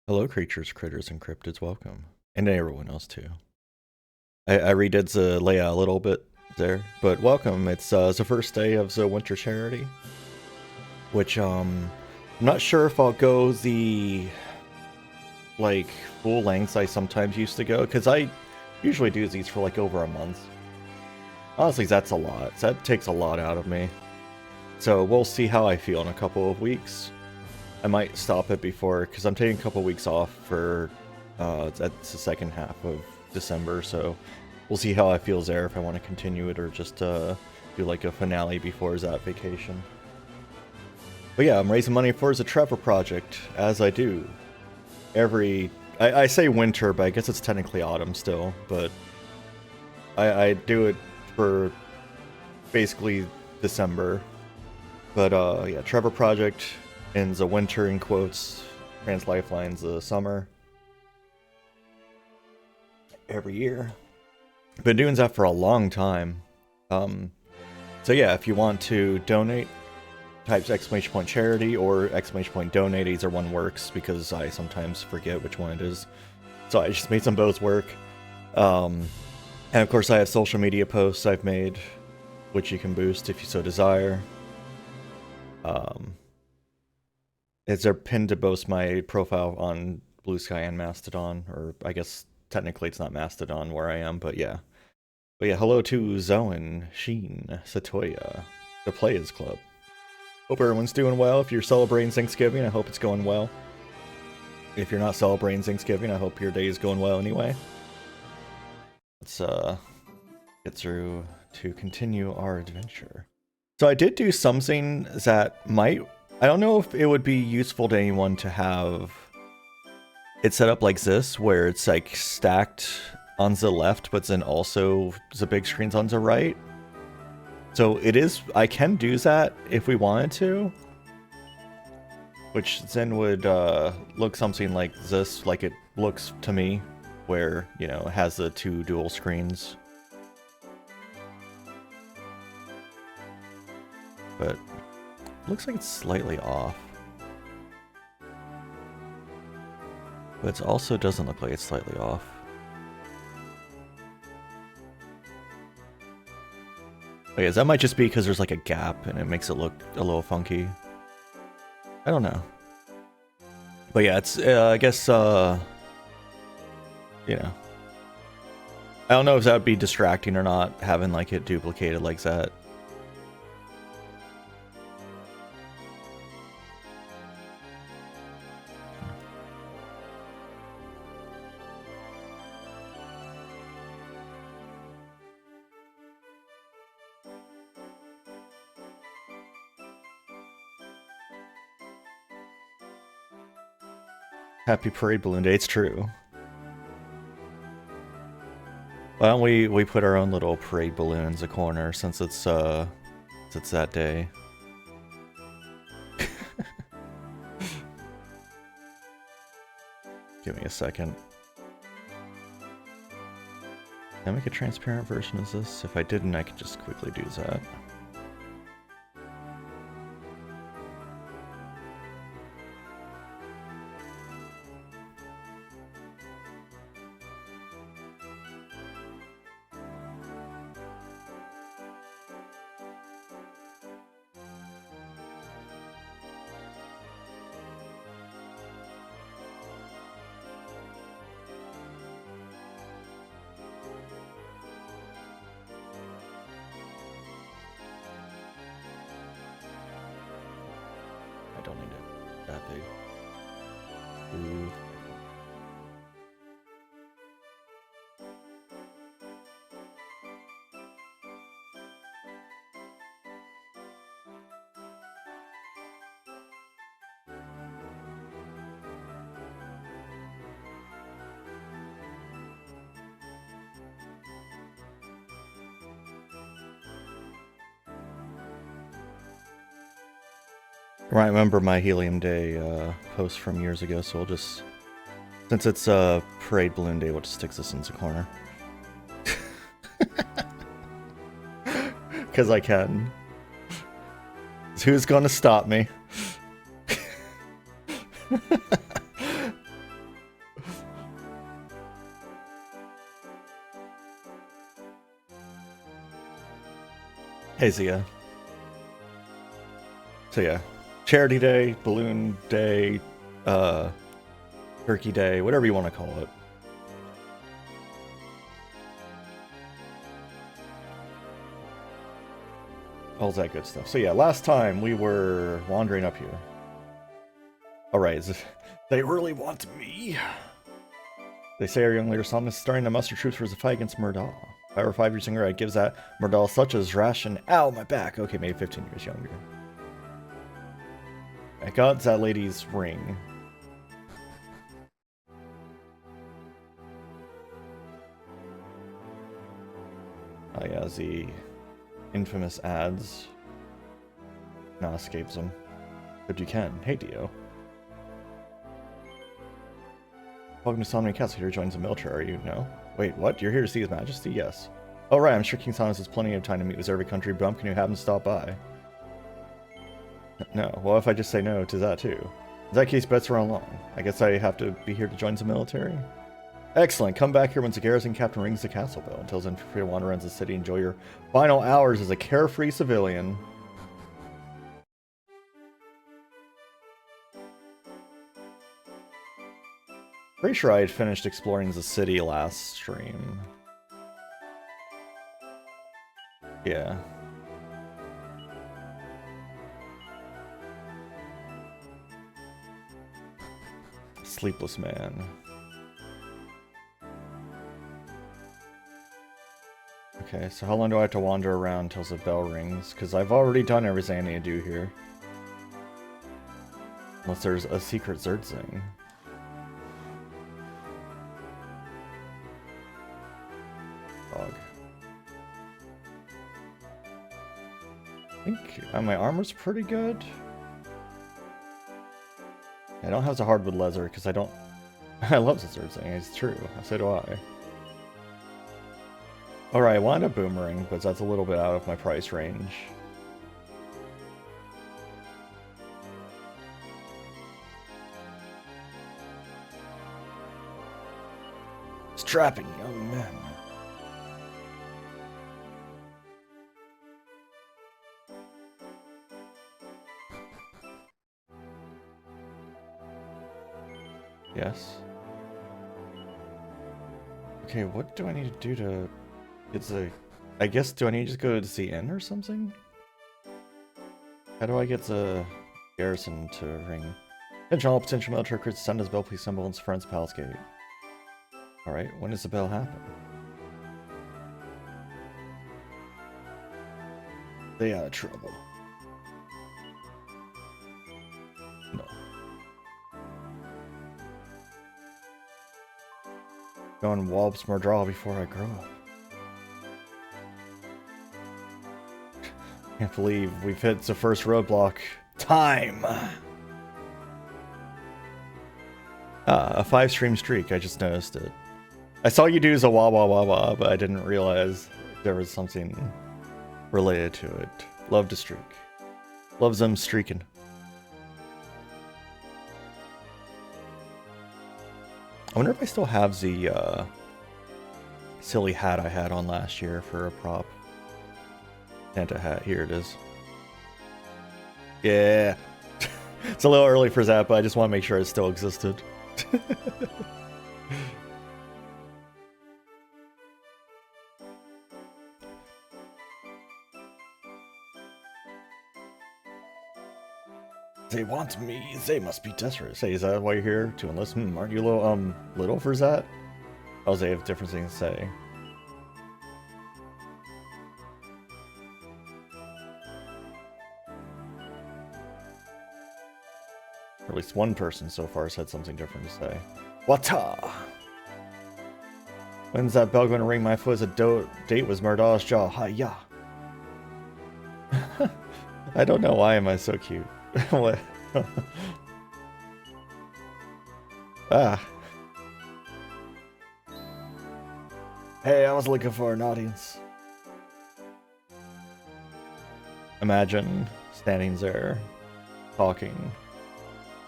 Hello, creatures, critters, and cryptids. Welcome, and everyone else too. I redid the layout a little bit there, but welcome. It's the first day of the winter charity, which I'm not sure if I'll go the like full lengths I sometimes used to go, because I usually do these for like over a month. Honestly, that's a lot. That takes a lot out of me. So we'll see how I feel in a couple of weeks. I might stop it before, because I'm taking a couple weeks off for that's the second half of December, so we'll see how I feel there, if I want to continue it or just do like a finale before that vacation. But yeah, I'm raising money for the Trevor Project, as I do. I say winter, but I guess it's technically autumn still, but I do it for basically December. But yeah, Trevor Project in the winter, in quotes, Trans Lifelines the summer. Every year. Been doing that for a long time. So yeah, if you want to donate, type !charity or !donate. Either one works, because I sometimes forget which one it is. So I just made them both work. And of course I have social media posts I've made, which you can boost if you so desire. They're pinned to both my profile on Blue Sky and Mastodon, or I guess technically it's not Mastodon where I am, but yeah. But yeah, hello to Zoan, Sheen, Satoya, the Players Club. Hope everyone's doing well. If you're celebrating Thanksgiving, I hope it's going well. If you're not celebrating Thanksgiving, I hope your day is going well anyway. Let's get through to continue our adventure. So I did do something that might... I don't know if it would be useful to anyone to have it set up like this, where it's like stacked on the left, but then also the big screen's on the right. So it is... I can do that if we wanted to, which then would look something like this, like it looks to me, where, you know, it has the two dual screens. But looks like it's slightly off. But it also doesn't look like it's slightly off. Oh yeah, that might just be because there's like a gap and it makes it look a little funky. I don't know. But yeah, it's, I guess, you know. I don't know if that would be distracting or not, having like it duplicated like that. Happy Parade Balloon Day, it's true. Why don't we put our own little parade balloon in the corner, since it's that day. Give me a second. Can I make a transparent version of this? If I didn't, I could just quickly do that. I remember my Helium Day post from years ago, so we'll just... Since it's Parade Balloon Day, we'll just stick this in the corner. Because I can. Who's gonna stop me? Hey, Zia. So yeah, Charity Day, Balloon Day, Turkey Day, whatever you want to call it. All that good stuff. So yeah, last time we were wandering up here. Alright, they really want me. They say our young leader Son is starting to muster troops for the fight against Murdal. If I were 5 years younger, I'd give that Murdal such as ration. Ow, my back. Okay, maybe 15 years younger. I got that lady's ring. Oh yeah, the infamous ads. Now escapes them. But you can. Hey, Dio. Welcome to Somni Castle. Here joins the military, are you? No? Wait, what? You're here to see His Majesty? Yes. Oh, right, I'm sure King Sonos has plenty of time to meet with every country bumpkin who happens to stop by. No. Well, if I just say no to that, too. In that case, bets are on long. I guess I have to be here to join the military? Excellent. Come back here once the garrison captain rings the castle bell. Until then, feel free to wander around the city. Enjoy your final hours as a carefree civilian. Pretty sure I had finished exploring the city last stream. Yeah. Sleepless man. Okay, so how long do I have to wander around until the bell rings? Because I've already done everything I need to do here. Unless there's a secret Zerd thing. Dog. I think my armor's pretty good. I don't have the hardwood leather because I don't... I love the Zerd thing, it's true. So do I. Alright, I wanted a boomerang, but that's a little bit out of my price range. Strapping young men. Yes. Okay, what do I need to do to... It's a... I guess, do I need to just go to the inn or something? How do I get the garrison to ring? Attention all potential military recruits, send us bell, please assemble in Friends Palace Gate. Alright, when does the bell happen? They are trouble. No. Go on Walb's Murdral before I grow up. Can't believe we've hit the first roadblock. Time! A 5-stream streak, I just noticed it. I saw you do the wah wah wah wah, but I didn't realize there was something related to it. Love to streak. Loves them streaking. I wonder if I still have the silly hat I had on last year for a prop. Santa hat, here it is. Yeah. It's a little early for that, but I just want to make sure it still existed. They want me. They must be desperate. Say, is that why you're here? To enlist? Aren't you a little, little for that? Oh, they have different things to say. Or at least one person so far has had something different to say. Wata! When's that bell going to ring? My foot as a date was Murdal's jaw. Hi-ya! I don't know why am I so cute. What? Ah. Hey, I was looking for an audience. Imagine standing there, talking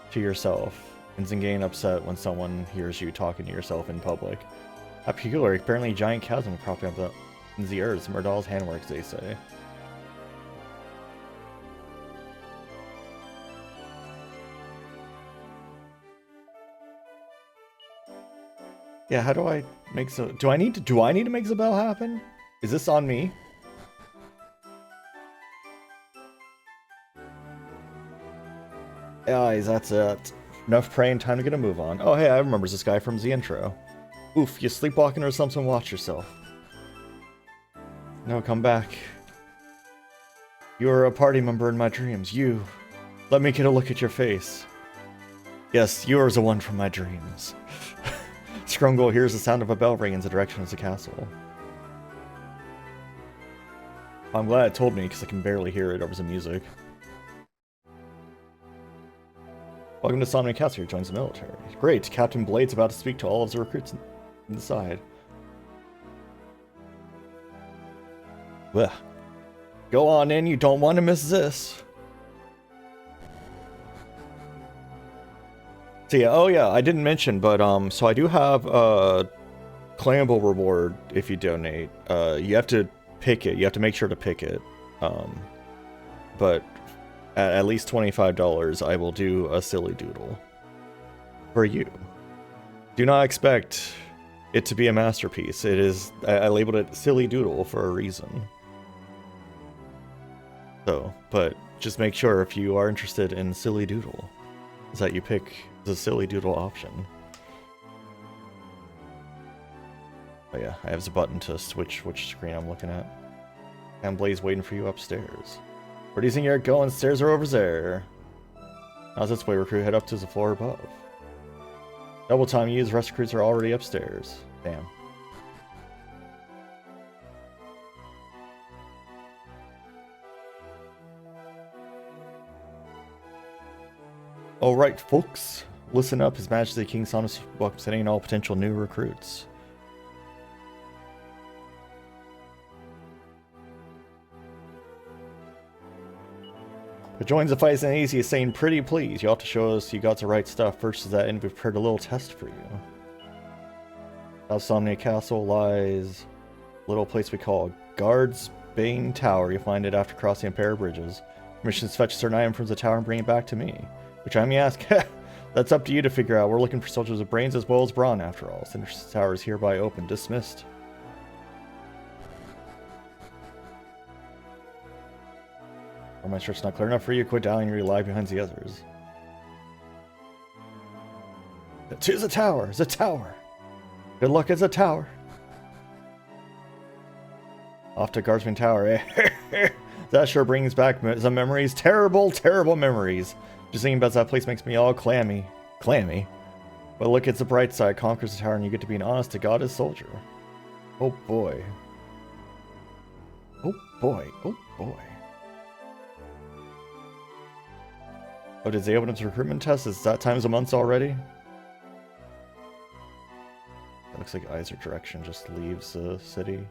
to yourself, and then getting upset when someone hears you talking to yourself in public. A peculiar, apparently giant chasm cropping up in the earth. Murdal's handworks, they say. Yeah, how do I make so? Do I need to make Zabelle happen? Is this on me? Guys, that's it. Enough praying, time to get a move on. Oh, hey, I remember this guy from the intro. Oof, you sleepwalking or something? Watch yourself. No, come back. You are a party member in my dreams. You. Let me get a look at your face. Yes, you are the one from my dreams. Scrungle hears the sound of a bell ring in the direction of the castle. I'm glad it told me, because I can barely hear it over the music. Welcome to Somnia Castle, joins the military. Great, Captain Blade's about to speak to all of the recruits inside. Well, go on in, you don't want to miss this. So yeah, oh yeah, I didn't mention, but so I do have a claimable reward if you donate. You have to pick it. You have to make sure to pick it. But at least $25, I will do a silly doodle for you. Do not expect it to be a masterpiece. It is. I labeled it silly doodle for a reason. So, but just make sure if you are interested in silly doodle, is that you pick the silly doodle option. Oh yeah, I have the button to switch which screen I'm looking at. And Blaze waiting for you upstairs. Where do you think you're going? Stairs are over there. How's this way, recruit? Head up to the floor above. Double time you use, rest recruits are already upstairs. Damn. Alright, folks. Listen up, His Majesty King Sonus welcomes any and all potential new recruits. But joins the fight isn't easy as saying pretty please. You have to show us you got the right stuff. First is that, and we've prepared a little test for you. South Somnia Castle lies a little place we call Guard's Bane Tower. You'll find it after crossing a pair of bridges. Missions fetch a certain item from the tower and bring it back to me. Which I may ask, that's up to you to figure out. We're looking for soldiers with brains as well as brawn after all. Cinder Tower is hereby open. Dismissed. Or my shirt's not clear enough for you. Quit dialing your lie behind the others. To the tower! The tower! Good luck at the tower! Off to Guardsman Tower, eh? That sure brings back some memories. Terrible, terrible memories. Just thinking about that place makes me all clammy. Clammy? But look, it's the bright side. Conquers the tower and you get to be an honest-to-God soldier. Oh boy. Oh boy. Oh boy. Oh, did they open up the recruitment test? Is that times a month already? It looks like either direction just leaves the city.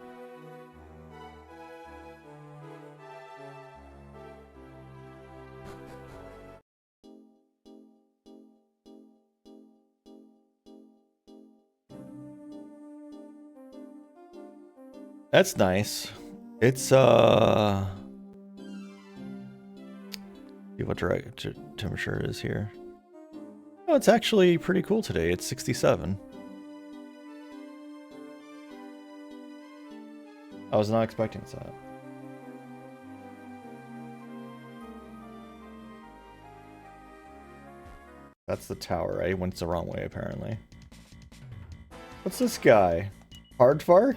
That's nice. It's see what temperature it is here. Oh, it's actually pretty cool today. It's 67. I was not expecting that. That's the tower. I went the wrong way, apparently. What's this guy? Hardvark?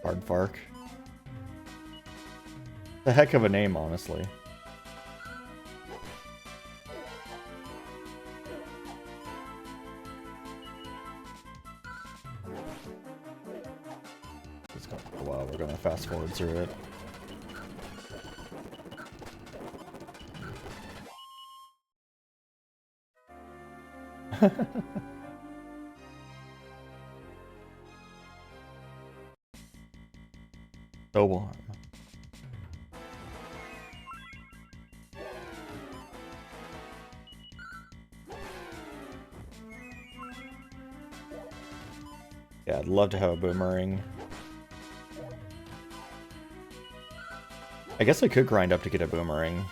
Hardvark. The heck of a name, honestly. It's gonna take a while. We're gonna fast forward through it. So warm. Yeah, I'd love to have a boomerang. I guess I could grind up to get a boomerang.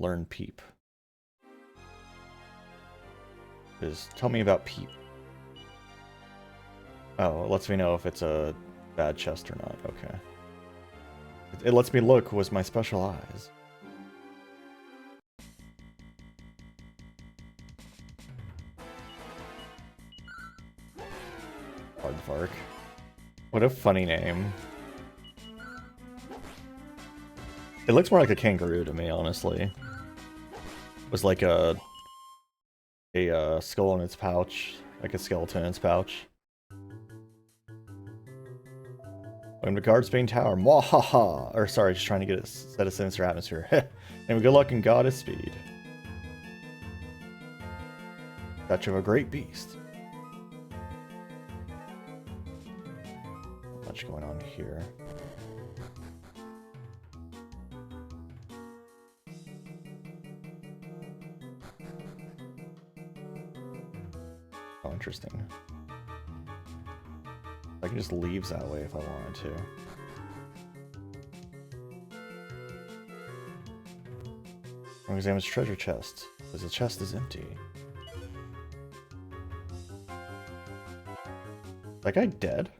learn Peep. Tell me about Peep. Oh, it lets me know if it's a bad chest or not. Okay. It lets me look with my special eyes. Aardvark. What a funny name. It looks more like a kangaroo to me, honestly. It was like a skull in its pouch, like a skeleton in its pouch. Welcome to Guard Spain Tower. Mwahaha! Or sorry, just trying to get a set a sinister atmosphere. And good luck and goddess speed. Touch of a great beast. Much going on here. Oh, interesting. I can just leave that way if I wanted to. I'll examine his treasure chest, because the chest is empty. That guy dead?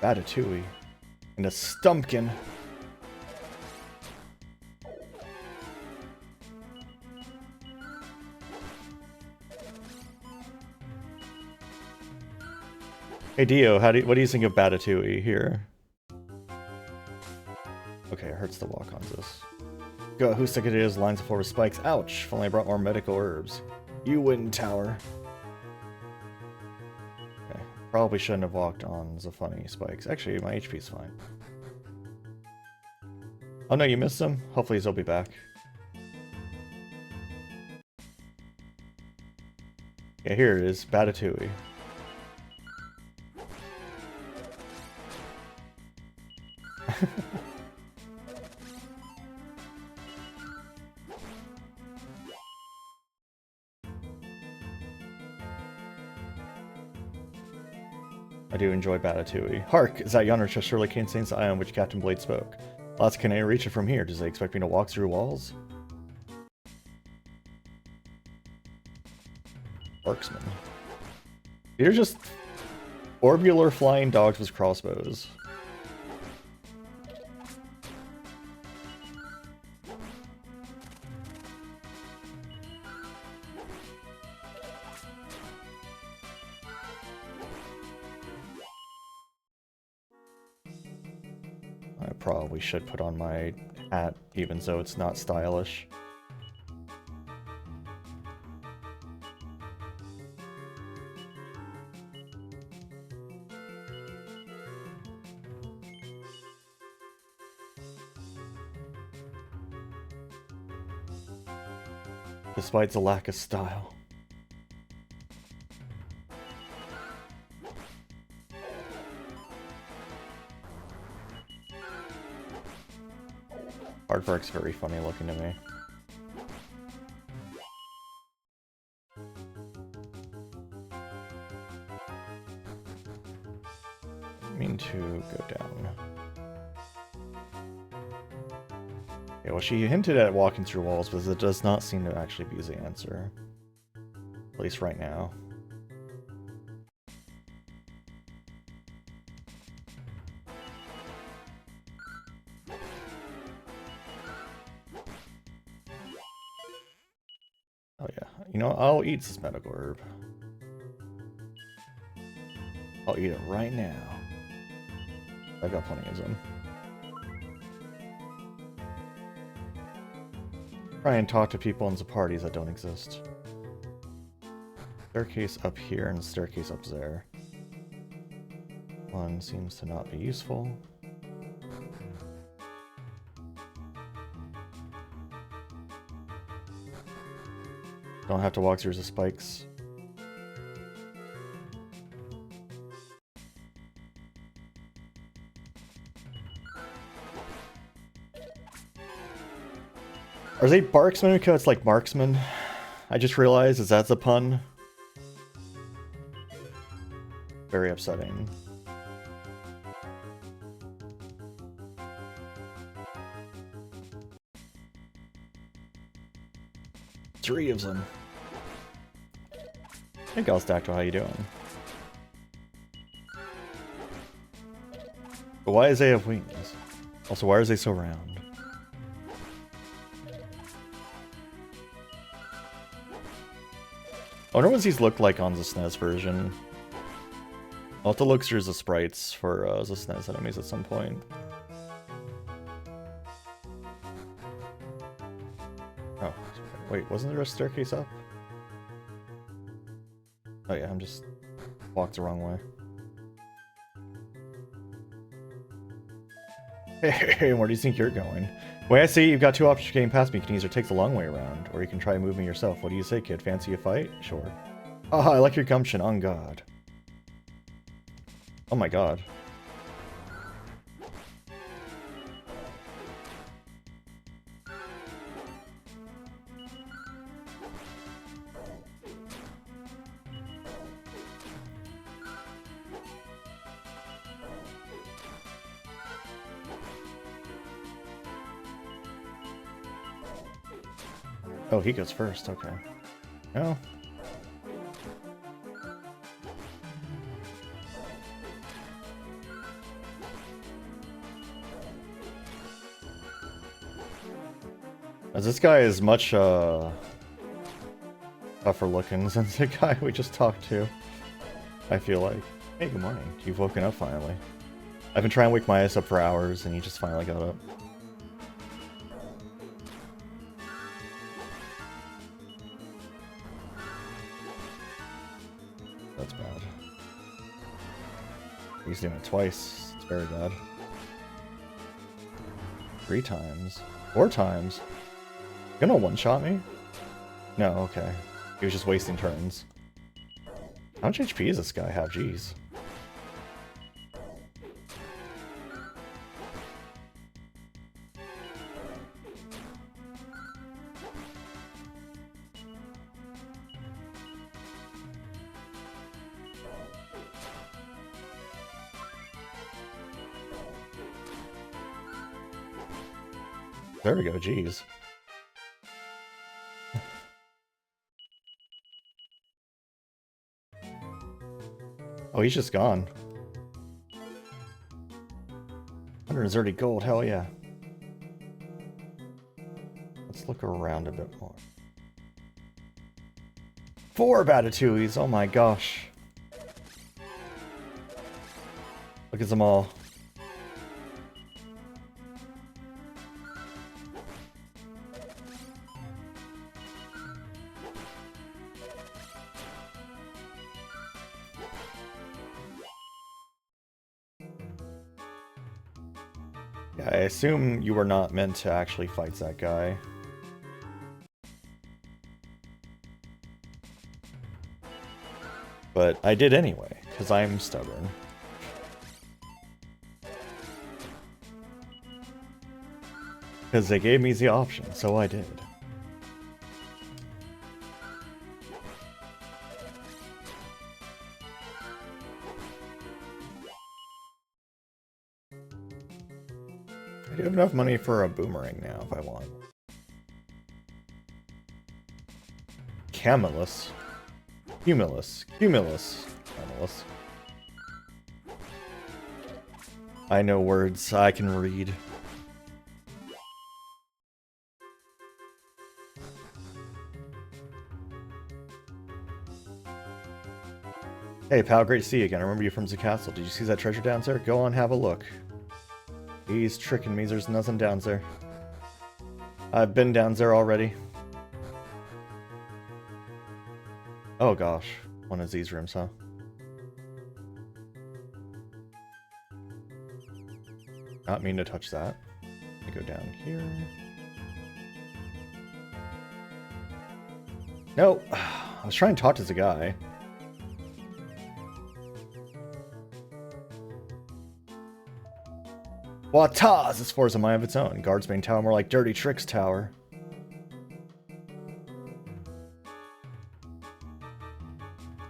Ratatouille. And a Stumpkin. Hey Dio, what do you think of Ratatouille here? Okay, it hurts to walk on this. Go, whose sick it is, lines of floor with spikes. Ouch! If only I brought more medical herbs. You win, tower. Okay, probably shouldn't have walked on the funny spikes. Actually, my HP's fine. Oh no, you missed him? Hopefully he'll be back. Yeah, here it is, Ratatouille. I do enjoy Ratatouille. Hark! Is that yonder chest surely contains the eye on which Captain Blade spoke? Lots can I reach it from here? Does they expect me to walk through walls? Marksman. These are just orbular flying dogs with crossbows. I probably should put on my hat, even though it's not stylish. Despite the lack of style. Aardvark's very funny looking to me. I mean to go down. Yeah, well, she hinted at walking through walls, but it does not seem to actually be the answer. At least right now. Oh yeah, you know, I'll eat this medical herb. I'll eat it right now. I've got plenty of them. Try and talk to people in the parties that don't exist. Staircase up here and staircase up there. One seems to not be useful. Don't have to walk through the spikes. Are they Barksman because it's like Marksman? I just realized, is that the pun? Very upsetting. 3 of them. Hey, Galstacto, how you doing? But why does they have wings? Also, why are they so round? I wonder what these look like on the SNES version. I'll have to look through the sprites for the SNES enemies at some point. Oh, wait, wasn't there a staircase up? Oh yeah, I'm just walked the wrong way. Hey, where do you think you're going? Wait, I see you've got 2 options for getting past me. You can either take the long way around, or you can try moving yourself. What do you say, kid? Fancy a fight? Sure. Oh, I like your gumption, on God. Oh my God. Oh, he goes first, okay. Oh. As this guy is much, tougher looking than the guy we just talked to, I feel like. Hey, good morning. You've woken up finally. I've been trying to wake my ass up for hours, and you just finally got up. That's bad. He's doing it twice. It's very bad. 3 times. 4 times. You gonna one-shot me? No, okay. He was just wasting turns. How much HP does this guy have? Jeez. There we go, jeez. Oh, he's just gone. 130 gold, hell yeah. Let's look around a bit more. 4 Batatuis, oh my gosh. Look at them all. Yeah, I assume you were not meant to actually fight that guy. But I did anyway, because I'm stubborn. Because they gave me the option, so I did. I do have enough money for a boomerang now, if I want. Camulus. Cumulus. Cumulus. Camulus. I know words I can read. Hey pal, great to see you again. I remember you from the castle. Did you see that treasure down there? Go on, have a look. He's tricking me, there's nothing down there. I've been down there already. Oh gosh, one of these rooms, huh? Not mean to touch that. I go down here. No, I was trying to talk to the guy. Wataz! This floor is a mind of its own. Guards main tower more like Dirty Tricks Tower.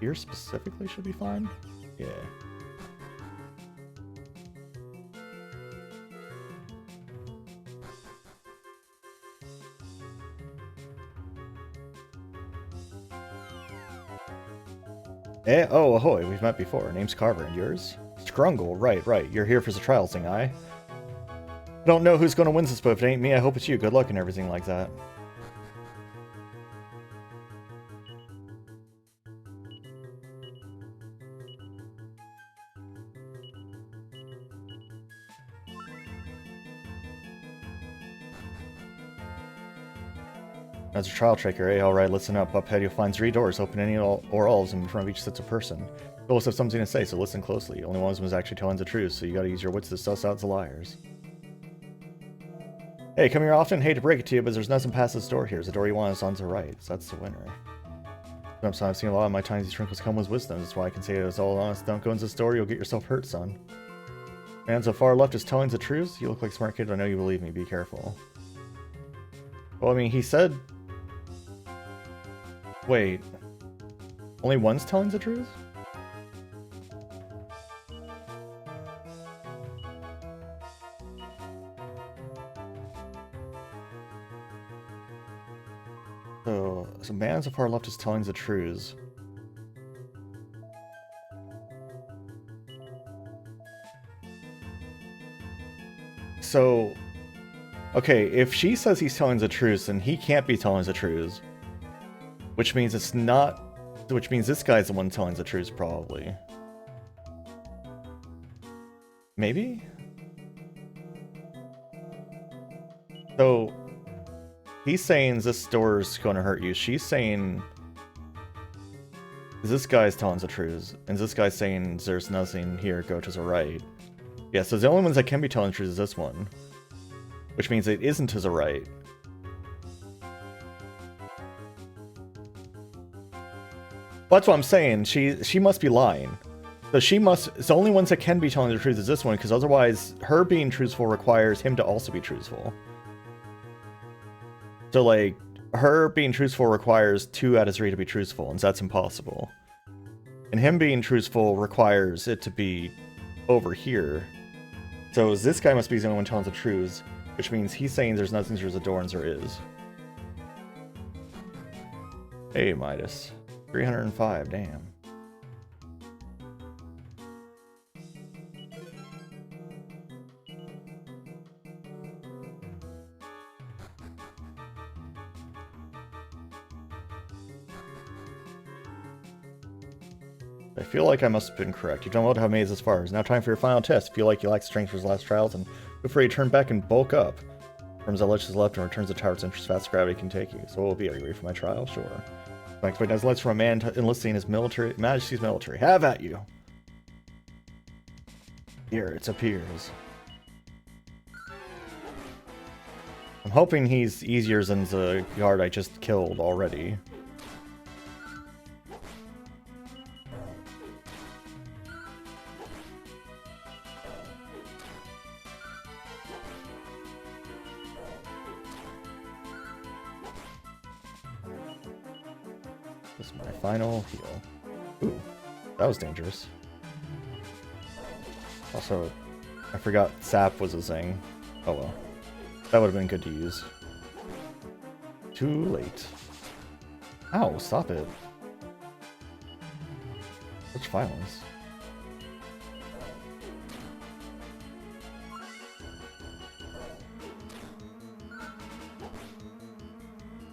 Here specifically should be fine? Yeah. Oh, ahoy, we've met before. Name's Carver, and yours? Strungle, right. You're here for the trials thing, I don't know who's gonna win this, but if it ain't me, I hope it's you. Good luck and everything like that. As a trial tracker, eh? Alright, listen up. Up ahead, you'll find 3 doors. Open any or all of them in front of each sets of person. You'll also have something to say, so listen closely. Only one of them is actually telling the truth, so you gotta use your wits to suss out the liars. Hey, come here often? Hate to break it to you, but there's nothing past this door here. The door you want is on the right, so that's the winner. I've seen a lot of my tiny trinkles come with wisdom. That's why I can say it as all honest. Don't go into this door, you'll get yourself hurt, son. Man so far left is telling the truth. You look like a smart kid, I know you believe me. Be careful. Well, I mean, he said... Wait. Only one's telling the truth? So man so far left is telling the truth. So, okay, if she says he's telling the truth, then he can't be telling the truth. Which means it's not... Which means this guy's the one telling the truth, probably. Maybe? So... He's saying this door's gonna hurt you. She's saying... This guy's telling the truth. And this guy's saying there's nothing here, go to the right. Yeah, so the only ones that can be telling the truth is this one. Which means it isn't to the right. Well, that's what I'm saying. She must be lying. So she must... The only ones that can be telling the truth is this one, because otherwise her being truthful requires him to also be truthful. So, like, her being truthful requires 2 out of 3 to be truthful, and that's impossible. And him being truthful requires it to be over here. So this guy must be the only one telling the truth, which means he's saying there's nothing through the door and there is. Hey, Midas. 305, damn. I feel like I must have been correct. You've done well to have made it this far. It's now time for your final test. Feel like you lack strength for his last trials, and feel free to turn back and bulk up. Firms that ledge to his left and returns the tower's entrance fast as gravity can take you. So what will be? Are you ready for my trial? Sure. I expect nice lights from a man enlisting his Majesty's military. Have at you! Here, it appears. I'm hoping he's easier than the guard I just killed already. This is my final heal. Ooh, that was dangerous. Also, I forgot sap was a thing. Oh well. That would have been good to use. Too late. Ow, stop it. Such violence.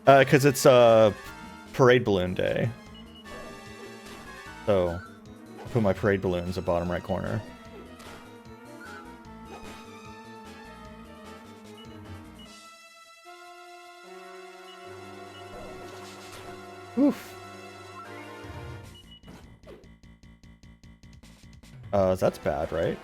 Because it's, Parade Balloon Day. So, I'll put my parade balloons at bottom right corner. Oof. That's bad, right?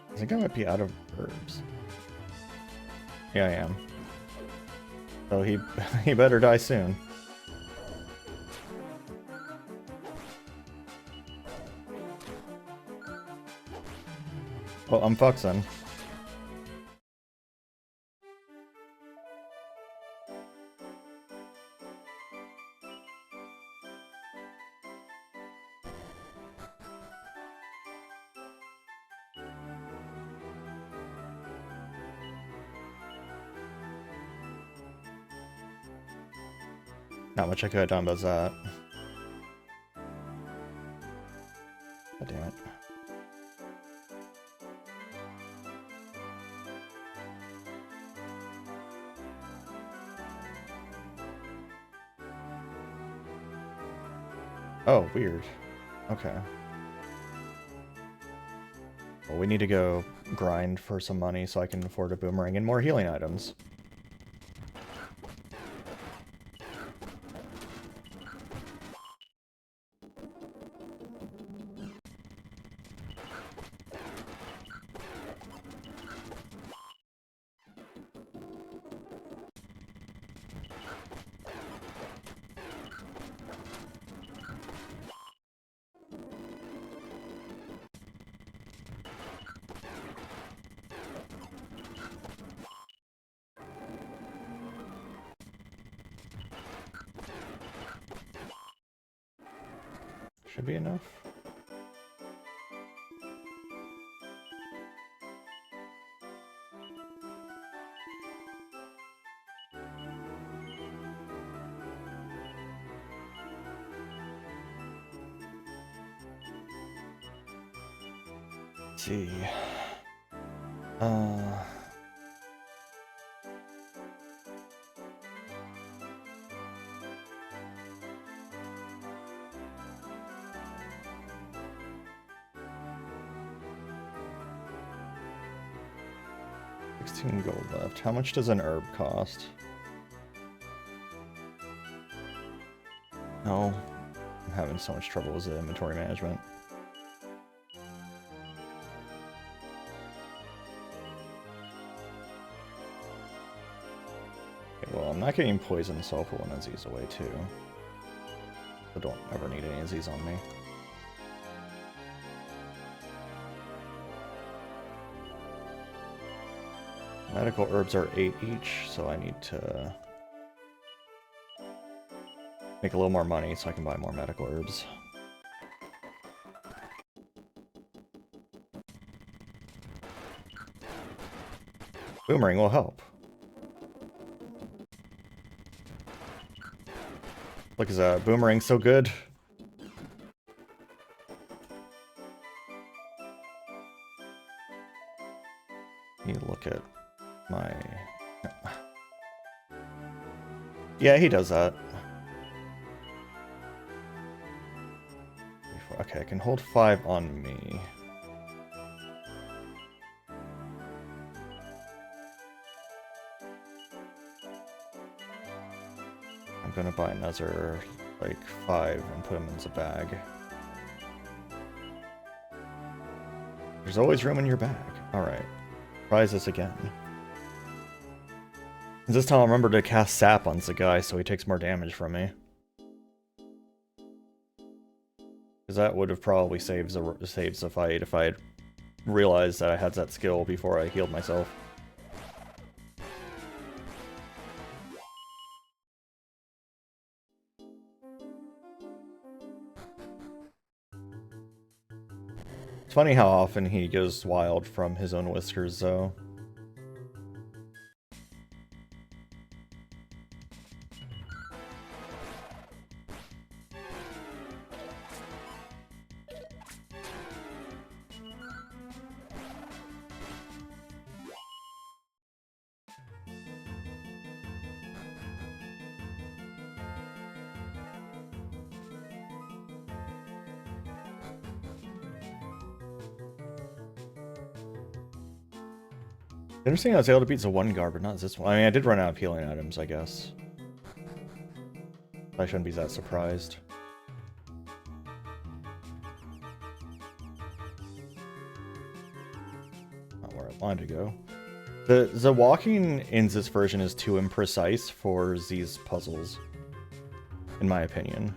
I think I might be out of herbs. Yeah, I am. So he better die soon. Oh, I'm fucked, son. Not much I could have done about that. God damn it. Oh, weird. Okay. Well, we need to go grind for some money so I can afford a boomerang and more healing items. Should be enough. Let's see. Gold left. How much does an herb cost? No. I'm having so much trouble with the inventory management. Okay, well, I'm not getting poison, so I'll put one of these away too. I don't ever need any of these on me. Medical herbs are 8 each, so I need to make a little more money so I can buy more medical herbs. Boomerang will help. Look, is that boomerang so good? You look at my... Yeah, he does that. Okay, I can hold 5 on me. I'm gonna buy another, like, 5 and put them in the bag. There's always room in your bag. Alright. Try this again. This time I'll remember to cast Sap on the guy so he takes more damage from me. Because that would have probably saved the fight if I had realized that I had that skill before I healed myself. It's funny how often he goes wild from his own whiskers, though. Interesting I was able to beat the one guard, but not this one. I mean, I did run out of healing items, I guess. I shouldn't be that surprised. Not where I wanted to go. The walking in this version is too imprecise for these puzzles, in my opinion.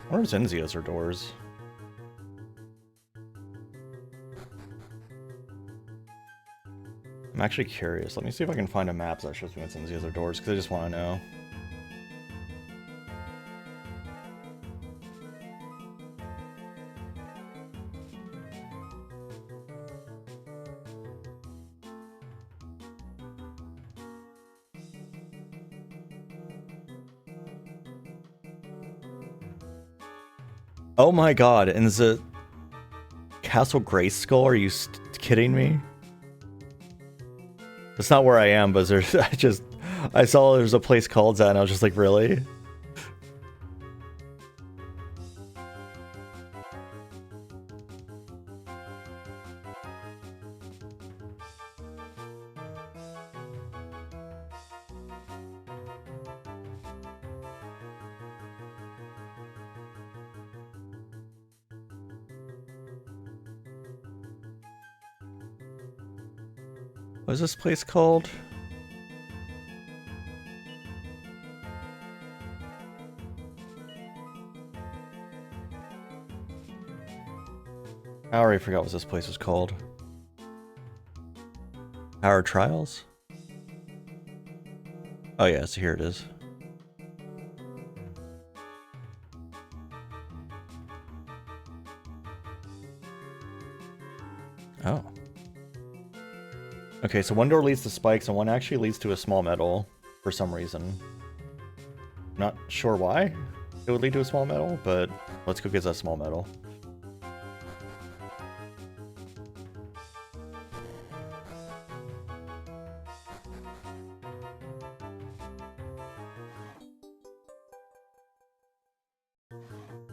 Where's Enzia's or doors? I'm actually curious. Let me see if I can find a map that shows me what's Enzia's or doors, because I just want to know. Oh my god, and is it Castle Grayskull? Are you kidding me? That's not where I am, but there's I saw there's a place called that and I was just like, really? What is this place called? I already forgot what this place was called. Our Trials? Oh yeah, so here it is. Oh. Okay, so one door leads to spikes and one actually leads to a small metal for some reason. Not sure why it would lead to a small metal, but let's go get that small metal.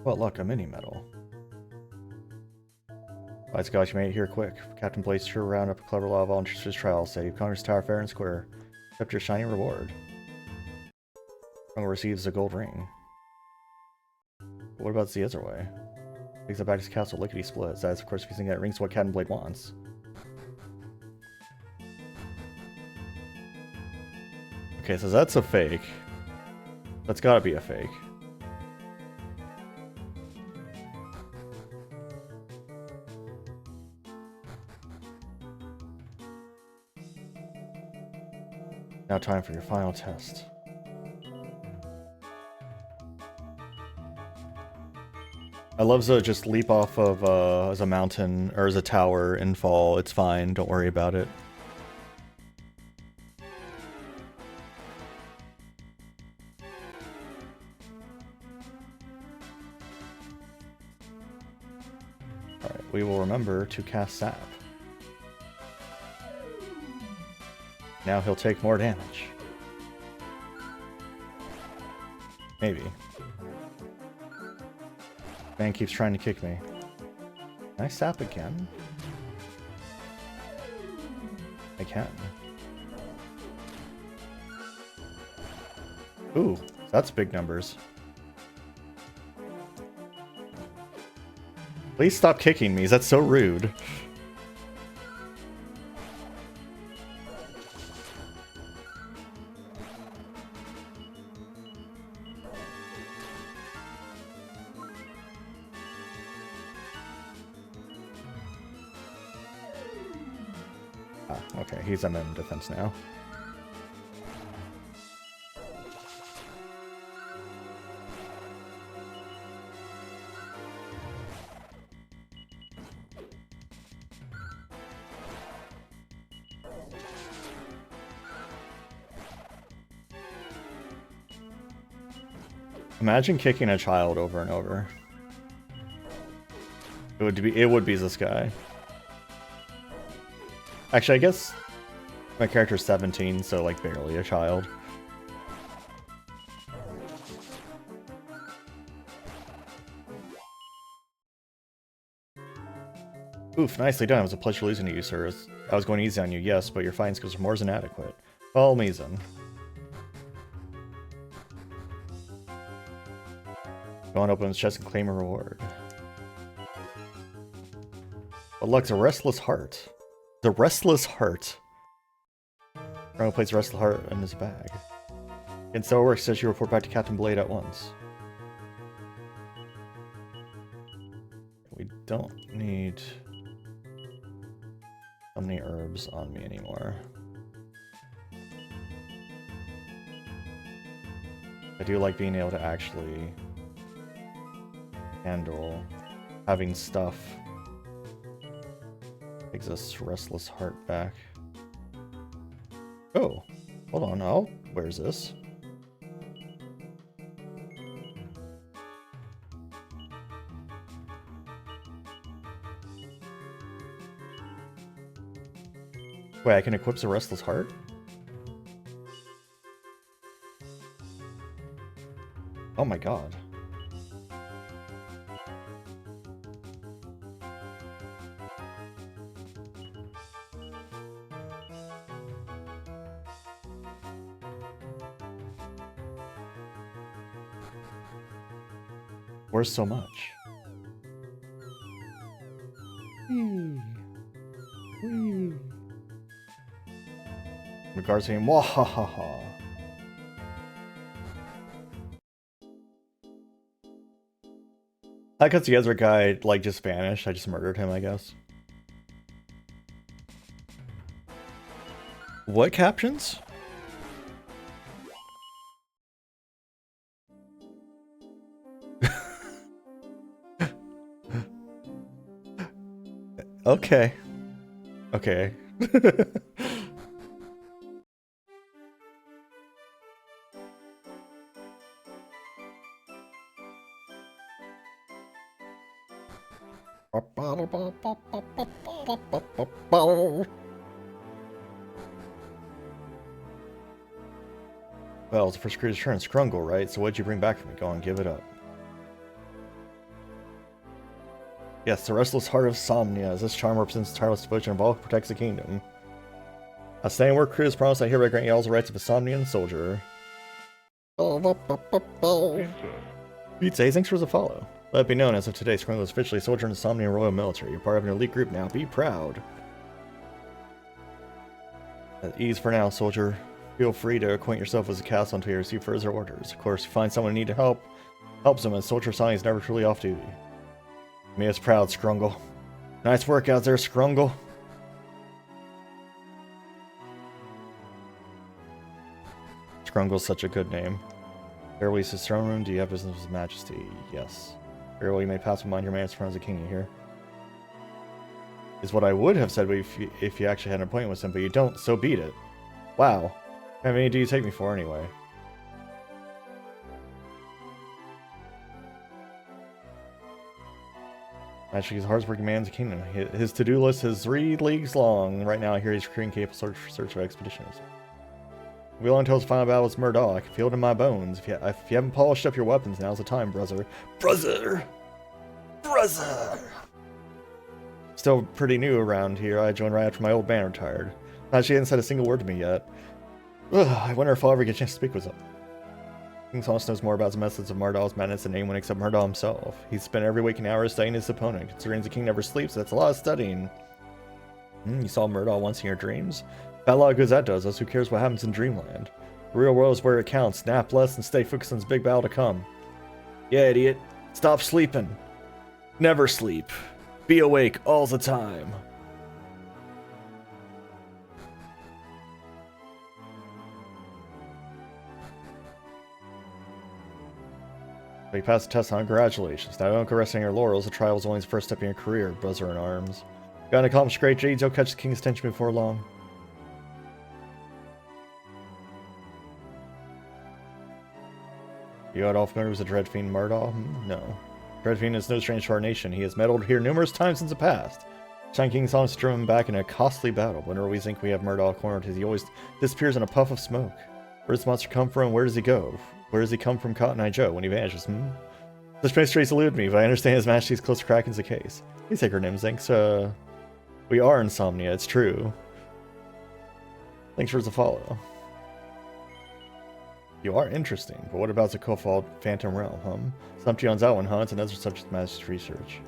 Well, look, a mini medal. Lights got you made it here quick. Captain Blaze sure round up a clever lot of volunteers for his trial. Say, Congress Tower fair and square. Accept your shiny reward. Someone receives a gold ring. But what about the other way? Takes it back to his castle, lickety split. That is, of course, if you think that ring's what Captain Blade wants. Okay, so that's a fake. That's gotta be a fake. Now time for your final test. I love to just leap off of as a mountain or as a tower and fall. It's fine, don't worry about it. Alright, we will remember to cast Sap. Now he'll take more damage. Maybe. Man keeps trying to kick me. Can I sap again? I can. Ooh, that's big numbers. Please stop kicking me, that's so rude. Okay, he's in defense now. Imagine kicking a child over and over. It would be this guy. Actually, I guess my character's 17, so like barely a child. Oof, nicely done. It was a pleasure losing to you, sir. I was going easy on you, yes, but your fighting skills are more than adequate. Follow me, then. Go on, open his chest and claim a reward. But look, the restless heart. The restless heart. Ronald plays restless heart in his bag. And so it works, says you report back to Captain Blade at once. We don't need so many herbs on me anymore. I do like being able to actually handle having stuff. Takes this restless heart back. Oh, hold on, where's this? Wait, I can equip the Restless Heart? Oh my god. Where's so much? Regards to him, wahahaha. I guess the other guy, like, just vanished. I just murdered him, I guess. What captions? Okay. Okay. Well, it's the first creature's turn, Scrungle, right? So what'd you bring back for me? Go on, give it up. Yes, the Restless Heart of Somnia, as this charm represents tireless devotion of all who protects the kingdom. A standing work crew has promised I hereby grant you all the rights of a Somnian soldier. Pizza, thanks for the follow. Let it be known as of today, Scrungle is officially a soldier in the Somnian Royal Military. You're part of an elite group now. Be proud. At ease for now, soldier. Feel free to acquaint yourself with the castle until you receive further orders. Of course, if you find someone in need of help, helps them, as Soldier Sonny is never truly off duty. Me is proud, Scrungle. Nice work out there, Scrungle. Scrungle's such a good name. Fairway's throne room, do you have business with His Majesty? Yes. Very well, you may pass mind your manners in front of the king, you hear? Is what I would have said if you actually had an appointment with him, but you don't, so beat it. Wow. How many do you take me for anyway? Actually, he's the hardest working man in the kingdom. His to-do list is 3 leagues long. Right now, I hear he's recruiting capable search of expeditions. We long until his final battle with Murdaugh. I can feel it in my bones. If you haven't polished up your weapons, now's the time, brother. Brother! Still pretty new around here. I joined right after my old man retired. She hasn't said a single word to me yet. Ugh, I wonder if I'll ever get a chance to speak with him. King Sauce knows more about the methods of Murdaugh's madness than anyone except Murdaugh himself. He's spent every waking hour studying his opponent. Considering the king never sleeps, that's a lot of studying. You saw Murdaugh once in your dreams? About a lot of good that does us. Who cares what happens in Dreamland? The real world is where it counts. Nap less and stay focused on this big battle to come. Yeah, idiot. Stop sleeping. Never sleep. Be awake all the time. You passed the test on. Congratulations. Now don't go resting on your laurels. The trial was only the first step in your career, Buzzer in arms. You gotta accomplish great deeds. You'll catch the king's attention before long. You got all familiar with the Dreadfiend Murdaugh? No. Dreadfiend is no stranger to our nation. He has meddled here numerous times in the past. Shine King Song driven back in a costly battle. Whenever we think we have Murdaugh cornered, he always disappears in a puff of smoke. Where does the monster come from? Where does he go? Where does he come from, Cotton Eye Joe, when he vanishes? Such mysteries elude me, but I understand His Majesty's close to Kraken's the case. Please take her name, thanks. We are Insomnia, it's true. Thanks for the follow. You are interesting, but what about the Kofald Phantom Realm, Some empty on that one, It's another subject of Majesty's research.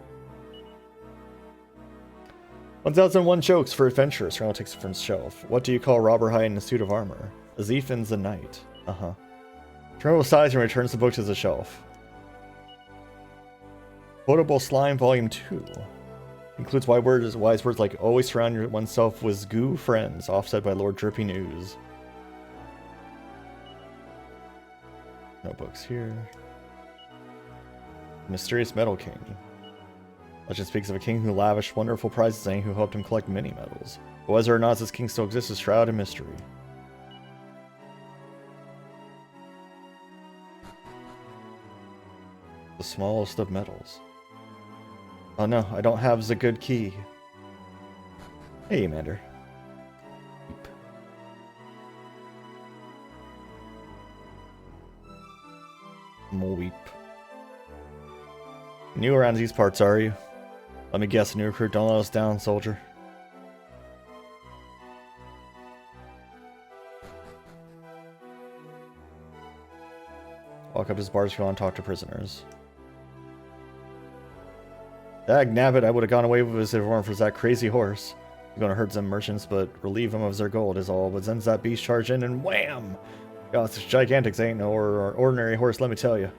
1001 jokes for adventurers. Ronald takes it from his shelf. What do you call robber hide in a suit of armor? Azephin's the knight. Colonel sighs and returns the book to the shelf. Quotable Slime Volume 2. Includes wise words like always surround oneself with goo friends, offset by Lord Dripping Ooze. No books here. Mysterious Metal King. Legend speaks of a king who lavished wonderful prizes and who helped him collect many medals. But whether or not this king still exists is shrouded in mystery. The smallest of metals. Oh no, I don't have the good key. Hey, Mander. Weep. New around these parts, are you? Let me guess, new recruit, don't let us down, soldier. Walk up to his bars if you want to talk to prisoners. Dag nabbit, I would have gone away with this if it weren't for that crazy horse. You're gonna hurt some merchants, but relieve them of their gold is all. But then that beast charge in and wham! God, this gigantic ain't no ordinary horse, let me tell you.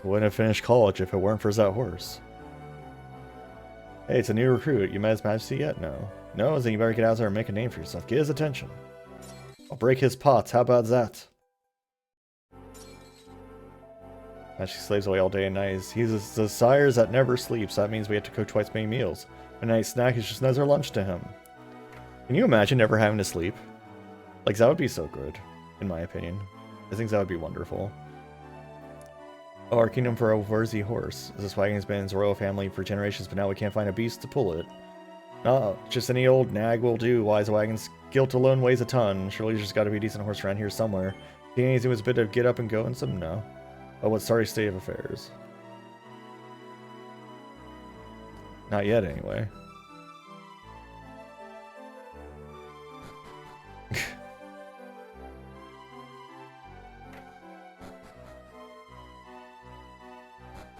Wouldn't have finished college if it weren't for that horse. Hey, it's a new recruit. You met his majesty yet? No. No, then you better get out there and make a name for yourself. Get his attention. I'll break his pots. How about that? She slaves away all day and night. He's the sires that never sleeps. That means we have to cook twice many meals. A night snack is just another lunch to him. Can you imagine never having to sleep? Like, that would be so good, in my opinion. I think that would be wonderful. Oh, our kingdom for a worthy horse. This wagon has been in his royal family for generations, but now we can't find a beast to pull it. No, just any old nag will do. Wise wagon's guilt alone weighs a ton. Surely there's got to be a decent horse around here somewhere. Do you think anything was a bit of get up and go and some? No. Oh, what sorry state of affairs. Not yet, anyway.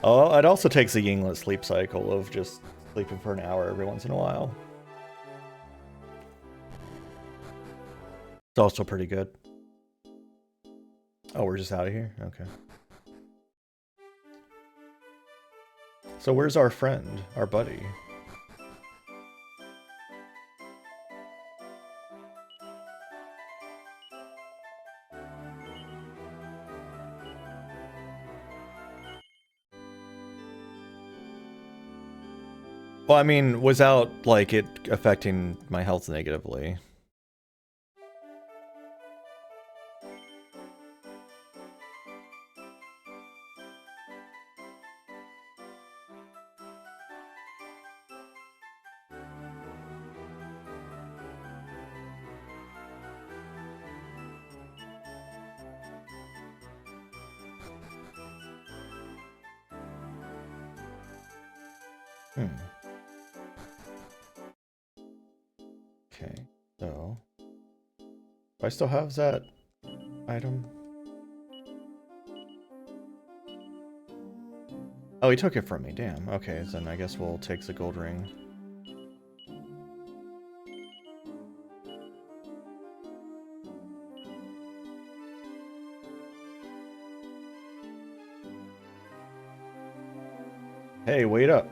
Oh, it also takes a Yinglet sleep cycle of just sleeping for an hour every once in a while. It's also pretty good. Oh, we're just out of here? Okay. So where's our friend, our buddy? Well, I mean, without, like, it affecting my health negatively. Okay, so do I still have that item? Oh, he took it from me, damn. Okay, then I guess we'll take the gold ring. Hey, wait up.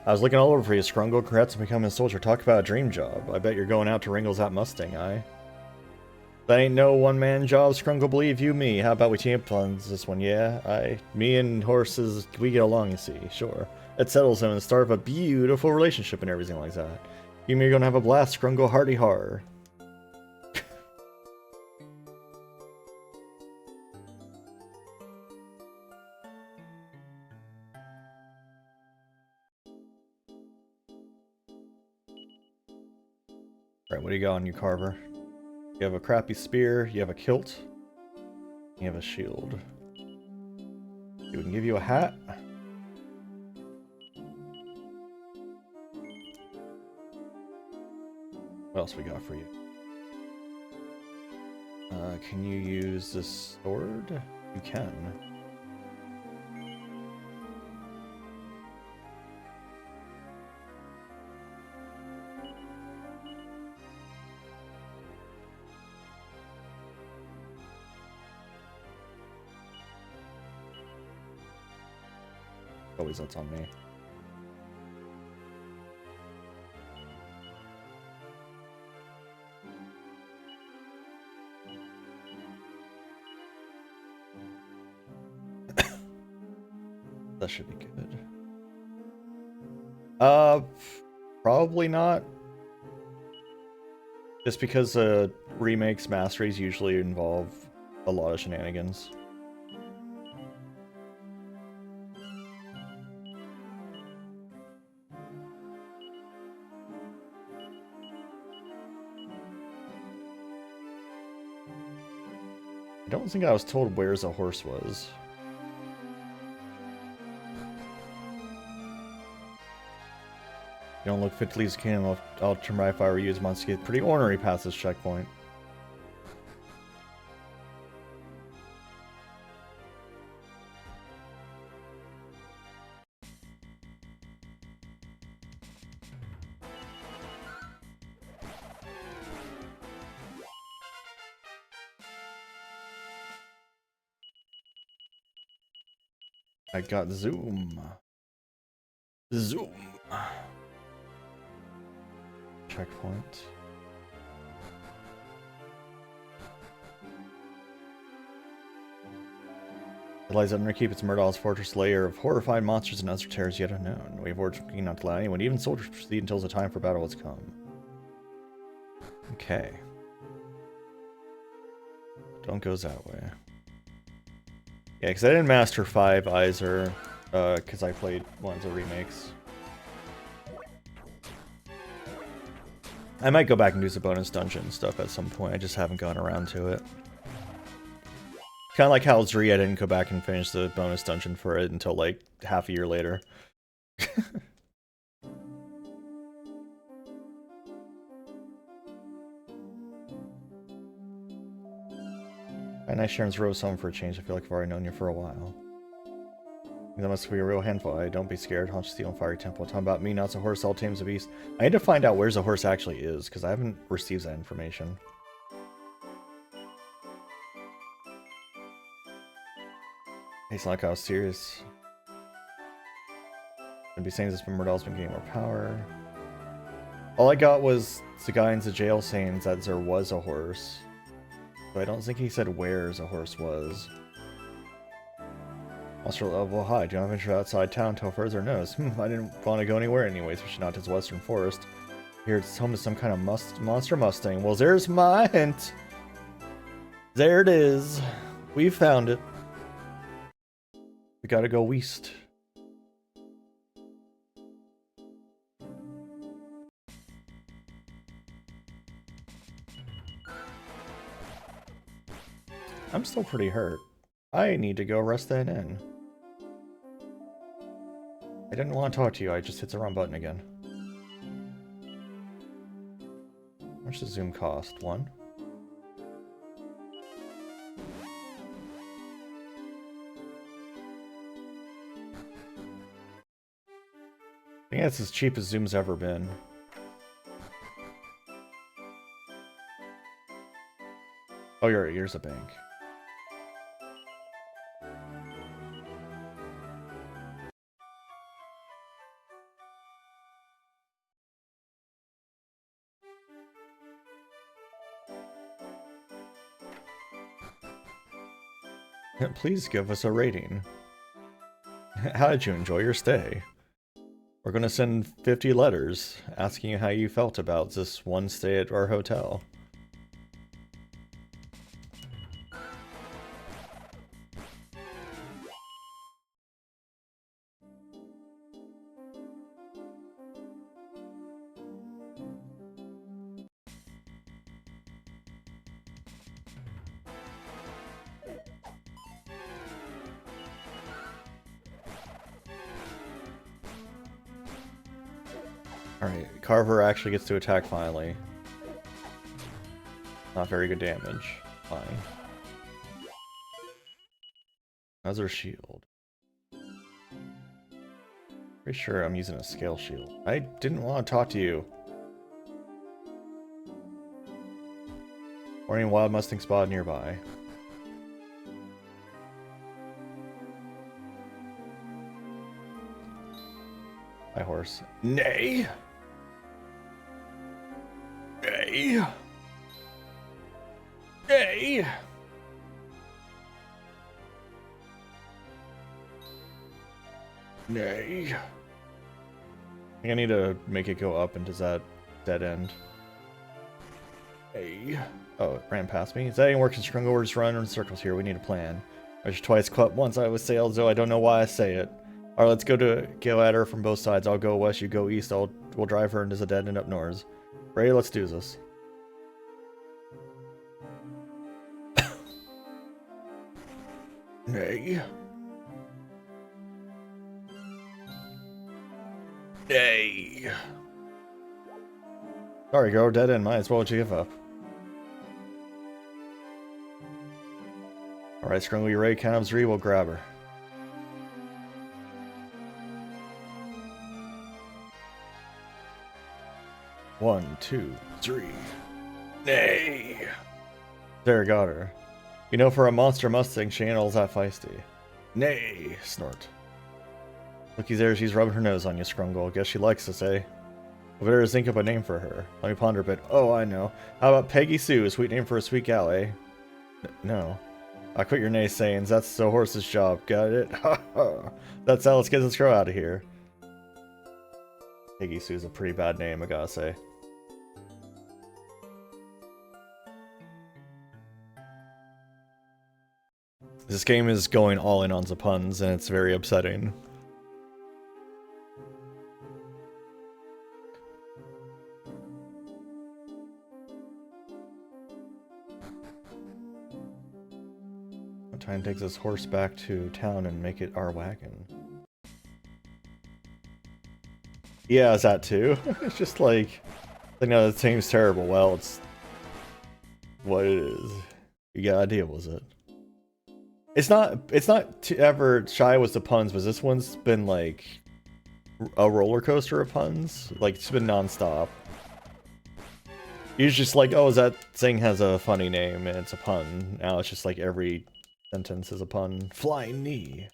I was looking all over for you, Scrungle. Congrats on becoming a soldier. Talk about a dream job. I bet you're going out to wrangle that Mustang, aye? That ain't no one-man job, Scrungle, believe you me. How about we team up on this one, yeah? Me and horses, we get along, you see, sure. It settles them and the start of a beautiful relationship and everything like that. You mean you're gonna have a blast, Scrungle, hearty har. Alright, what do you got on you, Carver? You have a crappy spear, you have a kilt, you have a shield. We can give you a hat. What else we got for you? Can you use this sword? You can. Always that's on me. That should be good. Probably not. Just because remakes, masteries usually involve a lot of shenanigans. don't think I was told where a horse was. You don't look fit to leave the kingdom. I'll turn right if I were you. Months to get pretty ornery past this checkpoint. I got zoom. Zoom. Checkpoint. It lies underneath its Murdoch's fortress layer of horrified monsters and other terrors yet unknown. We have ordered not to allow anyone, even soldiers, to proceed until the time for battle has come. Okay. Don't go that way. Yeah, because I didn't master 5 either, because I played one of the remakes. I might go back and do some bonus dungeon stuff at some point, I just haven't gone around to it. Kind of like how 3, I didn't go back and finish the bonus dungeon for it until like half a year later. And nice Sharon's Rose home for a change. I feel like I've already known you for a while. That must be a real handful. Don't be scared. I'll steal in Fiery Temple. Talking about me, not a horse, all tames a beast. I need to find out where the horse actually is, because I haven't received that information. It's like I was serious. I'd be saying this, but Murdoch's been getting more power. All I got was the guy in the jail saying that there was a horse. But I don't think he said where the horse was. Also, well, hi, do not venture outside town until further notice. I didn't want to go anywhere anyway, especially not to the Western Forest. Here, it's home to some kind of monster Mustang. Well, there's my hint. There it is. We found it. We gotta go west. I'm still pretty hurt. I need to go rest that in. I didn't want to talk to you, I just hit the wrong button again. How much does zoom cost? 1? I think that's as cheap as zoom's ever been. Oh, you're right, here's a bank. Please give us a rating. How did you enjoy your stay? We're going to send 50 letters asking you how you felt about this one stay at our hotel. Alright, Carver actually gets to attack finally. Not very good damage. Fine. Another shield. Pretty sure I'm using a scale shield. I didn't want to talk to you. Or any wild Mustang spot nearby. Hi, horse. Nay! Nay! Nay! Nay! I think I need to make it go up into that dead end. Hey. Oh, it ran past me. Is that ain't working? Strung over, just run in circles here. We need a plan. I just twice caught once I was sailed, though I don't know why I say it. Alright, let's go at her from both sides. I'll go west, you go east. We'll drive her into the dead end up north. Ready? Let's do this. Nay. Nay. Sorry, girl, dead end. Might as well give up. Alright, Scrungly Ray Cabs 3 will grab her. One, two, three. Nay. There, got her. You know, for a monster Mustang, she ain't all that feisty. Nay, snort. Looky there, she's rubbing her nose on you, Scrungle. Guess she likes us, eh? I better think up a name for her. Let me ponder a bit. Oh, I know. How about Peggy Sue, a sweet name for a sweet gal, eh? No. I quit your naysayings. That's the horse's job. Got it? Ha ha. That's how. Let's get this girl out of here. Peggy Sue's a pretty bad name, I gotta say. This game is going all in on the puns, and it's very upsetting. I'm trying to take this horse back to town and make it our wagon. Yeah, it's that too. It's just like, I know the team's terrible. Well, it's what it is. You gotta deal with it. It's not ever shy with the puns, but this one's been like a roller coaster of puns. Like, it's been non-stop. Usually just like, oh, that thing has a funny name and it's a pun. Now it's just like every sentence is a pun. Flying knee.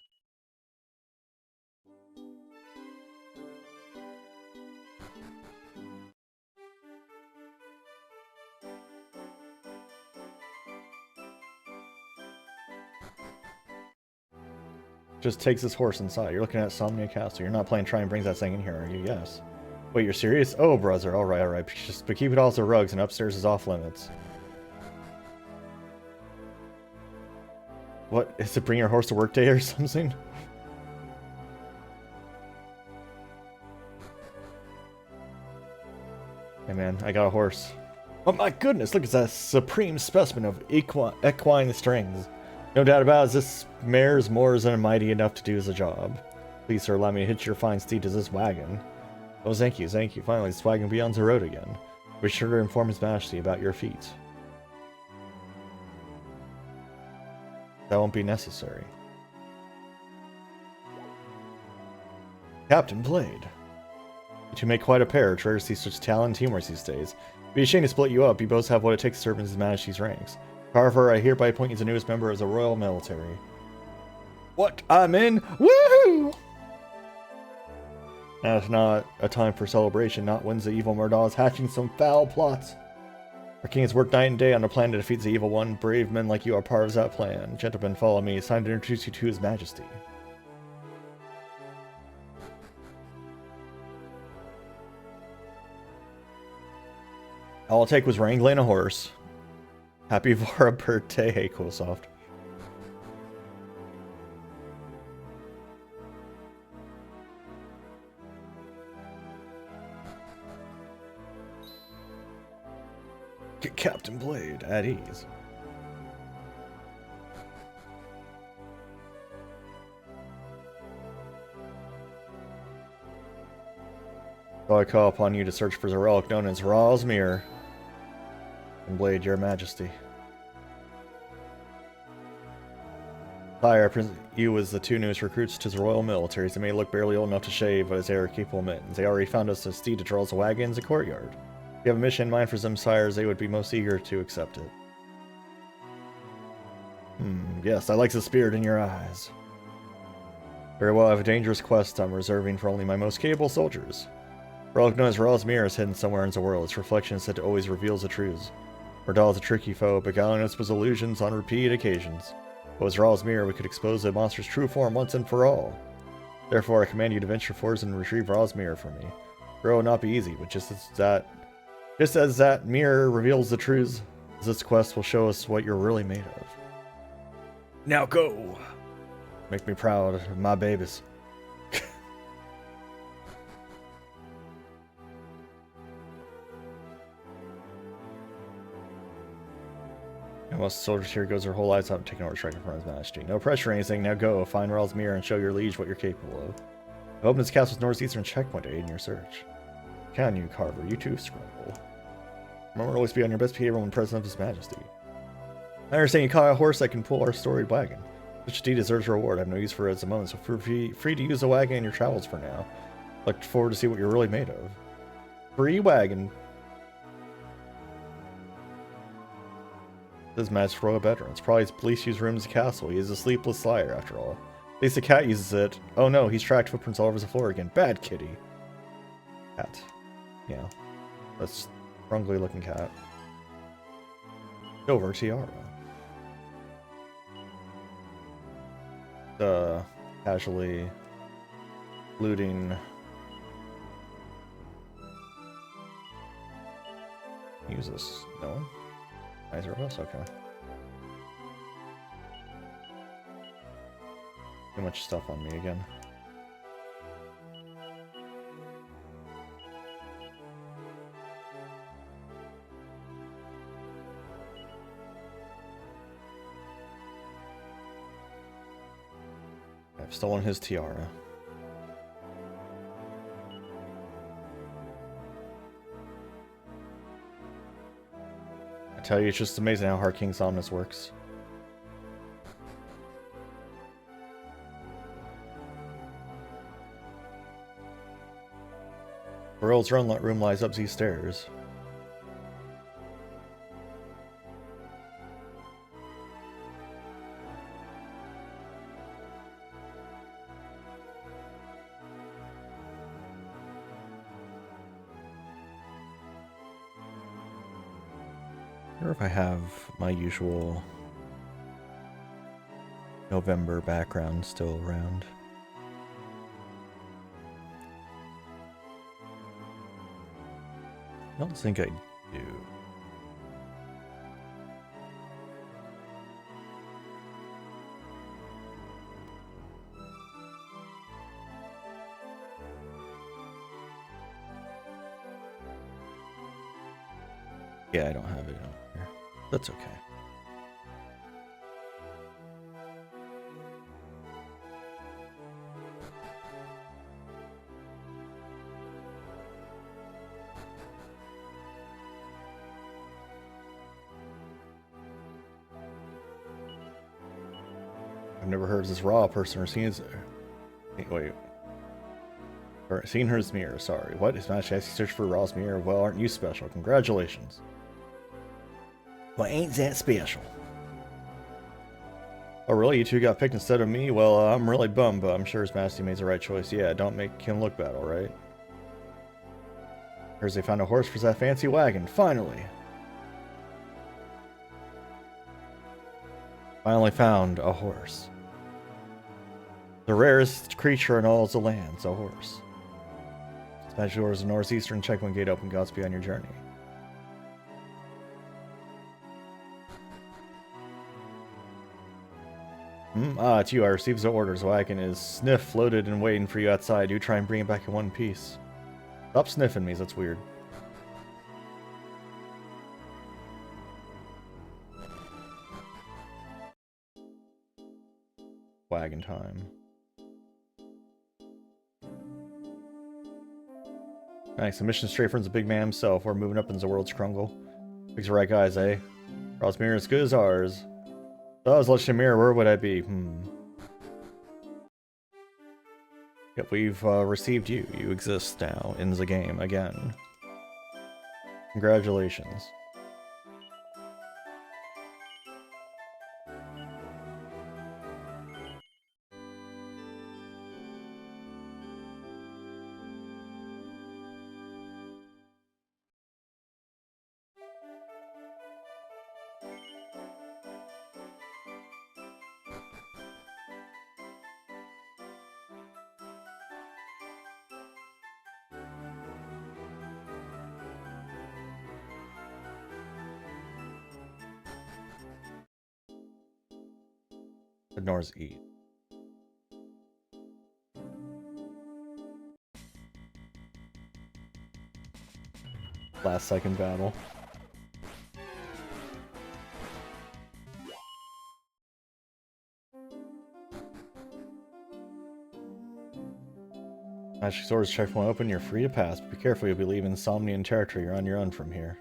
Just takes this horse inside. You're looking at Somnia Castle. You're not playing try and bring that thing in here, are you? Yes. Wait, you're serious? Oh, brother. Alright. But keep it off the rugs, and upstairs is off limits. What? Is it bring your horse to work day or something? Hey man, I got a horse. Oh my goodness, look at that supreme specimen of equine strength. No doubt about it, this mare is more than mighty enough to do the job. Please, sir, allow me to hitch your fine steed to this wagon. Oh, thank you. Finally, this wagon will be on the road again. Be sure to inform His Majesty about your feat. That won't be necessary. Captain Blade. You two make quite a pair. Treasure see such talent and teamwork these days. Be ashamed to split you up. You both have what it takes to serve in His Majesty's ranks. However, I hereby appoint you the newest member of the Royal Military. What? I'm in? Woohoo! Now it's not a time for celebration, not when the evil Murdaugh is hatching some foul plots. Our king has worked night and day on a plan to defeat the evil one. Brave men like you are part of that plan. Gentlemen, follow me. It's time to introduce you to His Majesty. All I'll take was wrangling a horse. Happy for a birthday, hey Coolsoft. Get Captain Blade at ease. So I call upon you to search for the relic known as Raw's Mirror. And Blade, your majesty. Sire, I present you as the two newest recruits to the royal military. They may look barely old enough to shave, but they are capable men. They already found us a steed to draw the wagon in the courtyard. If you have a mission in mind for them, sires, they would be most eager to accept it. Yes, I like the spirit in your eyes. Very well, I have a dangerous quest I'm reserving for only my most capable soldiers. Relic known as Raw's Mirror is hidden somewhere in the world. Its reflection is said to always reveal the truths. Murdaugh is a tricky foe, beguiling us with illusions on repeated occasions. But with Raw's Mirror, we could expose the monster's true form once and for all. Therefore, I command you to venture forth and retrieve Raw's Mirror for me. It will not be easy, but just as that mirror reveals the truths, this quest will show us what you're really made of. Now go! Make me proud of my babies. most soldiers here goes their whole lives out taking over striking from His Majesty. No pressure or anything, now go, find Ral's mirror and show your liege what you're capable of. Open this castle's northeastern checkpoint to aid in your search. Can you, Carver? You too, Scrumble. Remember, always be on your best behavior when present of His Majesty. I understand you caught a horse that can pull our storied wagon. Such a deed deserves a reward. I have no use for it at the moment, so free to use the wagon in your travels for now. Look forward to see what you're really made of. Free wagon. This match for royal bedroom. It's probably his police use room as a castle. He is a sleepless liar, after all. At least the cat uses it. Oh no, he's tracked footprints all over the floor again. Bad kitty. Cat. Yeah. That's a wrongly looking cat. Silver tiara. Casually looting. Use this. No one? Neither of us? Okay. Too much stuff on me again. I've stolen his tiara. I tell you, it's just amazing how hard King's Omnus works. World's room lies up these stairs. I wonder if I have my usual November background still around. I don't think I do. Yeah, I don't have it on here. That's okay. I've never heard of this Ra person or seen his... Wait. Or seen her mirror, sorry. What? His Majesty asks you to search for Ra's mirror? Well, aren't you special? Congratulations. Well, ain't that special? Oh, really? You two got picked instead of me? Well, I'm really bummed, but I'm sure His Majesty made the right choice. Yeah, don't make him look bad, alright? Here's they found a horse for that fancy wagon. Finally! Finally found a horse. The rarest creature in all of the lands, a horse. Smash doors the northeastern checkpoint gate open. Godspeed on your journey. It's you. I received the orders. The wagon is sniff, loaded, and waiting for you outside. Do try and bring it back in one piece. Stop sniffing me, that's weird. Wagon time. Nice, the mission straight from the big man himself. We're moving up into the world's crumble. Picks the right guys, eh? Ra's mirror is good as ours. If I was Legendary Mirror, where would I be? Yep, we've received you. You exist now in the game again. Congratulations. Ignores E. Last second battle. Magic Swords check won't open, you're free to pass. But be careful, you'll be leaving Somnian territory. You're on your own from here.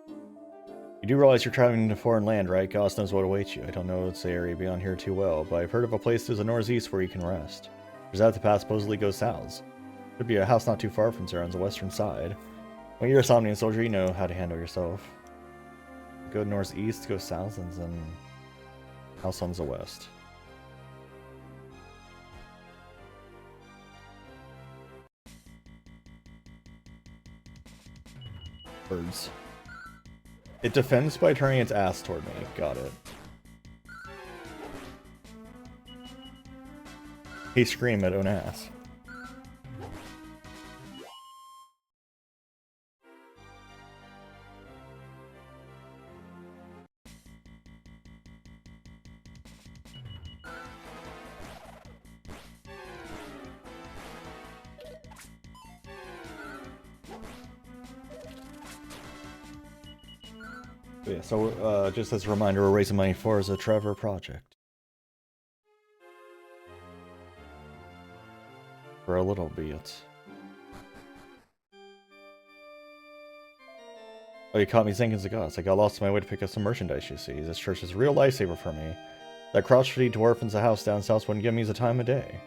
You do realize you're traveling into foreign land, right? God knows what awaits you. I don't know the area beyond here too well, but I've heard of a place to the northeast where you can rest. There's out the path supposedly goes south. Could be a house not too far from there on the western side. When you're a Somnian soldier, you know how to handle yourself. Go northeast, go south, and then house on the west. Birds. It defends by turning its ass toward me. Got it. He screamed at own ass. Yeah, so just as a reminder, we're raising money for the Trevor project. For a little bit. Oh, you caught me thinking the gods. I got lost in my way to pick up some merchandise, you see. This church is a real lifesaver for me. That crotchety dwarf in the house down south wouldn't give me the time of day.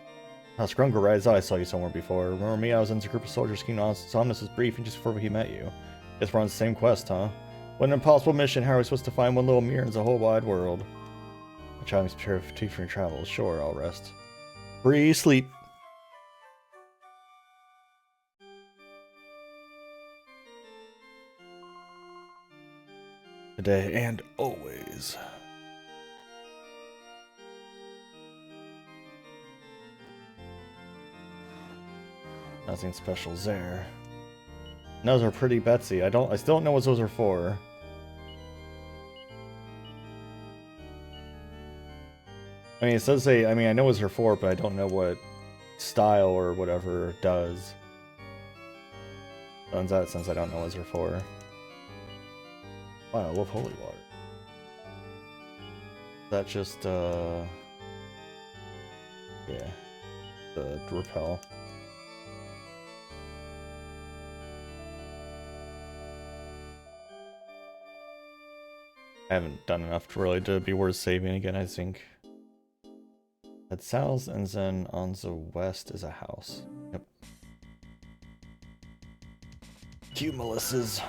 Now, Scrungle, right as I saw you somewhere before. Remember me? I was in the group of soldiers King Somnus was briefing just before he met you. Guess we're on the same quest, huh? What an impossible mission. How are we supposed to find one little mirror in the whole wide world? My child is prepared for your travels. Sure, I'll rest. Free sleep. Today and always. Nothing special there. Those are pretty Betsy. I still don't know what those are for. I mean, it does say, I mean, I know what they're for, but I don't know what style or whatever it does. So in that sense, I don't know what they're for. Wow, I love holy water. That just, yeah. The repel. I haven't done enough to really to be worth saving again, I think. At south, and then on the west is a house. Yep. Cumulus's.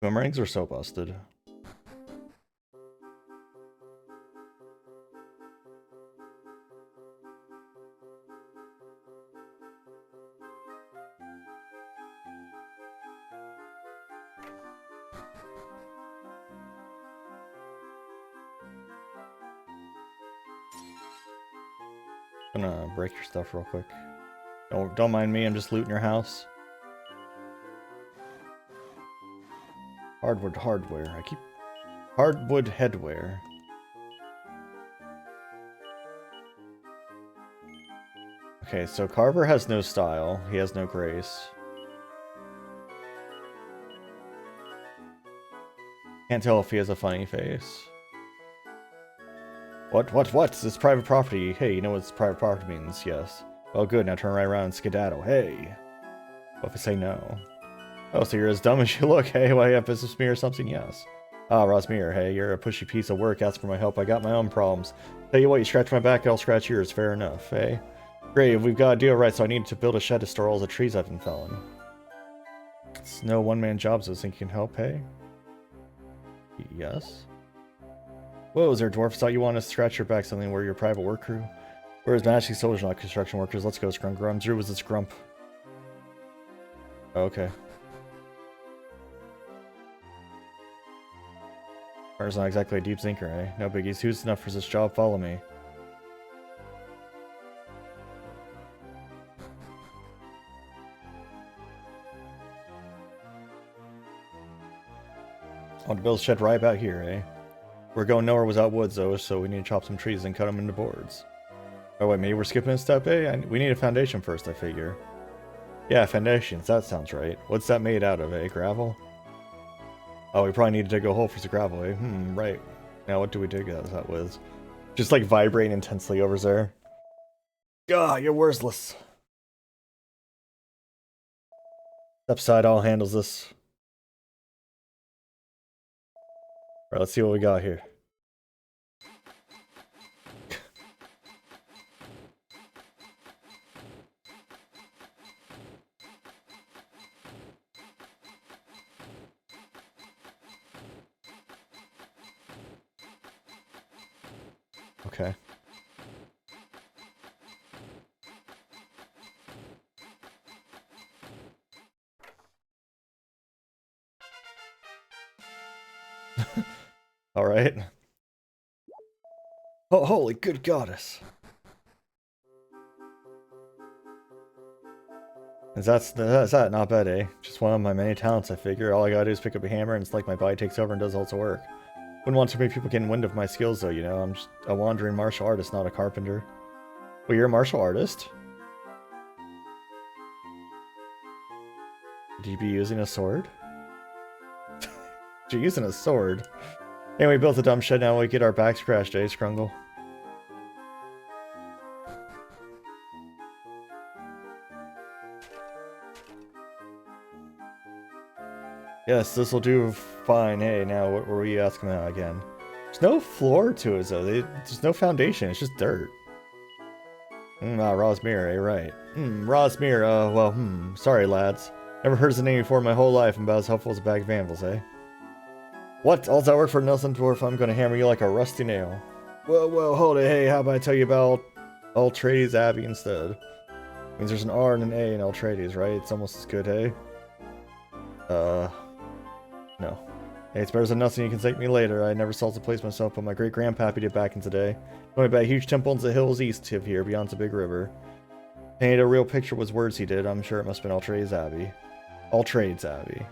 Boomerangs are so busted. I'm gonna break your stuff real quick. Don't mind me, I'm just looting your house. Hardwood hardware. Hardwood headwear. Okay, so Carver has no style. He has no grace. Can't tell if he has a funny face. What? It's private property. Hey, you know what private property means? Yes. Well, good. Now turn right around and skedaddle. Hey. What if I say no? Oh, so you're as dumb as you look. Hey, why you have business with me or something? Yes. Ah, Rosmir. Hey, you're a pushy piece of work. Ask for my help. I got my own problems. Tell you what, you scratch my back, I'll scratch yours. Fair enough. Hey. Great. We've got a deal right. So I need to build a shed to store all the trees I've been felling. It's no one-man job, so I think you can help. Hey. Yes. Whoa, is there dwarfs thought you want to scratch your back something where your private work crew? Whereas magic soldiers, not construction workers. Let's go, Scrum Grump. Drew was this grump. Okay. Carter's not exactly a deep thinker, eh? No biggies. Who's enough for this job? Follow me. I want to build a shed right about here, eh? We're going nowhere without woods, though, so we need to chop some trees and cut them into boards. Oh, wait, maybe we're skipping a step, eh? We need a foundation first, I figure. Yeah, foundations, that sounds right. What's that made out of, eh? Gravel? Oh, we probably need to dig a hole for the gravel, eh? Right. Now, what do we dig that with? Just like vibrating intensely over there. God, you're worthless. Upside all handles this. Alright, let's see what we got here. Okay. All right. Oh, holy good goddess. Is that not bad, eh? Just one of my many talents, I figure. All I gotta do is pick up a hammer and it's like my body takes over and does all the work. Wouldn't want too many people getting wind of my skills though, you know? I'm just a wandering martial artist, not a carpenter. Well, you're a martial artist? Did you be using a sword? You're using a sword? Anyway, we built a dumb shed, now we get our backs crashed, eh, Scrungle? Yes, this'll do fine. Hey, now what were we asking about again? There's no floor to it, though. There's no foundation. It's just dirt. Raw's Mirror, eh? Right. Raw's Mirror, well, sorry, lads. Never heard his name before in my whole life, and about as helpful as a bag of anvils, eh? What? All's that work for nothing, dwarf? I'm gonna hammer you like a rusty nail. Whoa, hold it. Hey, how about I tell you about Altrades Abbey instead? Means there's an R and an A in Altrades, right? It's almost as good, hey? No. Hey, it's better than nothing. You can thank me later. I never saw the place myself, but my great-grandpappy did back in today. Told me about a huge temple in the hills east of here, beyond the big river. Painted a real picture with words he did. I'm sure it must have been Altrades Abbey. Altrades Abbey.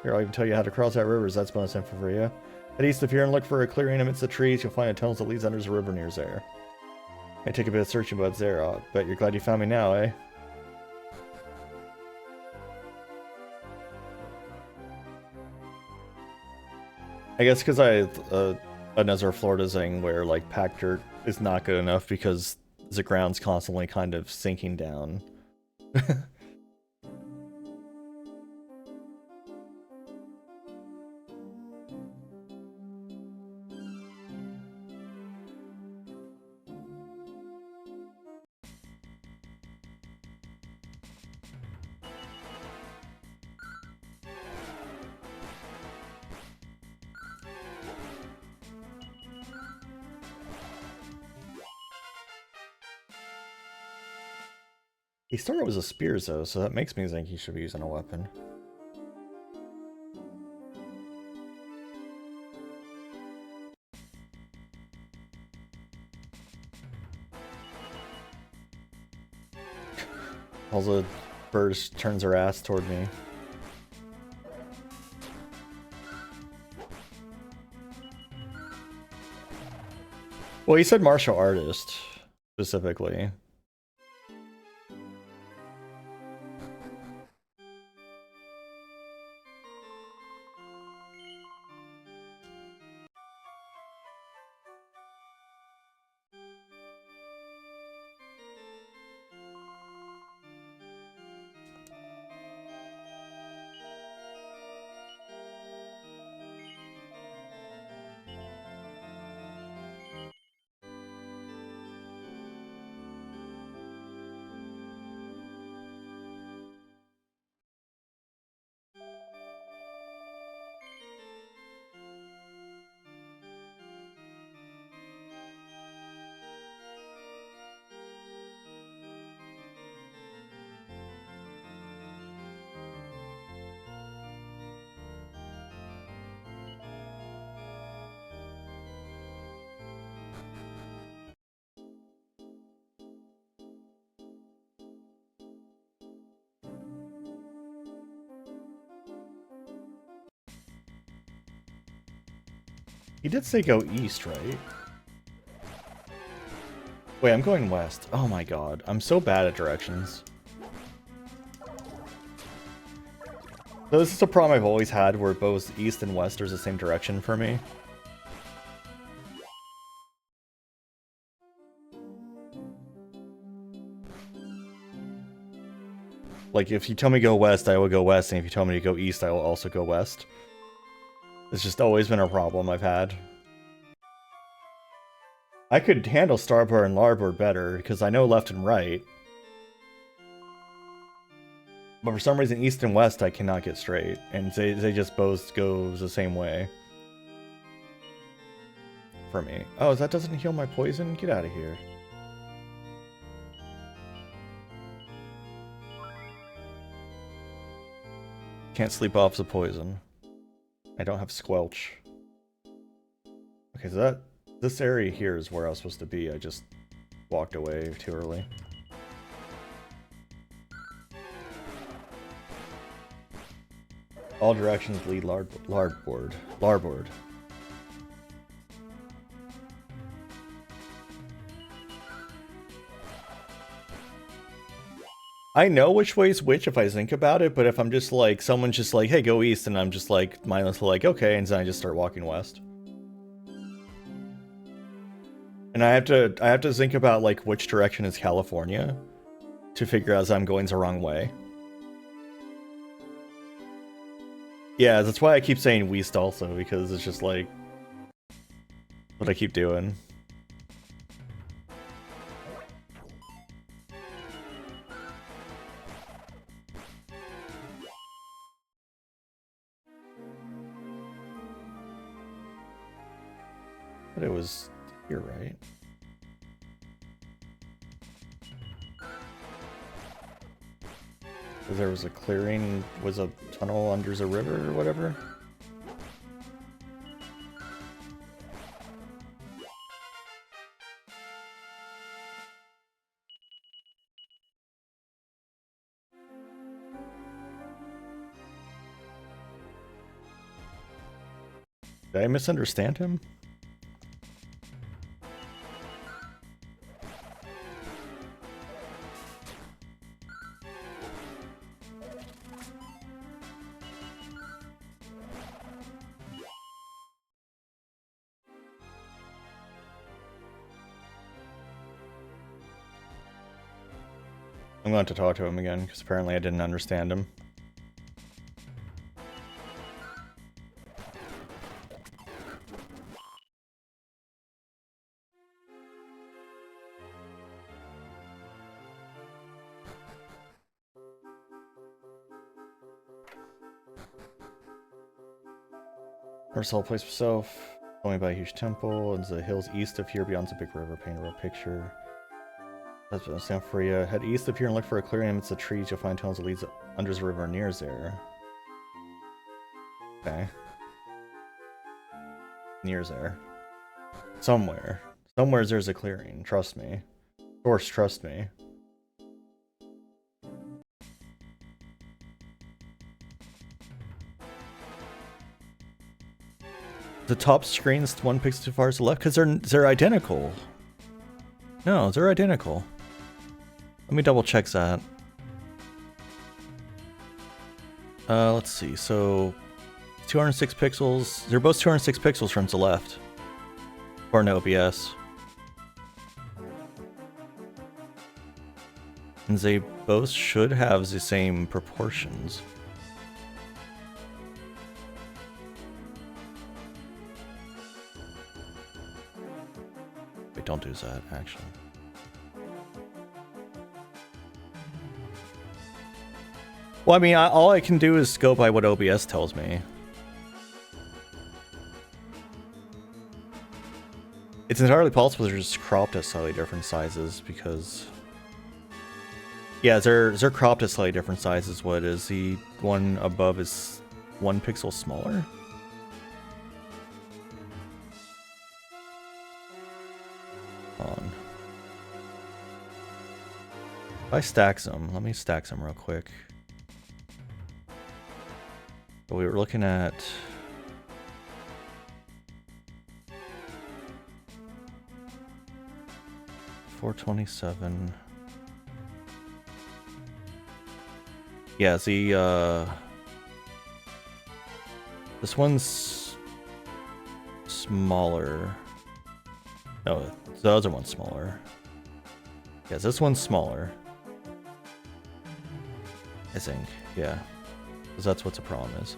Here, I'll even tell you how to cross that river, as that's bonus info for you. Head east of here and look for a clearing amidst the trees. You'll find a tunnel that leads under the river near there. May take a bit of searching, but it's there. I'll bet you're glad you found me now, eh? I guess because another Florida thing where like packed dirt is not good enough because the ground's constantly kind of sinking down. He started with a spears though, so that makes me think he should be using a weapon. All the birds turns her ass toward me. Well, he said martial artist, specifically. He did say go east, right? Wait, I'm going west. Oh my god. I'm so bad at directions. So this is a problem I've always had where both east and west are the same direction for me. Like, if you tell me to go west, I will go west, and if you tell me to go east, I will also go west. It's just always been a problem I've had. I could handle starboard and larboard better, because I know left and right. But for some reason, east and west I cannot get straight, and they just both go the same way. For me. Oh, that doesn't heal my poison? Get out of here. Can't sleep off the poison. I don't have squelch. Okay, so this area here is where I was supposed to be. I just walked away too early. All directions lead larboard. I know which way's which if I think about it, but if I'm just like, someone's just like, hey, go east, and I'm just like, mindlessly like, okay, and then I just start walking west. And I have to think about like which direction is California to figure out as I'm going the wrong way. Yeah, that's why I keep saying west also, because it's just like what I keep doing. But it was here, right? There was a clearing, was a tunnel under the river or whatever? Did I misunderstand him? I'm going to talk to him again, because apparently I didn't understand him. First whole place itself, only by a huge temple, and the hills east of here beyond the big river, paint a real picture. That's what I'm saying for you. Head east of here and look for a clearing amidst the trees. You'll find tunnels that leads under the river near there. Okay. Near there. Somewhere. Somewhere there's a clearing. Trust me. Of course, trust me. The top screen's 1 pixel too far to the left because they're identical. No, they're identical. Let me double check that. Let's see. So 206 pixels. They're both 206 pixels from the left. Or no OBS. And they both should have the same proportions. Wait, don't do that, actually. Well, I mean, all I can do is go by what OBS tells me. It's entirely possible they're just cropped at slightly different sizes because... Yeah, they're cropped at slightly different sizes. What is the one above is 1 pixel smaller? Hold on. If I stack them, let me stack them real quick. But we were looking at... $427. Yeah, the this one's smaller. No, the other one's smaller. Yeah, this one's smaller. I think, yeah. Because that's what the problem is.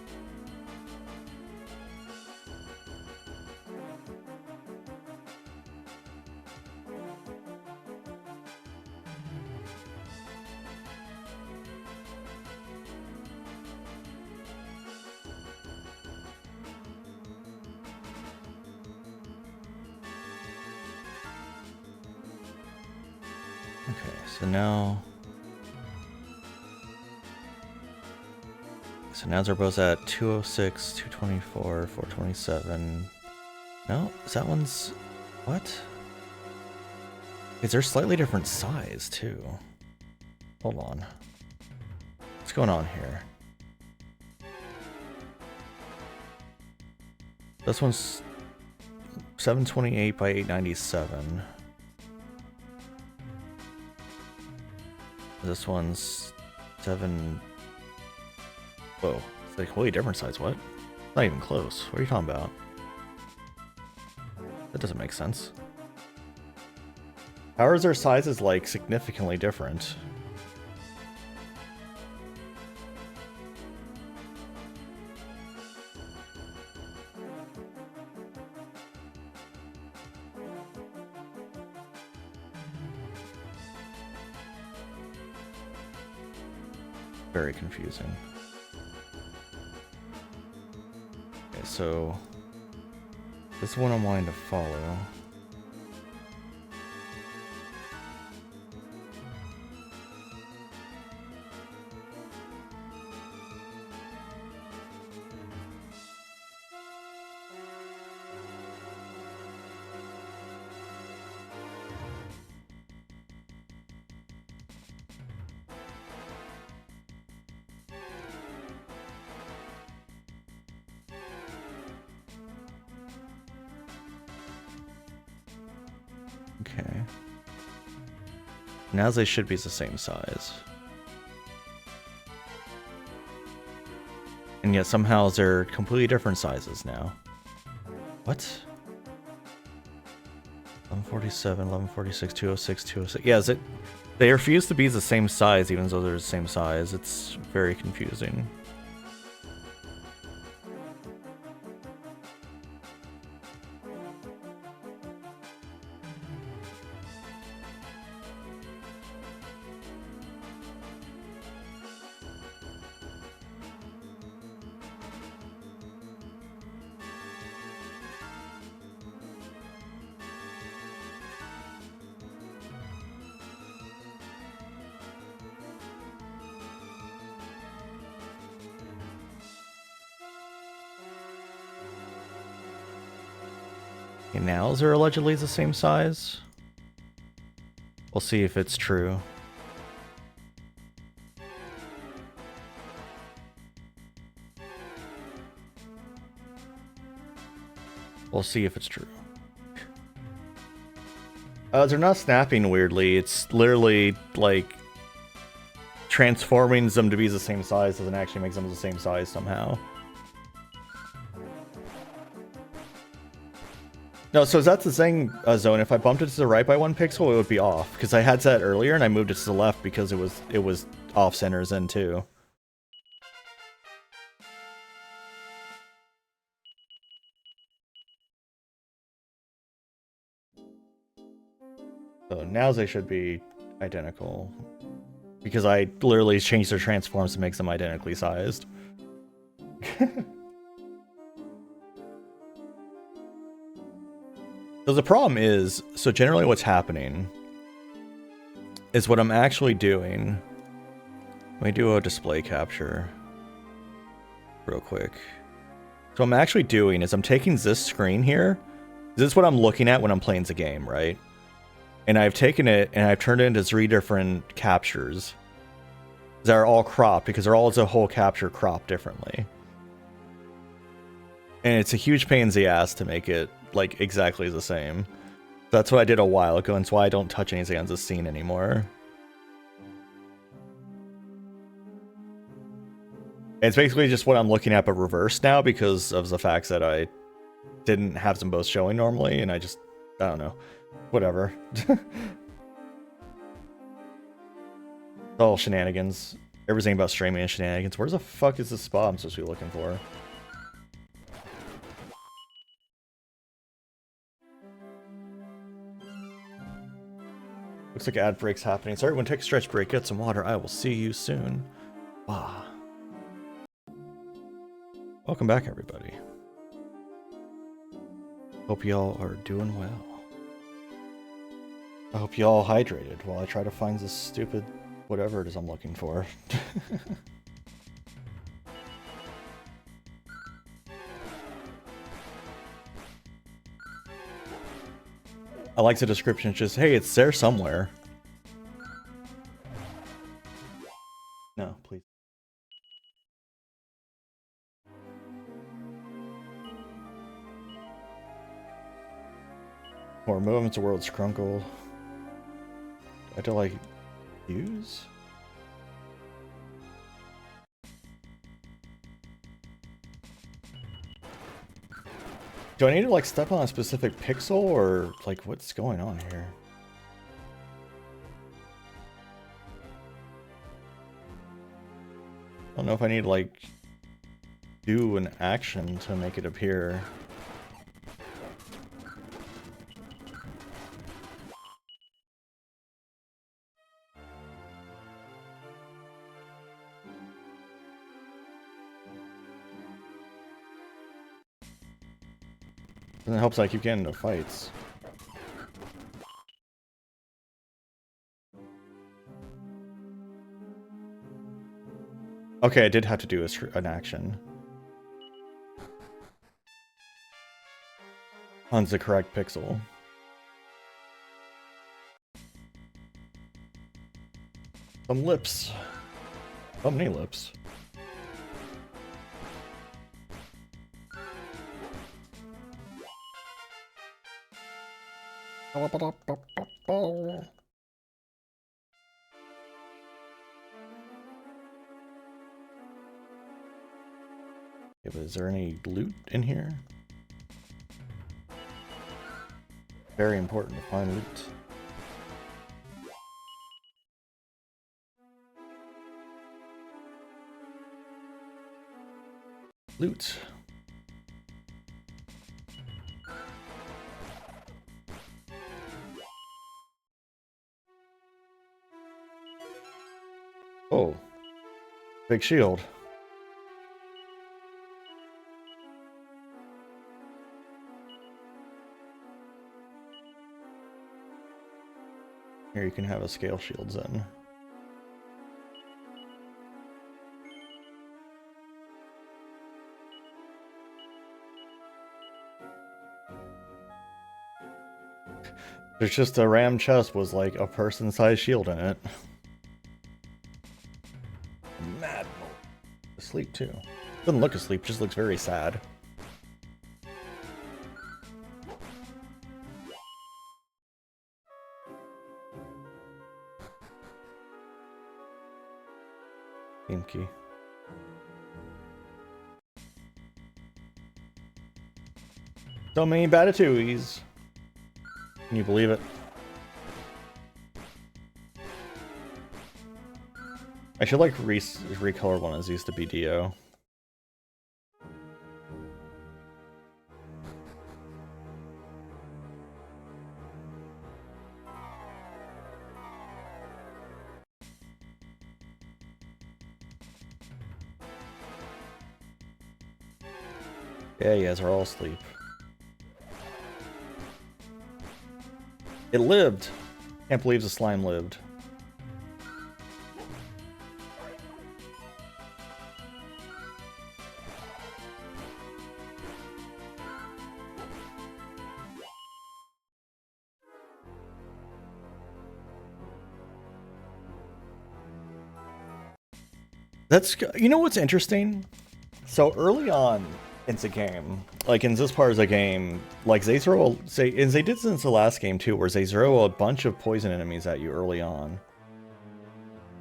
Okay, so now they're both at 206, 224, 427. No, that one's what? Is there slightly different size too? Hold on. What's going on here? This one's 728 by 897. This one's 7. Whoa, it's like way different size. What? Not even close. What are you talking about? That doesn't make sense. How are their sizes like significantly different? Very confusing. Okay, so this is what I'm wanting to follow. Okay. Now they should be the same size. And yet somehow they're completely different sizes now. What? 1147, 1146, 206, 206. Yeah, is it? They refuse to be the same size even though they're the same size. It's very confusing. Okay, now they're allegedly the same size. We'll see if it's true. We'll see if it's true. They're not snapping weirdly. It's literally like transforming them to be the same size doesn't actually make them the same size somehow. No, so that's the thing, Zone. If I bumped it to the right by 1 pixel, it would be off. Because I had that earlier and I moved it to the left because it was off center then too. So now they should be identical. Because I literally changed their transforms to make them identically sized. So the problem is, so generally what's happening is what I'm actually doing. Let me do a display capture real quick. So what I'm actually doing is I'm taking this screen here. This is what I'm looking at when I'm playing the game, right? And I've taken it and I've turned it into 3 different captures that are all cropped because they're all as a whole capture cropped differently. And it's a huge pain in the ass to make it like exactly the same. That's what I did a while ago, and it's why I don't touch anything on this scene anymore. It's basically just what I'm looking at but reversed now because of the fact that I didn't have them both showing normally, and I don't know. Whatever. All shenanigans. Everything about streaming and shenanigans. Where the fuck is the spot I'm supposed to be looking for? Looks like ad breaks happening. So everyone take a stretch break, get some water. I will see you soon. Ah. Welcome back, everybody. Hope y'all are doing well. I hope y'all hydrated while I try to find this stupid whatever it is I'm looking for. I like the description. It's just, hey, it's there somewhere. No, please. More movements, the world's crunkle. Do I have to, like, use? Do I need to, like, step on a specific pixel, or, like, what's going on here? I don't know if I need to, like, do an action to make it appear. And it helps I keep getting into fights. Okay, I did have to do an action. On the correct pixel. Some lips. So many lips. Yeah, but is there any loot in here? Very important to find loot. Loot. Oh, big shield. Here you can have a scale shields in. There's just a ram chest with like a person-sized shield in it. Mad. Asleep too. Doesn't look asleep, just looks very sad. Game key. So many Batatuis. Can you believe it? I should like recolor one as used to be Dio. Yeah, you guys are all asleep. It lived! Can't believe the slime lived. That's, you know what's interesting? So early on in the game, like in this part of the game, like they throw, and they did this in the last game too, where they throw a bunch of poison enemies at you early on.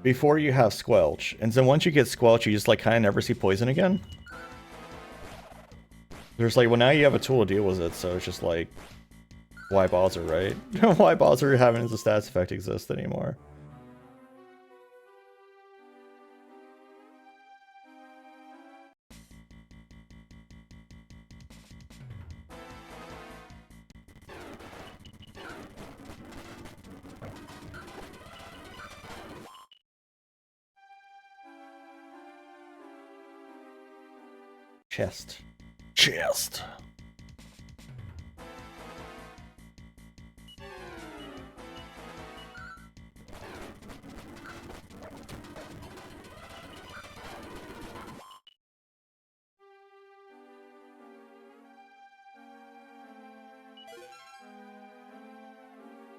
Before you have Squelch. And then once you get Squelch, you just like kind of never see poison again. There's like, well now you have a tool to deal with it, so it's just like, why bother, right? Why bother having the stats effect exist anymore? Chest. Chest.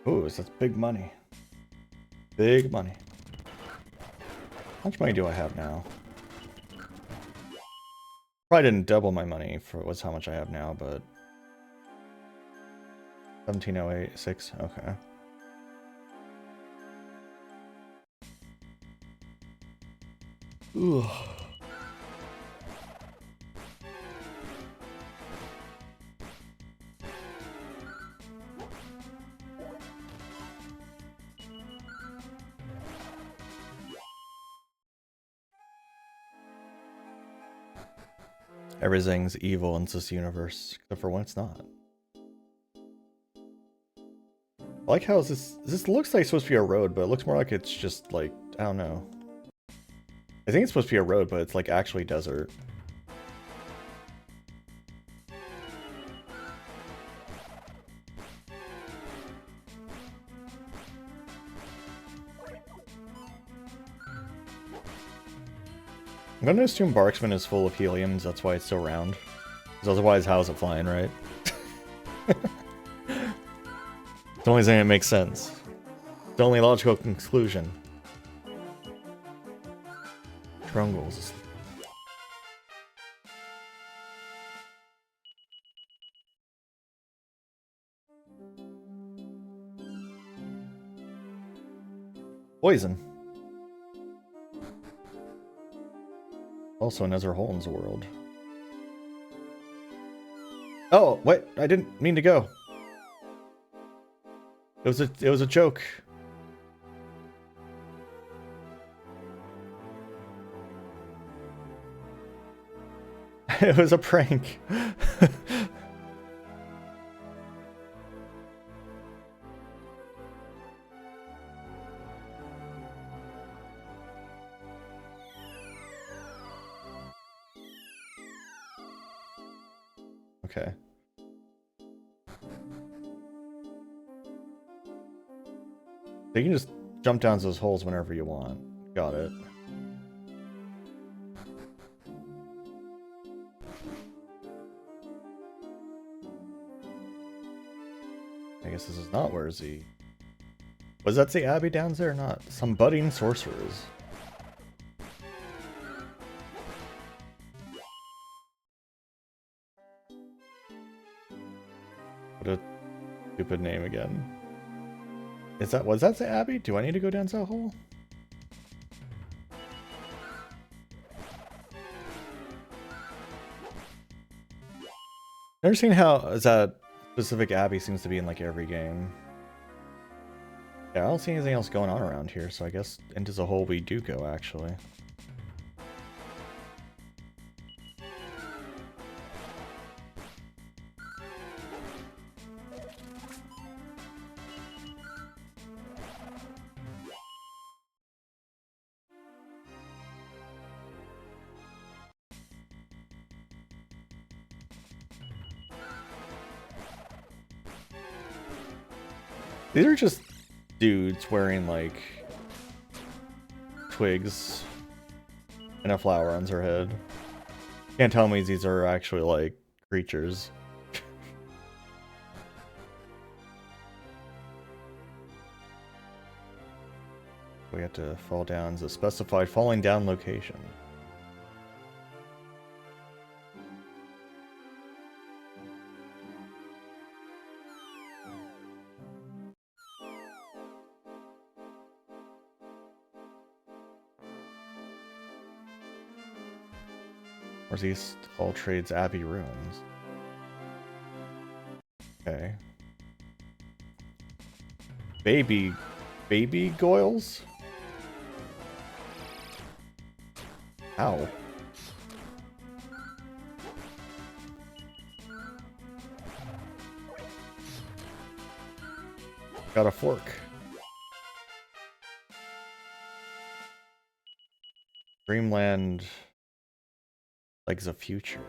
Ooh, that's big money. Big money. How much money do I have now? Probably didn't double my money for what's how much I have now, but 17,086. Okay. Ooh. Everything's evil in this universe, except for when it's not. I like how this looks like it's supposed to be a road, but it looks more like it's just like, I don't know. I think it's supposed to be a road, but it's like actually desert. I'm gonna assume Barksman is full of heliums, that's why it's so round. Because otherwise, how is it flying, right? It's the only thing that makes sense. It's the only logical conclusion. Trungles. Poison. Also another hole in the world. Oh, wait, I didn't mean to go. It was a joke. It was a prank. Okay. So you can just jump down those holes whenever you want. Got it. I guess this is not where is he? Was that the Abbey down there or not? Some budding sorcerers. What a stupid name again. Was that the Abbey? Do I need to go down that hole? Never seen how that specific Abbey seems to be in like every game. Yeah, I don't see anything else going on around here, so I guess into the hole we do go actually. These are just dudes wearing like twigs and a flower on their head. Can't tell me these are actually like creatures. We have to fall down the specified falling down location. Northeast all trades Abbey ruins. Okay. Baby goils? Ow. Got a fork. Dreamland like the future.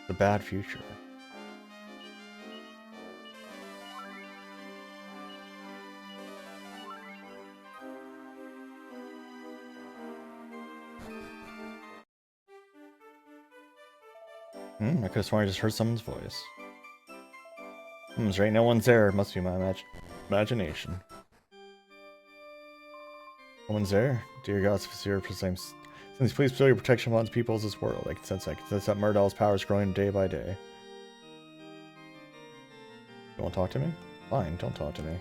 The bad future. I could have sworn I just heard someone's voice. It's right, no one's there. It must be my imagination. No one's there? Dear God, since please bestow your protection upon the peoples of this world. I can sense that Murdoll's power is growing day by day. You want to talk to me? Fine, don't talk to me.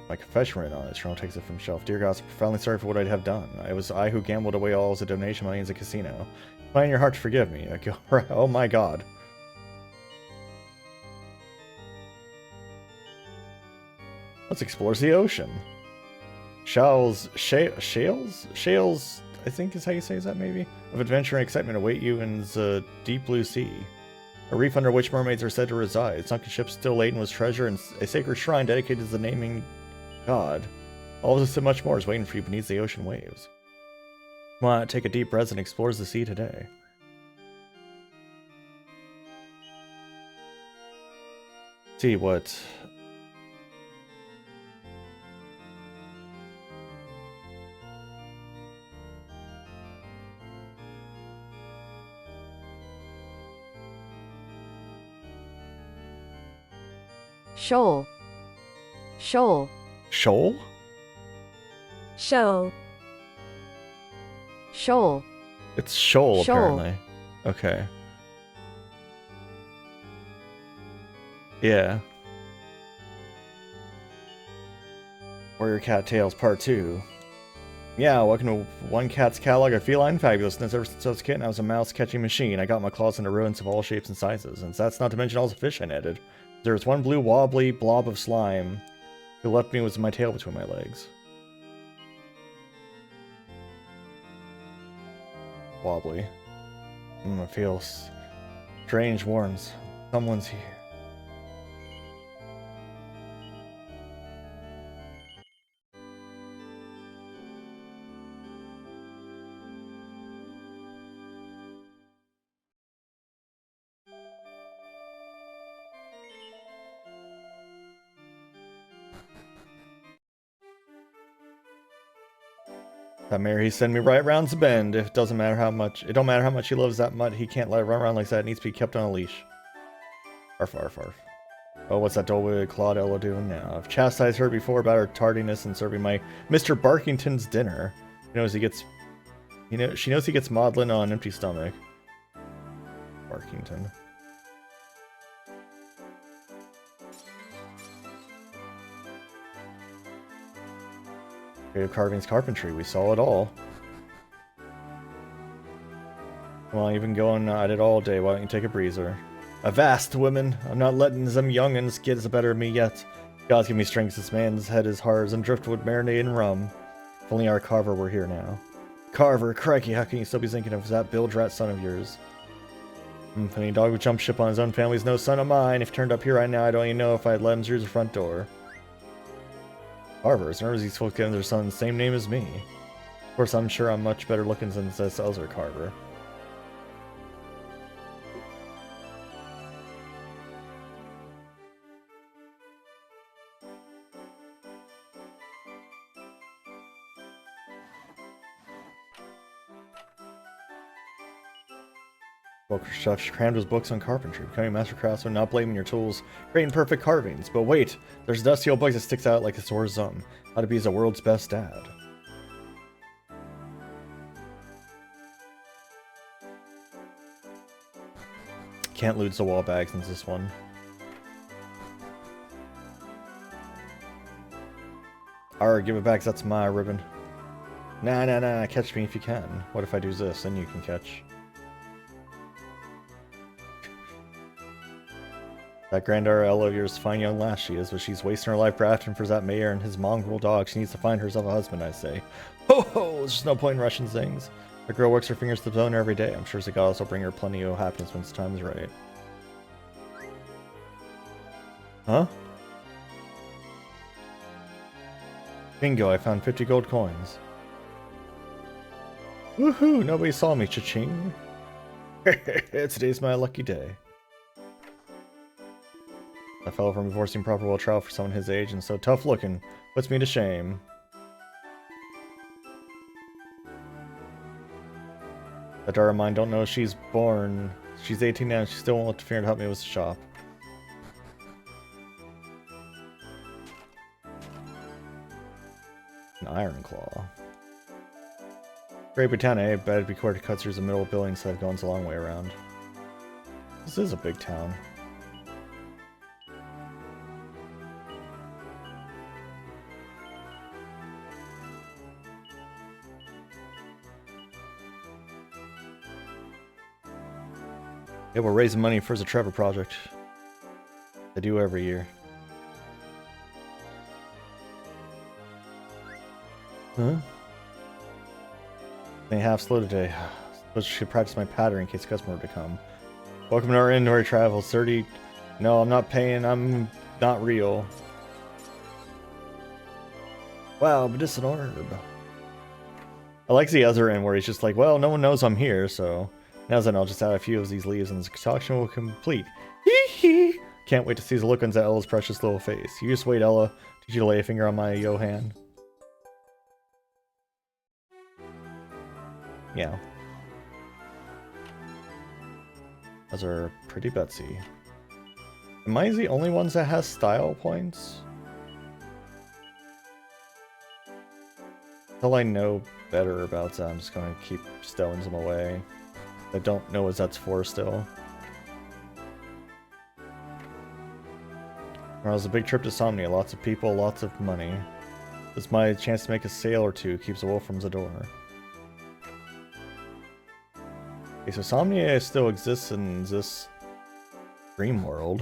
My confession written on it. Sharon takes it from the shelf. Dear God, I'm profoundly sorry for what I have done. It was I who gambled away all the donation money in the casino. Find your heart to forgive me. Oh my God. Let's explore the ocean. Shales, I think is how you say that maybe, of adventure and excitement await you in the deep blue sea. A reef under which mermaids are said to reside. Sunken ships still laden with treasure and a sacred shrine dedicated to the naming God. All of this and much more is waiting for you beneath the ocean waves. Come on, take a deep breath and explore the sea today. See what... Shoal. Shoal. Shoal? Shoal. Shoal. It's shoal, Shoal. apparently. Okay. Yeah. Warrior Cat Tales Part 2. Yeah, welcome to One Cat's Catalog of Feline Fabulousness. Ever since I was a kitten, I was a mouse-catching machine. I got my claws into ruins of all shapes and sizes, and that's not to mention all the fish I netted. There was one blue wobbly blob of slime who left me with my tail between my legs. Wobbly. I feel strange warns. Someone's here. That Mary send me right round the bend. It don't matter how much he loves that mutt, he can't let it run around like that. It needs to be kept on a leash. Arf, arf, arf. Oh, what's that dull-witted Claudella doing now? I've chastised her before about her tardiness in serving my Mr. Barkington's dinner. She knows he gets maudlin on an empty stomach. Barkington. Creative carvings, carpentry, we saw it all. Well, you've been going at it all day, why don't you take a breezer? Avast, women! I'm not letting them young'uns get the better of me yet. God's give me strength, this man's head is hard as driftwood marinated in rum. If only our Carver were here now. Carver, crikey, how can you still be thinking of that Bildrat son of yours? Any dog would jump ship on his own family's no son of mine. If he turned up here right now, I don't even know if I'd let him through the front door. Carvers, none of these folks getting their son the same name as me. Of course, I'm sure I'm much better looking than this other Carver. Well, Chef crammed his books on carpentry, becoming a master craftsman, not blaming your tools, creating perfect carvings. But wait, there's a dusty old book that sticks out like a sore thumb. How to be the world's best dad. Can't lose the wall bags in this one. Alright, give it back, that's my ribbon. Nah, catch me if you can. What if I do this, then you can catch. That granddaughter Ella of yours, fine young lass she is, but she's wasting her life grafting for that mayor and his mongrel dog. She needs to find herself a husband, I say. Ho ho! There's just no point in rushing things. The girl works her fingers to the bone every day. I'm sure the gods will bring her plenty of happiness when the time is right. Huh? Bingo, I found 50 gold coins. Woohoo! Nobody saw me, cha-ching. Today's my lucky day. I fell from enforcing proper well trial for someone his age and so tough looking. Puts me to shame. That daughter of mine don't know she's born. She's 18 now and she still won't lift a finger to help me with the shop. An iron claw. Great Britannia, I bet it'd be quicker to cut through the middle of buildings instead of going a long way around. This is a big town. Yeah, we're raising money for the Trevor project. They do every year. Huh? They half slow today. Suppose I should practice my pattern in case customer were to come. Welcome to our indoor travels. 30. No, I'm not paying. I'm not real. Wow, medicinal herb. I like the other end where he's just like, well, no one knows I'm here, so now then I'll just add a few of these leaves and the concoction will complete. Hee hee! Can't wait to see the look on Ella's precious little face. You just wait, Ella. Did you lay a finger on my Johan? Yeah. Those are pretty Betsy. Am I the only ones that has style points? Until I know better about that, I'm just gonna keep stowing them away. I don't know what that's for still. Well, it was a big trip to Somnia. Lots of people, lots of money. It's my chance to make a sale or two. Keeps the wolf from the door. Okay, so Somnia still exists in this dream world.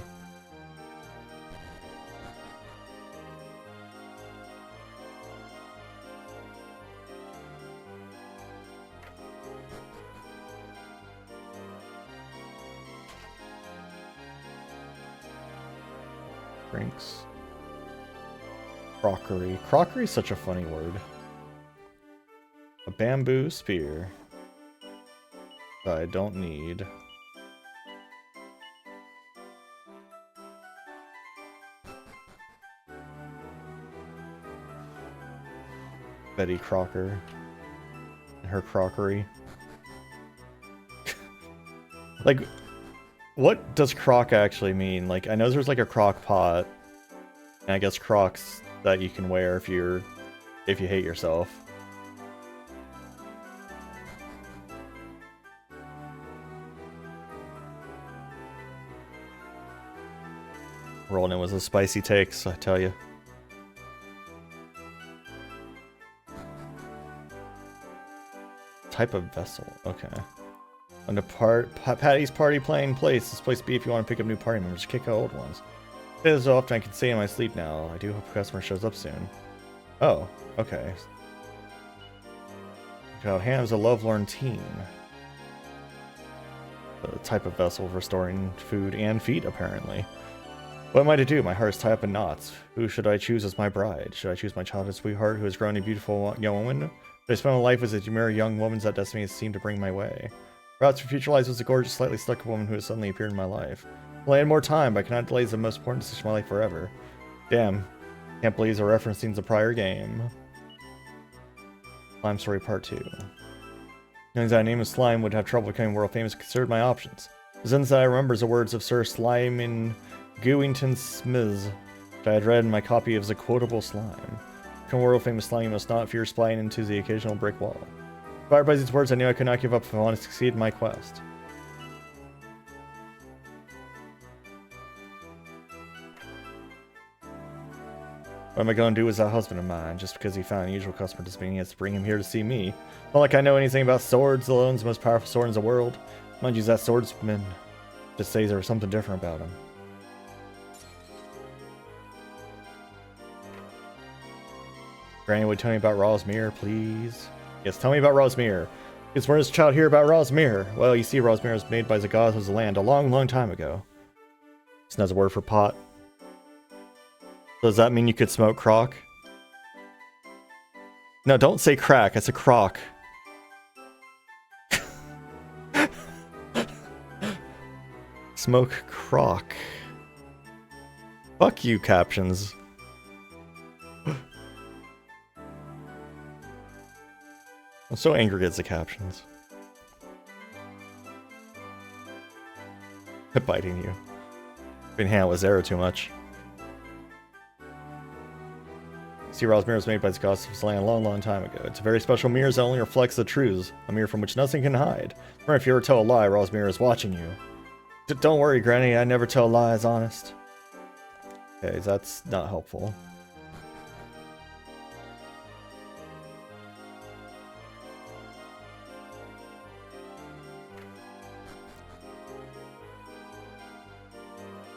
Drinks. Crockery. Crockery is such a funny word. A bamboo spear. That I don't need. Betty Crocker. And her crockery. Like, what does crock actually mean? Like, I know there's like a crock pot. And I guess crocs that you can wear if you hate yourself. Rolling in with the spicy takes, I tell you. Type of vessel, okay. On the Patty's party playing place. This place to be if you want to pick up new party members. Kick out old ones. It is so often I can say in my sleep now. I do hope a customer shows up soon. Oh, okay. Child Ham's a lovelorn teen. The type of vessel for storing food and feet, apparently. What am I to do? My heart is tied up in knots. Who should I choose as my bride? Should I choose my childhood sweetheart who has grown a beautiful young woman? Should I spend my life as a demure young woman that destiny has seemed to bring my way? Perhaps for future lives was a gorgeous, slightly stuck woman who has suddenly appeared in my life. Well, I had more time, but I cannot delay the most important decision of my life forever. Damn. Can't believe they're referencing the prior game. Slime Story Part 2. Knowing that I name of Slime would have trouble becoming world famous, considered my options. The sentence that I remember is the words of Sir Slyman Gooington Smith, which I had read in my copy of The Quotable Slime. Become world famous slime, you must not fear spying into the occasional brick wall. Inspired by these words, I knew I could not give up if I wanted to succeed in my quest. What am I going to do with that husband of mine? Just because he found an unusual customer doesn't mean he has to bring him here to see me. Not like I know anything about swords, alone the most powerful sword in the world. Mind you, that swordsman just says there was something different about him. Granny, would tell me about Rosmere, please? Yes, tell me about Rosmere. Is where does child hear about Rosmere? Well, you see, Rosmere was made by the gods of the land a long, long time ago. Isn't that a word for pot? Does that mean you could smoke crock? No, don't say crack. It's a crock. Smoke crock. Fuck you, captions. I'm so angry at the captions. Biting you. Been hanging out with Zero too much. Searaw's mirror was made by the gods of Land a long, long time ago. It's a very special mirror that only reflects the truths. A mirror from which nothing can hide. Remember, if you ever tell a lie, Raw's mirror is watching you. Don't worry, Granny, I never tell lies, honest. Okay, that's not helpful.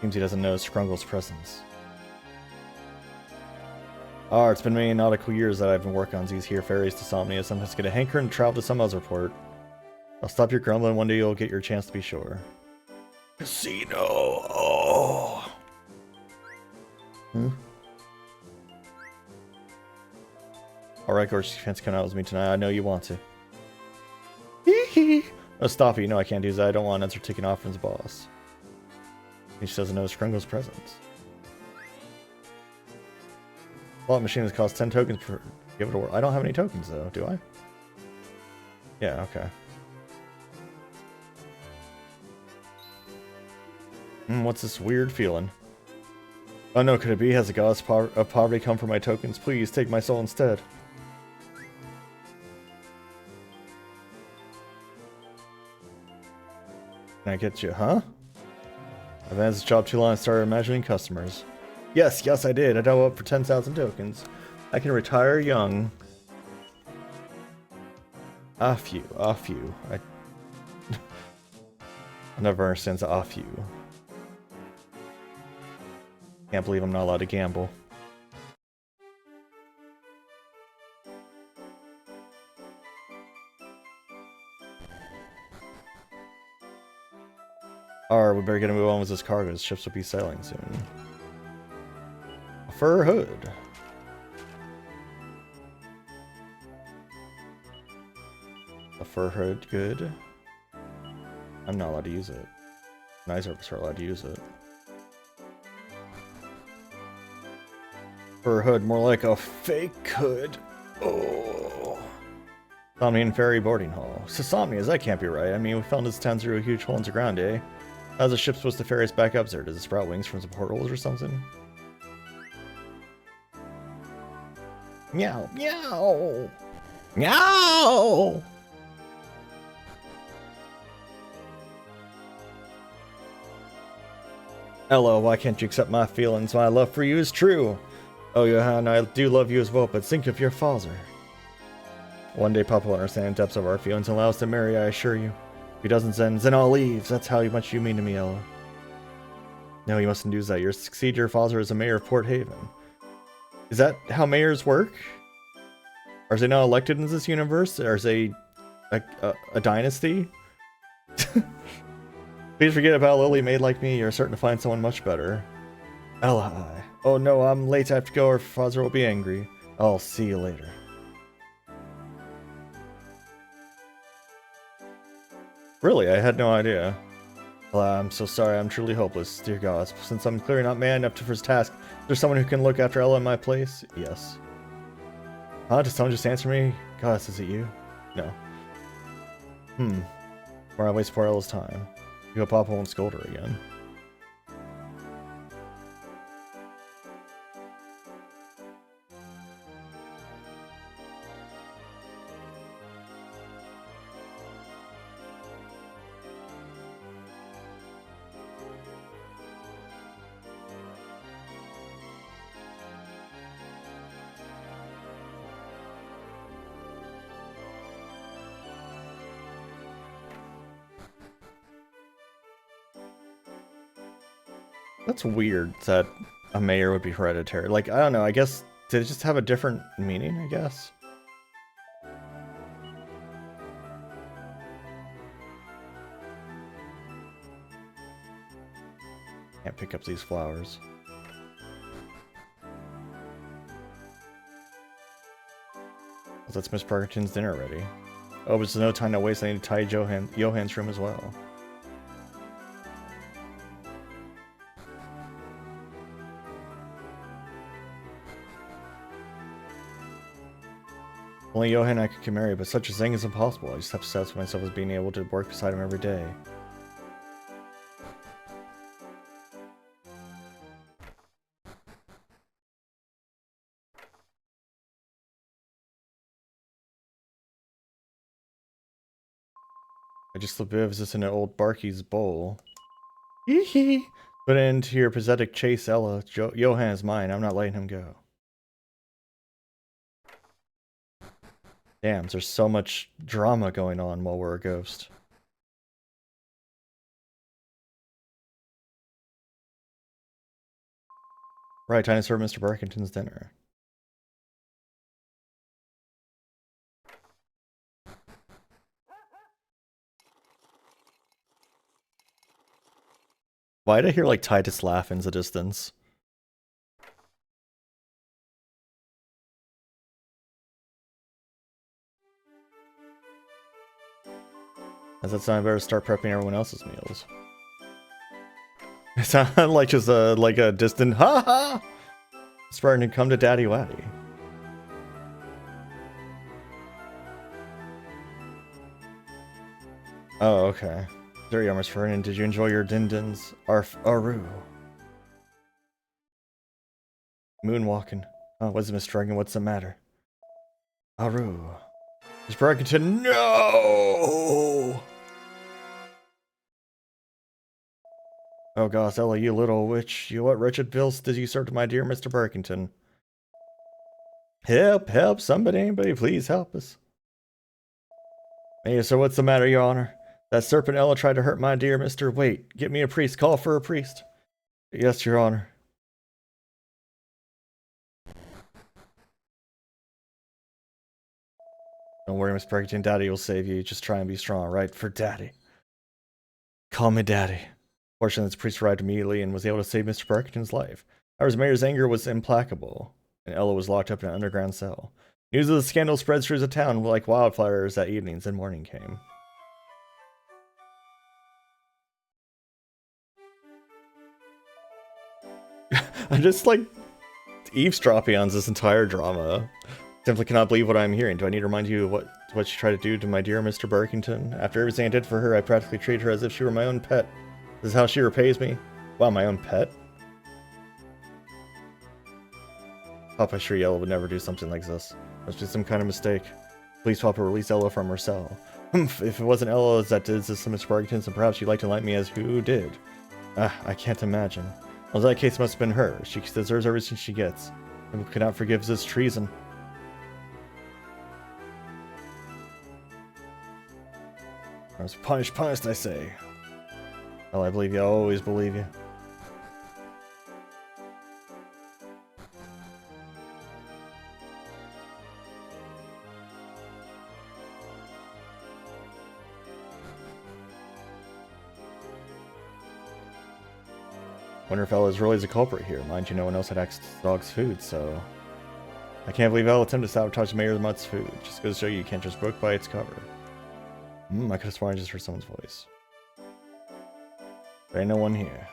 Seems he doesn't know Scrunkle's presence. Oh, it's been many nautical years that I've been working on these here ferries to Somnia. Sometimes get a hankering and travel to some other port. I'll stop your grumbling. One day you'll get your chance to be sure. Casino. Oh. Alright, gorgeous. Fancy coming out with me tonight. I know you want to. Hee hee. Oh, stop it. You know I can't do that. I don't want to answer taking off from his boss. He just doesn't know Scrunkle's presence. Slot machine has cost 10 tokens per give it a whirl. I don't have any tokens though, do I? Yeah, okay. What's this weird feeling? Oh no, could it be? Has the goddess of poverty come for my tokens? Please take my soul instead. Can I get you, huh? I've had this job too long and started imagining customers. Yes, I did. I dove up for 10,000 tokens. I can retire young. Off you. I never understand the off you. Can't believe I'm not allowed to gamble. Alright, we better get to move on with this cargo. The ships will be sailing soon. A fur hood. A fur hood, good. I'm not allowed to use it. Neither of us are allowed to use it. Fur hood, more like a fake hood. Oh. Somnian Ferry Boarding Hall. Somnias, that can't be right. I mean, we found this town through a huge hole in the ground, eh? How's the ship supposed to ferry us back up there? Does it sprout wings from some portholes or something? Meow, meow, meow. Ella, why can't you accept my feelings? My love for you is true. Oh, Johan, I do love you as well, but think of your father. One day Papa will understand the depths of our feelings and allow us to marry, I assure you. If he doesn't, then I'll leave. That's how much you mean to me, Ella. No, you mustn't do that. You'll succeed your father as a mayor of Port Haven. Is that how mayors work? Are they not elected in this universe? Are they a dynasty? Please forget about Lily made like me. You're certain to find someone much better. Ella, oh no, I'm late. I have to go or father will be angry. I'll see you later. Really? I had no idea. Well, I'm so sorry. I'm truly hopeless. Dear God, since I'm clearly not man enough for his task, is there someone who can look after Ella in my place? Yes. Huh? Did someone just answer me? Gosh, is it you? No. Or I waste poor Ella's time. You hope Papa won't scold her again. That's weird that a mayor would be hereditary. Like, I don't know, I guess, did it just have a different meaning, I guess? Can't pick up these flowers. Well, that's Miss Parkinton's dinner ready. Oh, but there's no time to waste. I need to tidy Johan's room as well. Only Johan and I could get married, but such a thing is impossible. I just have to satisfy myself as being able to work beside him every day. I just lives this in an old Barky's bowl. Hee hee! Put an end to your pathetic chase, Ella. Johan is mine. I'm not letting him go. Damn, there's so much drama going on while we're a ghost. Right, time to serve Mr. Barkington's dinner. Why did I hear like Titus laugh in the distance? As that's time I better start prepping everyone else's meals. It sounded like just a distant ha ha. Spartan to come to Daddy Waddy. Oh, okay. There you are, Miss Ferdinand. Did you enjoy your dindins? Aru. Moonwalking. Oh, what's it, Miss Dragon? What's the matter? Aru. Miss Barkington, no! Oh gosh, Ella, you little witch. You what wretched bills did you serve to my dear Mr. Barkington? Help, help, anybody, please help us. Hey, so what's the matter, Your Honor? That serpent Ella tried to hurt my dear Mr. Wait, get me a priest. Call for a priest. Yes, Your Honor. Don't worry, Miss Barkington. Daddy will save you. Just try and be strong, right? For Daddy. Call me Daddy. Fortunately, this priest arrived immediately and was able to save Mr. Barkington's life. However, Mayor's anger was implacable, and Ella was locked up in an underground cell. News of the scandal spread through the town like wildfires that evenings and morning came. I'm just like eavesdropping on this entire drama. Simply cannot believe what I'm hearing. Do I need to remind you what she tried to do to my dear Mr. Barkington? After everything I did for her, I practically treated her as if she were my own pet. This is how she repays me. Wow, my own pet? Papa sure Ella would never do something like this. Must be some kind of mistake. Please, Papa, release Ella from her cell. If it wasn't Ella that did this to Mr. Barkington, then perhaps you'd like to like me as who did. I can't imagine. Well, that case must have been her. She deserves everything she gets. And we cannot forgive this treason. I was punished, I say. Well, I believe you. I always believe you. Wonder if Ella's really the culprit here. Mind you, no one else had access to the dog's food, so... I can't believe Ella attempted to sabotage the Mayor's Mutt's food. Just goes to show you can't just book by its cover. I could have sworn I just heard someone's voice. There ain't no one here.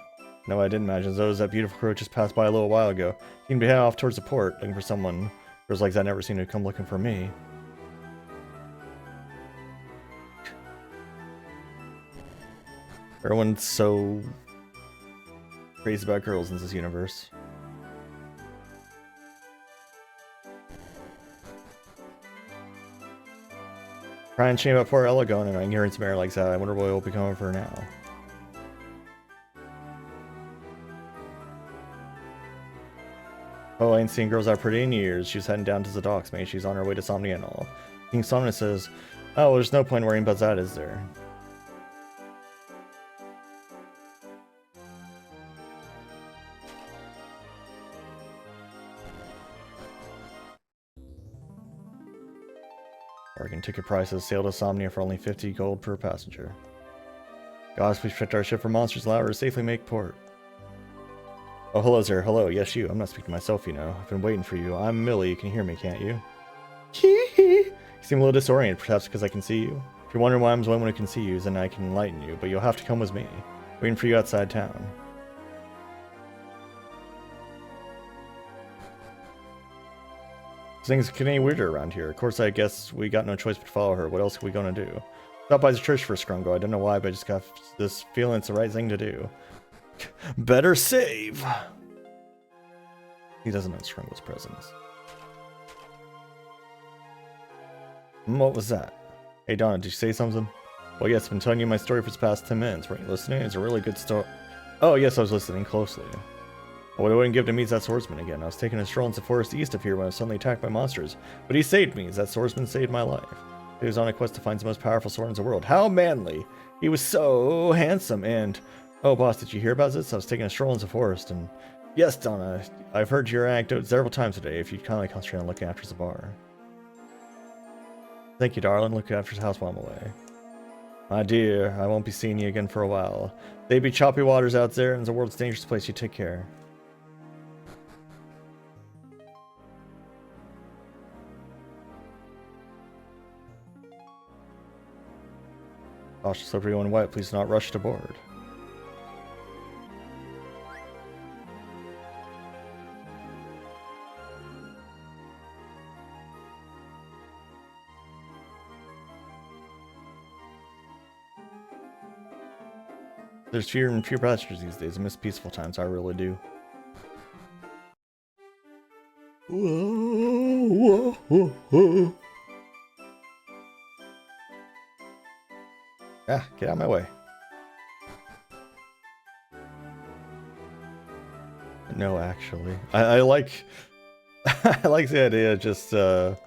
No, I didn't imagine. Those that beautiful crow just passed by a little while ago. Seemed to be heading off towards the port, looking for someone. Girls like that never seem to come looking for me. Everyone's so crazy about girls in this universe. Crying shame about poor Ella going and I'm hearing some air like that. I wonder what will become of her now. Oh, I ain't seen girls that pretty in years. She's heading down to the docks, mate. She's on her way to Somnia and all. King Somnia says, oh, there's no point worrying about that, is there? Bargain ticket prices sail to Somnia for only 50 gold per passenger. Gosh, we've checked our ship for monsters allowed her to safely make port. Oh, hello, sir. Hello. Yes, you. I'm not speaking to myself, you know. I've been waiting for you. I'm Millie. You can hear me, can't you? You seem a little disoriented, perhaps because I can see you. If you're wondering why I'm the only one who can see you, then I can enlighten you, but you'll have to come with me. Waiting for you outside town. Things getting weirder around here. Of course, I guess we got no choice but to follow her. What else are we gonna do? Stop by the church for a scrungo. I don't know why, but I just got this feeling it's the right thing to do. Better save! He doesn't know Scrungo's presence. What was that? Hey Donna, did you say something? Well, yes, I've been telling you my story for the past 10 minutes. Weren't you listening? It's a really good story. Oh, yes, I was listening closely. What I wouldn't give to meet that swordsman again. I was taking a stroll into the forest east of here when I was suddenly attacked by monsters. But he saved me. That swordsman saved my life. He was on a quest to find the most powerful sword in the world. How manly! He was so handsome and... Oh, boss, did you hear about this? I was taking a stroll into the forest and... Yes, Donna, I've heard your anecdote several times today. If you'd kindly concentrate on looking after the bar. Thank you, darling. Look after the house while I'm away. My dear, I won't be seeing you again for a while. They be choppy waters out there, and the world's a dangerous place. You take care. Cautious, slippery, and wet. Please do not rush to board. There's fewer and fewer passengers these days. I miss peaceful times. I really do. Whoa, whoa, whoa. Ah, get out of my way. No, actually. I like... I like the idea of just, the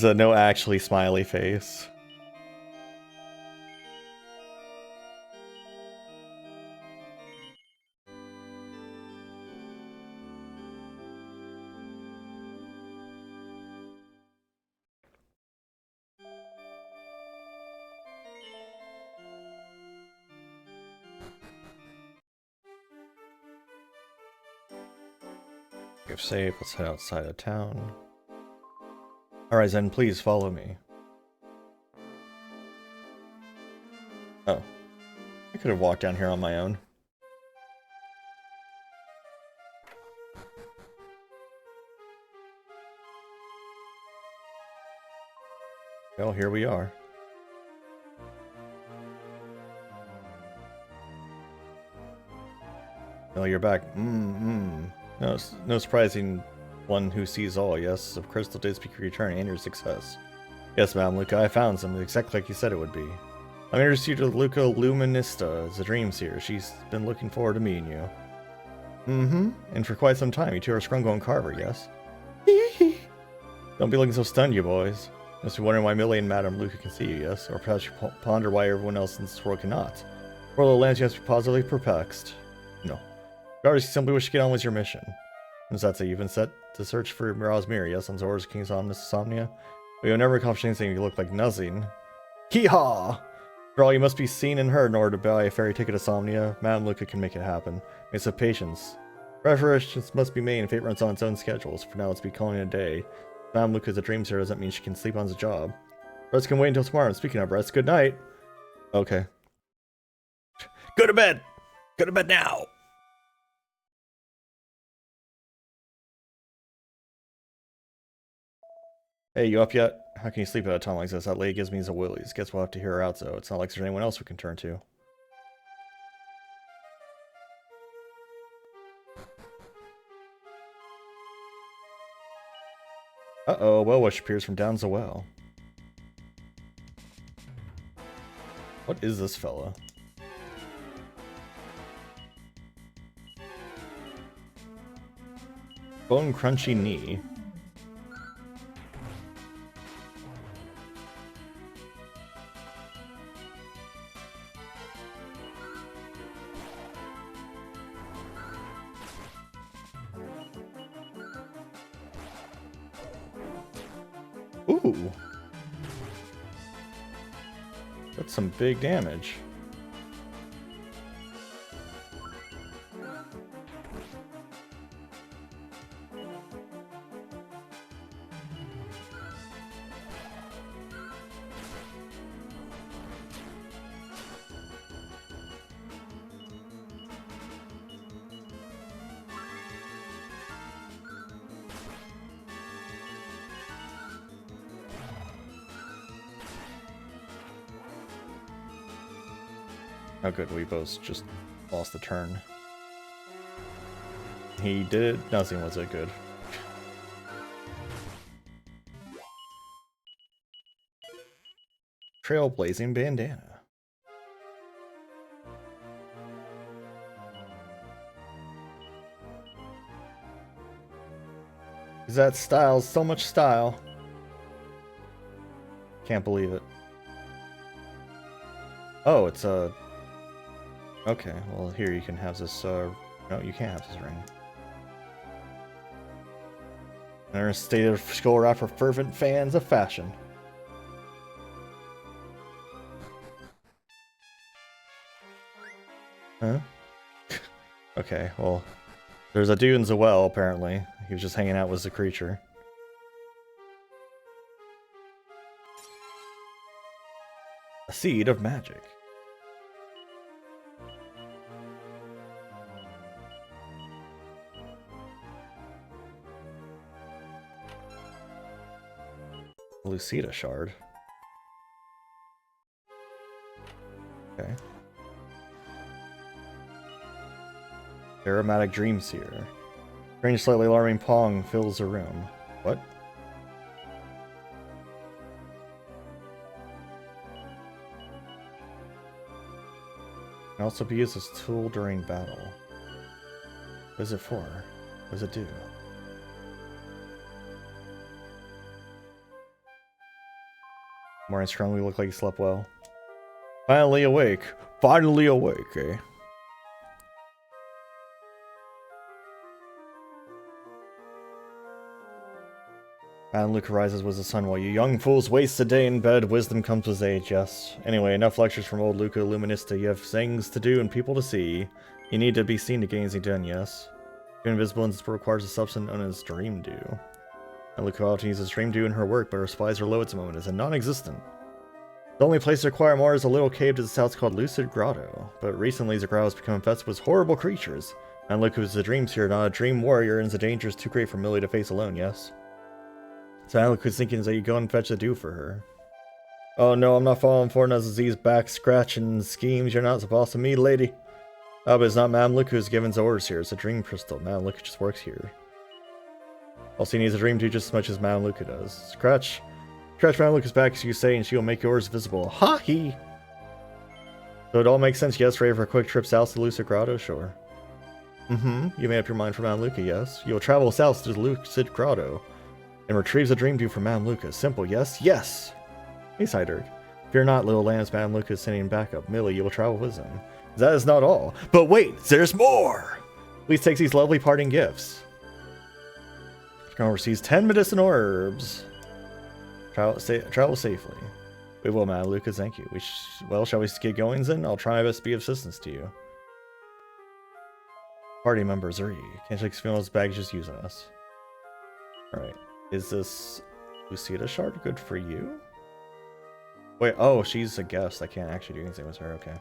no actually smiley face. If safe, let's head outside of town. Alright, Zen, please follow me. Oh. I could have walked down here on my own. Well, here we are. Oh, you're back. No surprising one who sees all, yes. Of Crystal did speak your return and your success. Yes, ma'am, Luca, I found some, exactly like you said it would be. I'm introduced you to Luca Luminista, the Dream Seer. She's been looking forward to meeting you. And for quite some time, you two are Scrungo and Carver, yes? Don't be looking so stunned, you boys. You must be wondering why Millie and Madame Luca can see you, yes? Or perhaps you ponder why everyone else in this world cannot. For the lands, you must be positively perplexed. No. Regardless, you simply wish to get on with your mission. And that's it, you've been set to search for Mira's Mirror, yes, on Zora's King's Insomnia? But you'll never accomplish anything if you look like nothing. Hee-haw! For all, you must be seen and heard in order to buy a ferry ticket to Somnia. Madame Luca can make it happen. It's of patience. Preparations must be made and fate runs on its own schedules. For now, let's be calling it a day. Madame Luca's a dream seer doesn't mean she can sleep on the job. Rest can wait until tomorrow. And speaking of rest, good night. Okay. Go to bed! Go to bed now! Hey, you up yet? How can you sleep at a time like this? That lady gives me the willies. Guess we'll have to hear her out, though. It's not like there's anyone else we can turn to. Uh-oh, a well-wish appears from down the well. What is this fella? Bone crunchy knee. Ooh. That's some big damage. Oh good, we both just lost the turn. He did nothing was it good. Trailblazing bandana. Is that style? So much style. Can't believe it. Oh, it's a... Okay, well here you can have this, no, you can't have this ring. They're a state of skull wrap for fervent fans of fashion. Huh? Okay, well, there's a dude in the well, apparently. He was just hanging out with the creature. A seed of magic. Lucida shard. Okay. Aromatic dream seer. Strange, slightly alarming pong fills the room. What? Can also be used as a tool during battle. What is it for? What does it do? Morning strongly look like you slept well. Finally awake. Finally awake, eh? And Luke rises with the sun while you young fools waste a day in bed. Wisdom comes with age, yes. Anyway, enough lectures from old Luca Luminista. You have things to do and people to see. You need to be seen to gain anything done, yes. Being invisible and requires a substance known as Dream Dew. And Luca often uses Dream Dew in her work, but her supplies are low at the moment, as a non-existent. The only place to acquire more is a little cave to the south called Lucid Grotto. But recently the grotto has become infested with horrible creatures. And Luca is a dream seer, not a dream warrior, and the danger is too great for Millie to face alone, yes. So Alec was thinking that you go and fetch a dew for her. Oh no, I'm not falling for these back scratching schemes. You're not the boss of me, lady. Oh, but it's not Madame Luke who's given the orders here. It's a dream crystal. Madame Luke just works here. Also, he needs a dream dew just as much as Madame Luke does. Scratch Madame Luke's back, as you say, and she will make yours visible. Ha-hee! So it all makes sense, yes, ready for a quick trip south to Lucid Grotto? Sure. You made up your mind for Madame Luca, yes? You'll travel south to the Lucid Grotto and retrieves a dream dew from Madame Luca. Simple, yes? Yes! Hey, Cydirk. Fear not, little lambs, Madame Luca is sending backup. Millie, you will travel with them. That is not all. But wait, there's more! Please take these lovely parting gifts. Can receive 10 medicinal herbs. Travel safely. We will, Madame Luca, thank you. Well, shall we get going then? I'll try my best to be of assistance to you. Party member Zuri. Can't take Spino's baggage just using us. Alright. Is this Lucida shard good for you? Wait, oh, she's a guest. I can't actually do anything with her, okay.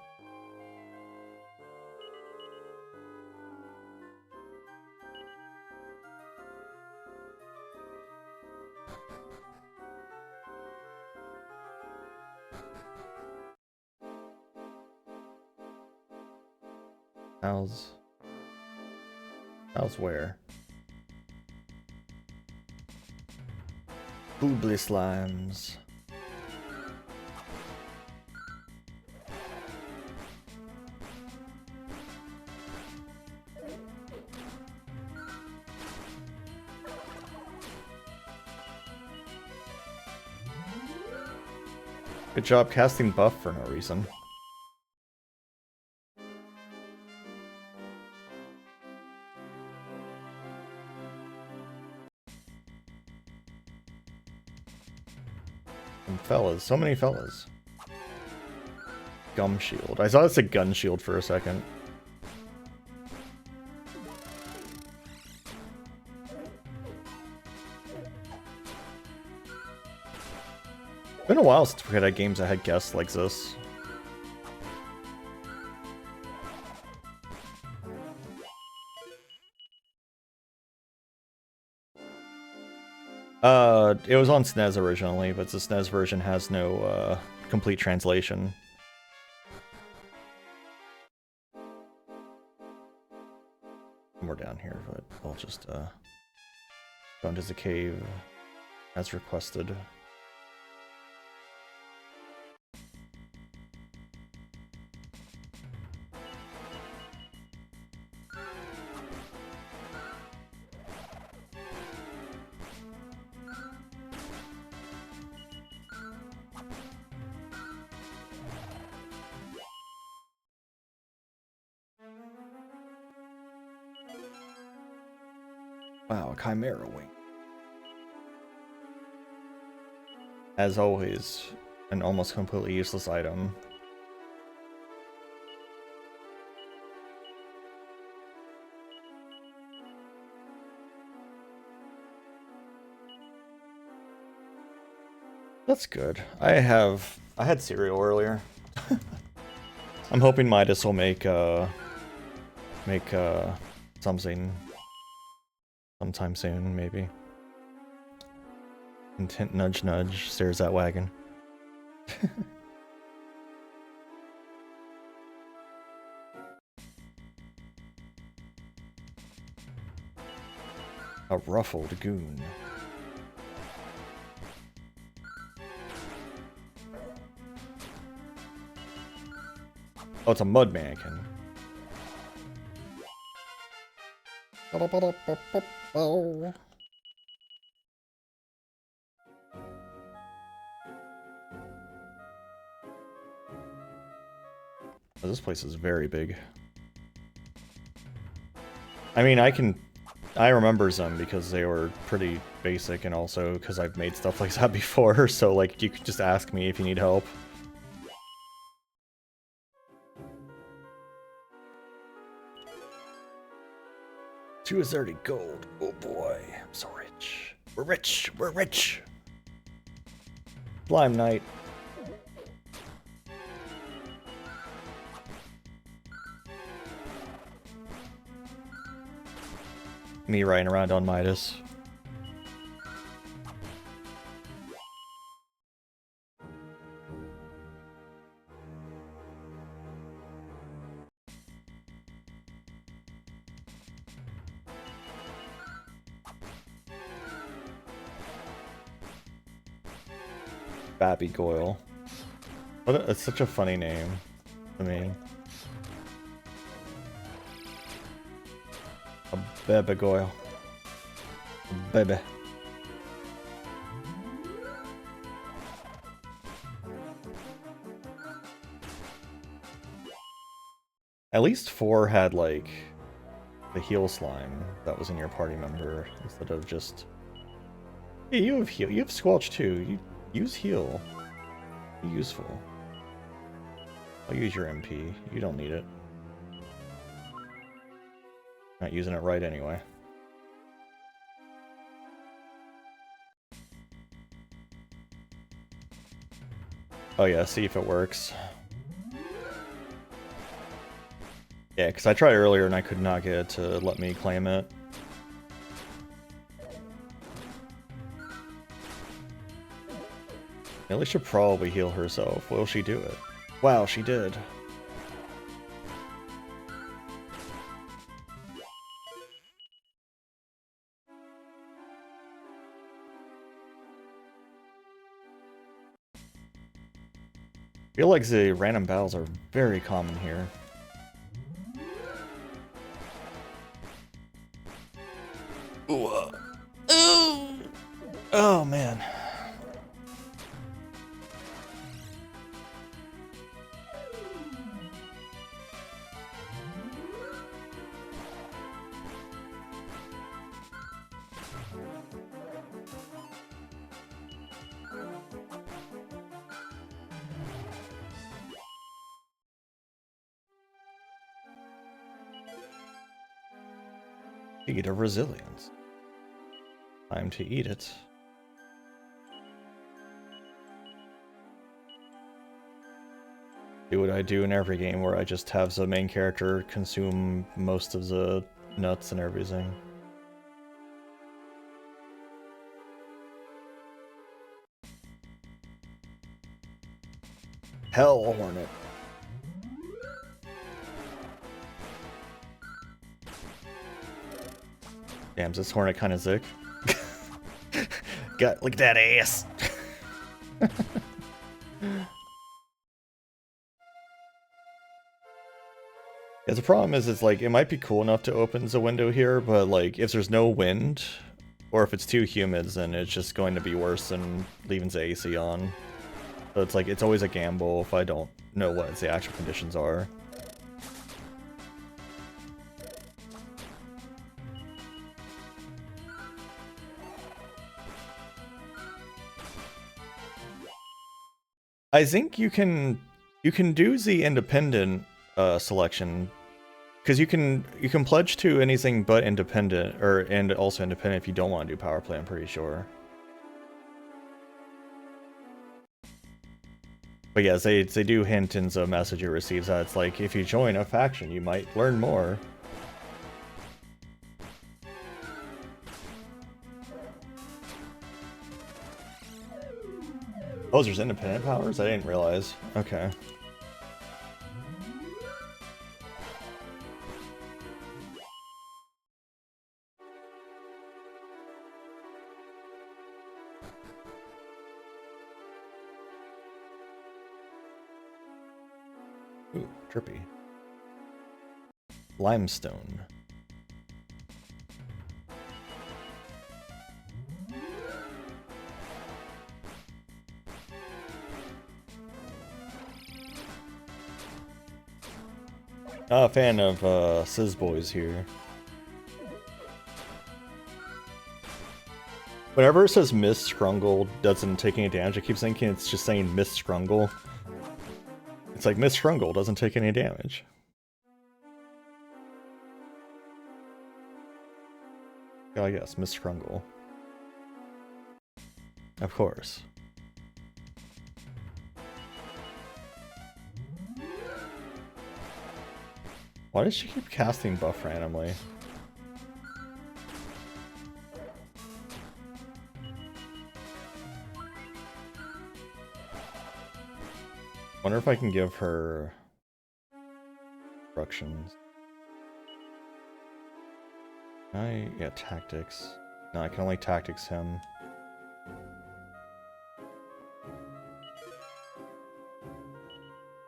How's where? Boobly slimes. Good job casting buff for no reason. And fellas, so many fellas. Gum shield. I thought it's a gun shield for a second. It's been a while since we had games that had guests like this. It was on SNES originally, but the SNES version has no complete translation. here, but we'll just go into the cave as requested. Wow, a Chimera Wing. As always, an almost completely useless item. That's good. I had cereal earlier. I'm hoping Midas will make something sometime soon, maybe. Intent nudge nudge, stares at wagon. A ruffled goon. Oh, it's a mud mannequin. Oh, this place is very big. I mean, I remember them because they were pretty basic, and also because I've made stuff like that before, so like you could just ask me if you need help. $230 gold. Oh boy, I'm so rich. We're rich. We're rich. Slime Knight. Me riding around on Midas. Babby Goyle. It's such a funny name to me. A Bebe Goyle. A Bebe. At least 4 had like the heal slime that was in your party member instead of just. Hey, you have heal. You have Squelch too. You use heal. Be useful. I'll use your MP. You don't need it. Not using it right anyway. Oh yeah, see if it works. Yeah, because I tried earlier and I could not get it to let me claim it. Ellie should probably heal herself. Will she do it? Wow, she did. I feel like the random battles are very common here. Ooh, oh man. Seed of resilience. Time to eat it. Do what I do in every game where I just have the main character consume most of the nuts and everything. Hell Hornet. Damn, is this Hornet kind of zick? Look at that ass. Yeah, the problem is, it's like, it might be cool enough to open the window here, but like, if there's no wind, or if it's too humid, then it's just going to be worse than leaving the AC on. So it's like, it's always a gamble if I don't know what the actual conditions are. I think you can do the independent selection, because you can pledge to anything but independent, and also independent if you don't want to do power play, I'm pretty sure. But yeah, they do hint in the message you receive that it's like, if you join a faction, you might learn more. Oh, there's independent powers? I didn't realize. Okay. Ooh, trippy. Limestone. Not a fan of Sizz Boys here. Whenever it says Miss Scrungle doesn't take any damage, I keep thinking it's just saying Miss Scrungle. It's like, Miss Scrungle doesn't take any damage. Oh yes, Miss Scrungle. Of course. Why does she keep casting buff randomly? Wonder if I can give her instructions. Yeah, tactics. No, I can only tactics him.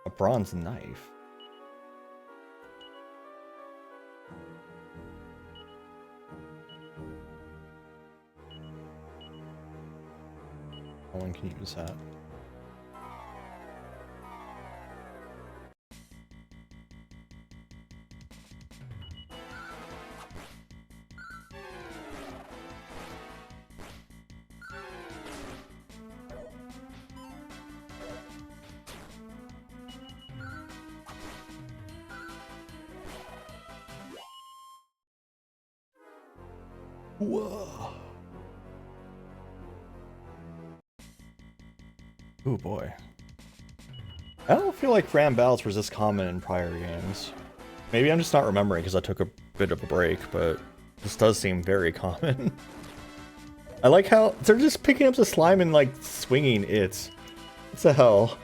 A bronze knife. No one can use that. Whoa. Oh boy. I don't feel like Fran battles were this common in prior games. Maybe I'm just not remembering because I took a bit of a break, but this does seem very common. I like how they're just picking up the slime and like swinging it. What the hell?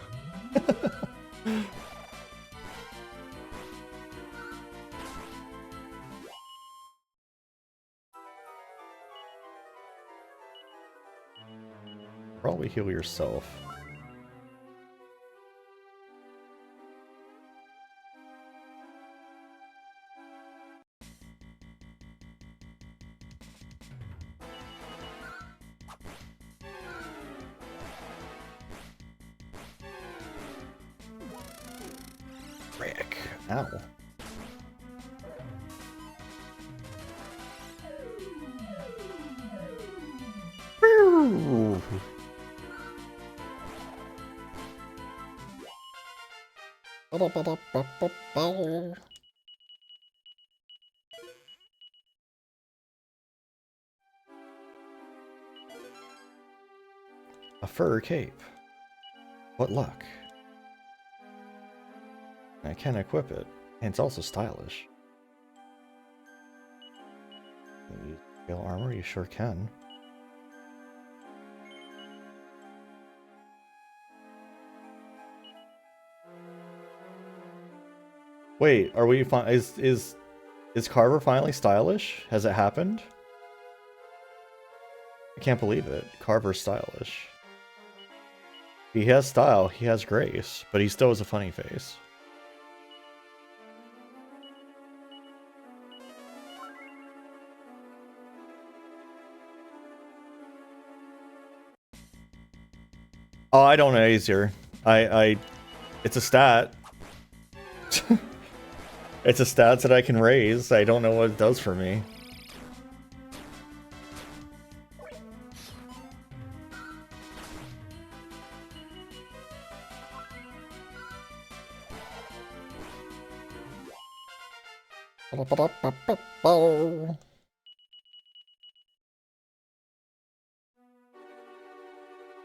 Probably heal yourself. Frick. Ow. Woo. A fur cape. What luck. I can equip it, and it's also stylish. Scale armor, you sure can. Wait, are we is Carver finally stylish? Has it happened? I can't believe it. Carver's stylish. He has style, he has grace, but he still has a funny face. Oh, I don't know easier. It's a stat. It's a stat that I can raise. I don't know what it does for me.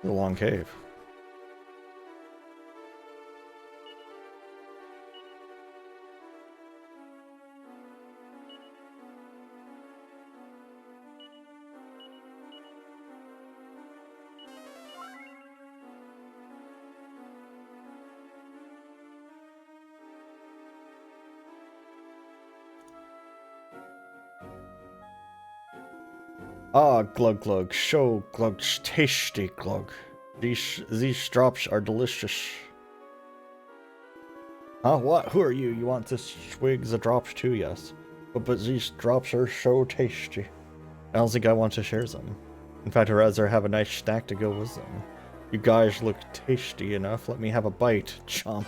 The long cave. Ah, glug glug, show glug, tasty glug. These drops are delicious. Huh? What? Who are you? You want to swig the drops too? Yes. But these drops are so tasty. I don't think I want to share them. In fact, I'd rather have a nice snack to go with them. You guys look tasty enough. Let me have a bite. Chomp.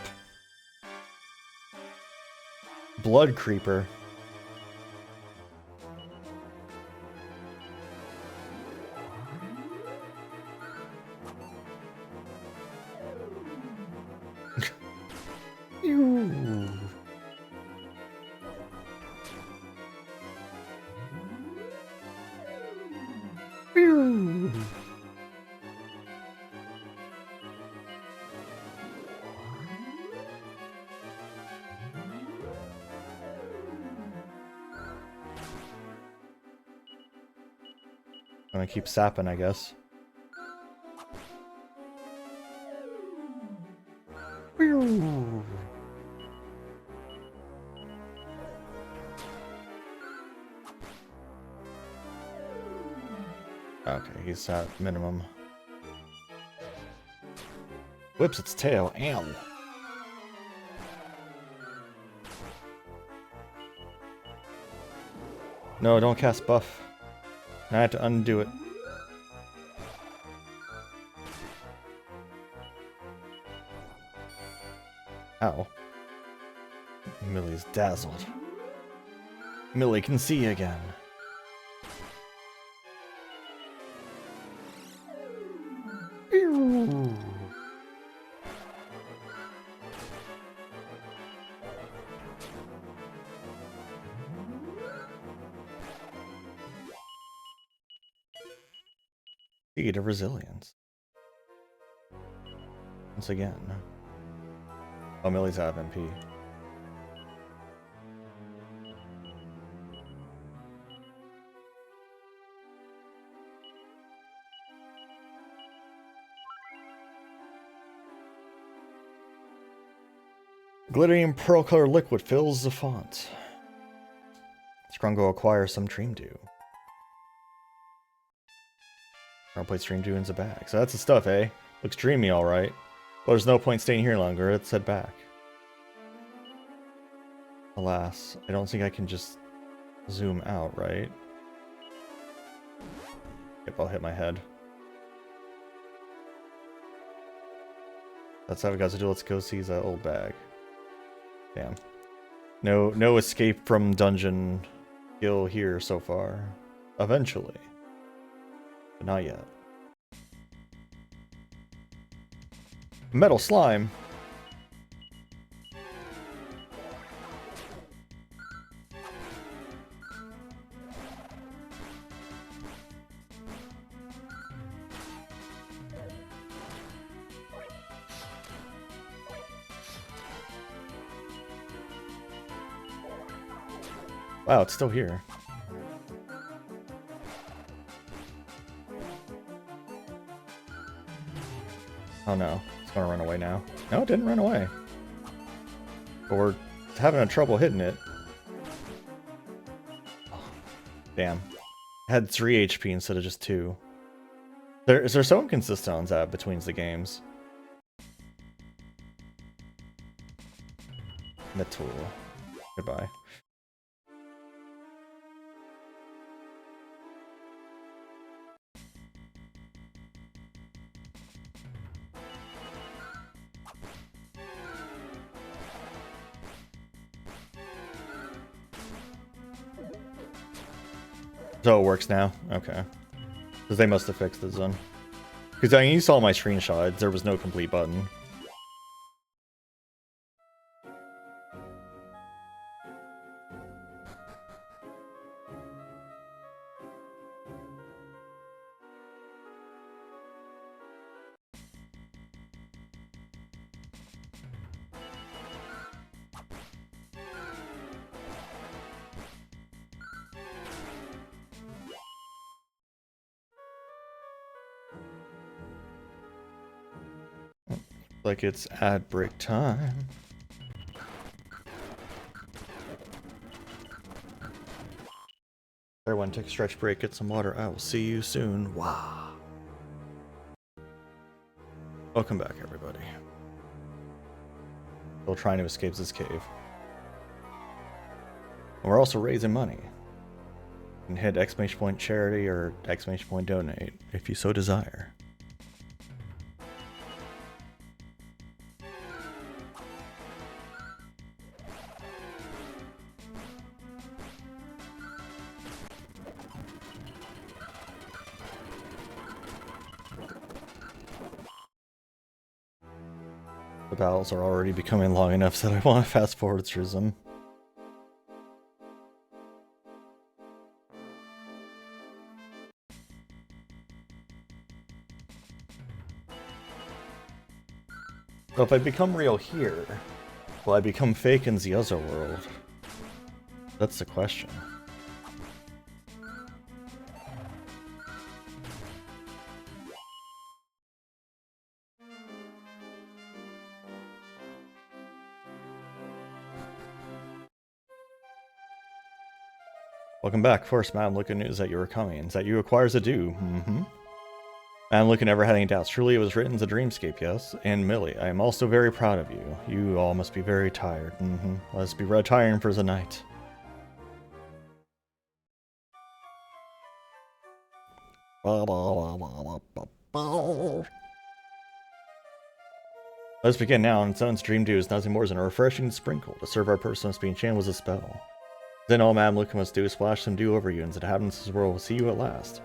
Blood creeper. I'm gonna keep sapping, I guess. Okay, he's at minimum. Whips its tail. Ow. No, don't cast buff. Now I have to undo it. Ow. Millie's dazzled. Millie can see again. Seed of resilience. Once again. Oh, Millie's out of MP. Glittering pearl color liquid fills the font. Scrungo acquires some dream dew. I'll play stream dew in the bag. So that's the stuff, eh? Looks dreamy, alright. But there's no point staying here longer. Let's head back. Alas, I don't think I can just zoom out, right? Yep, I'll hit my head. That's how we got to do. Let's go see that old bag. Damn. No escape from dungeon skill here so far. Eventually. But not yet. Metal slime. Wow, it's still here. Oh no, it's gonna run away now. No, it didn't run away. But we're having a trouble hitting it. Oh, damn. It had 3 HP instead of just 2. Is there so inconsistent on that between the games? The tool. Goodbye. So it works now? Okay. Because they must have fixed this then. Because I mean, you saw my screenshot, there was no complete button. Like it's ad break time. Everyone take a stretch break, get some water. I will see you soon. Wow. Welcome back, everybody. Still trying to escape this cave. And we're also raising money. You can hit exclamation point charity or exclamation point donate if you so desire. The battles are already becoming long enough that I want to fast forward through them. So if I become real here, will I become fake in the other world? That's the question. Welcome back. First, Madam Luca news that you were coming. That you requires a do. Madam Luca never had any doubts. Truly, it was written as a dreamscape, yes? And Millie, I am also very proud of you. You all must be very tired. Let's be retiring for the night. Let's begin now, and Sun's dream dew is nothing more than a refreshing sprinkle. To serve our purpose must be enchanted with a spell. Then all Madam Luca must do is splash some dew over you, and the inhabitants of this world will see you at last.